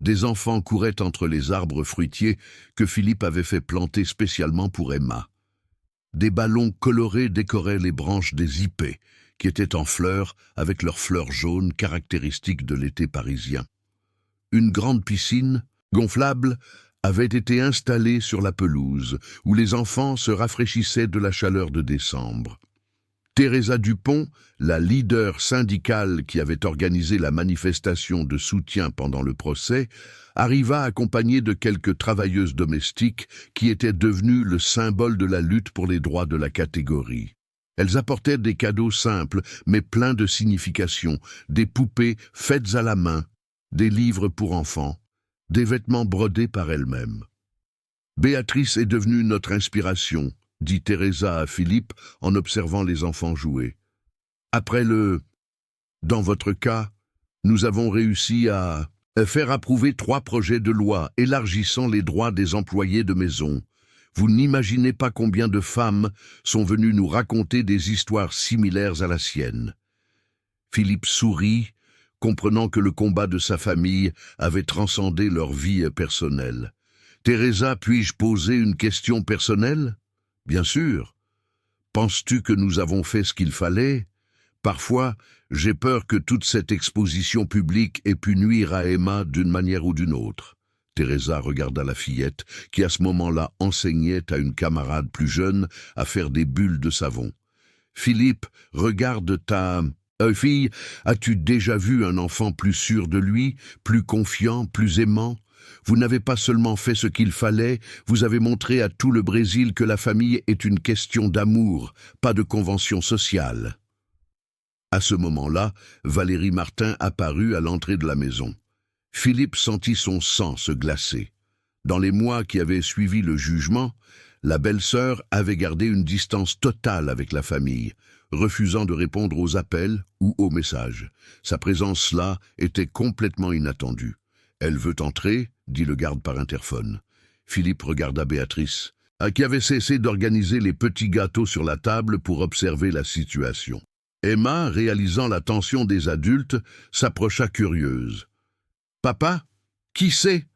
Speaker 1: Des enfants couraient entre les arbres fruitiers que Philippe avait fait planter spécialement pour Emma. Des ballons colorés décoraient les branches des ipés, qui étaient en fleurs avec leurs fleurs jaunes caractéristiques de l'été parisien. Une grande piscine, gonflable, avait été installée sur la pelouse, où les enfants se rafraîchissaient de la chaleur de décembre. Teresa Dupont, la leader syndicale qui avait organisé la manifestation de soutien pendant le procès, arriva accompagnée de quelques travailleuses domestiques qui étaient devenues le symbole de la lutte pour les droits de la catégorie. Elles apportaient des cadeaux simples, mais pleins de signification, des poupées faites à la main, des livres pour enfants, des vêtements brodés par elles-mêmes. « Béatrice est devenue notre inspiration », dit Teresa à Philippe en observant les enfants jouer. « Après dans votre cas, nous avons réussi à faire approuver 3 projets de loi élargissant les droits des employés de maison. Vous n'imaginez pas combien de femmes sont venues nous raconter des histoires similaires à la sienne. » Philippe sourit, comprenant que le combat de sa famille avait transcendé leur vie personnelle. « Teresa, puis-je poser une question personnelle ? » « Bien sûr. Penses-tu que nous avons fait ce qu'il fallait ? Parfois, j'ai peur que toute cette exposition publique ait pu nuire à Emma d'une manière ou d'une autre. » Teresa regarda la fillette, qui à ce moment-là enseignait à une camarade plus jeune à faire des bulles de savon. « Philippe, regarde ta fille, as-tu déjà vu un enfant plus sûr de lui, plus confiant, plus aimant ? Vous n'avez pas seulement fait ce qu'il fallait, vous avez montré à tout le Brésil que la famille est une question d'amour, pas de convention sociale. » À ce moment-là, Valérie Martin apparut à l'entrée de la maison. Philippe sentit son sang se glacer. Dans les mois qui avaient suivi le jugement, la belle-sœur avait gardé une distance totale avec la famille, refusant de répondre aux appels ou aux messages. Sa présence là était complètement inattendue. « Elle veut entrer ?» dit le garde par interphone. Philippe regarda Béatrice, qui avait cessé d'organiser les petits gâteaux sur la table pour observer la situation. Emma, réalisant la tension des adultes, s'approcha curieuse. « Papa, qui c'est ?»«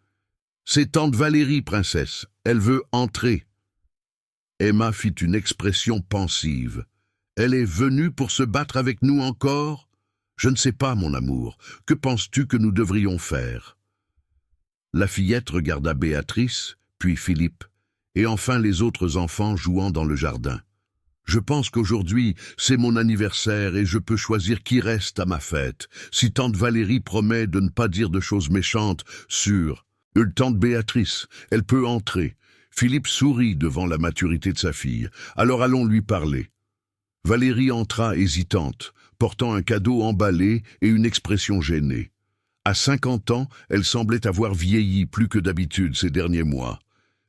Speaker 1: C'est tante Valérie, princesse. Elle veut entrer. » Emma fit une expression pensive. « Elle est venue pour se battre avec nous encore ? Je ne sais pas, mon amour. Que penses-tu que nous devrions faire ?» La fillette regarda Béatrice, puis Philippe, et enfin les autres enfants jouant dans le jardin. « Je pense qu'aujourd'hui, c'est mon anniversaire et je peux choisir qui reste à ma fête. Si tante Valérie promet de ne pas dire de choses méchantes sur tante Béatrice, elle peut entrer. » Philippe sourit devant la maturité de sa fille. « Alors allons lui parler. » Valérie entra hésitante, portant un cadeau emballé et une expression gênée. À 50 ans, elle semblait avoir vieilli plus que d'habitude ces derniers mois.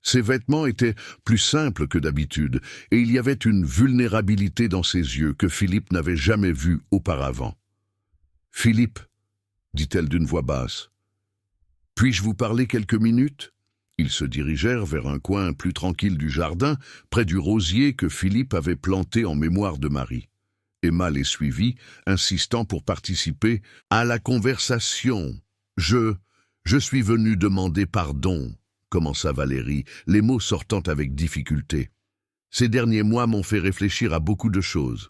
Speaker 1: Ses vêtements étaient plus simples que d'habitude, et il y avait une vulnérabilité dans ses yeux que Philippe n'avait jamais vue auparavant. « Philippe, » dit-elle d'une voix basse, « puis-je vous parler quelques minutes ?» Ils se dirigèrent vers un coin plus tranquille du jardin, près du rosier que Philippe avait planté en mémoire de Marie. Emma les suivit, insistant pour participer à la conversation. « Je suis venue demander pardon », commença Valérie, les mots sortant avec difficulté. « Ces derniers mois m'ont fait réfléchir à beaucoup de choses.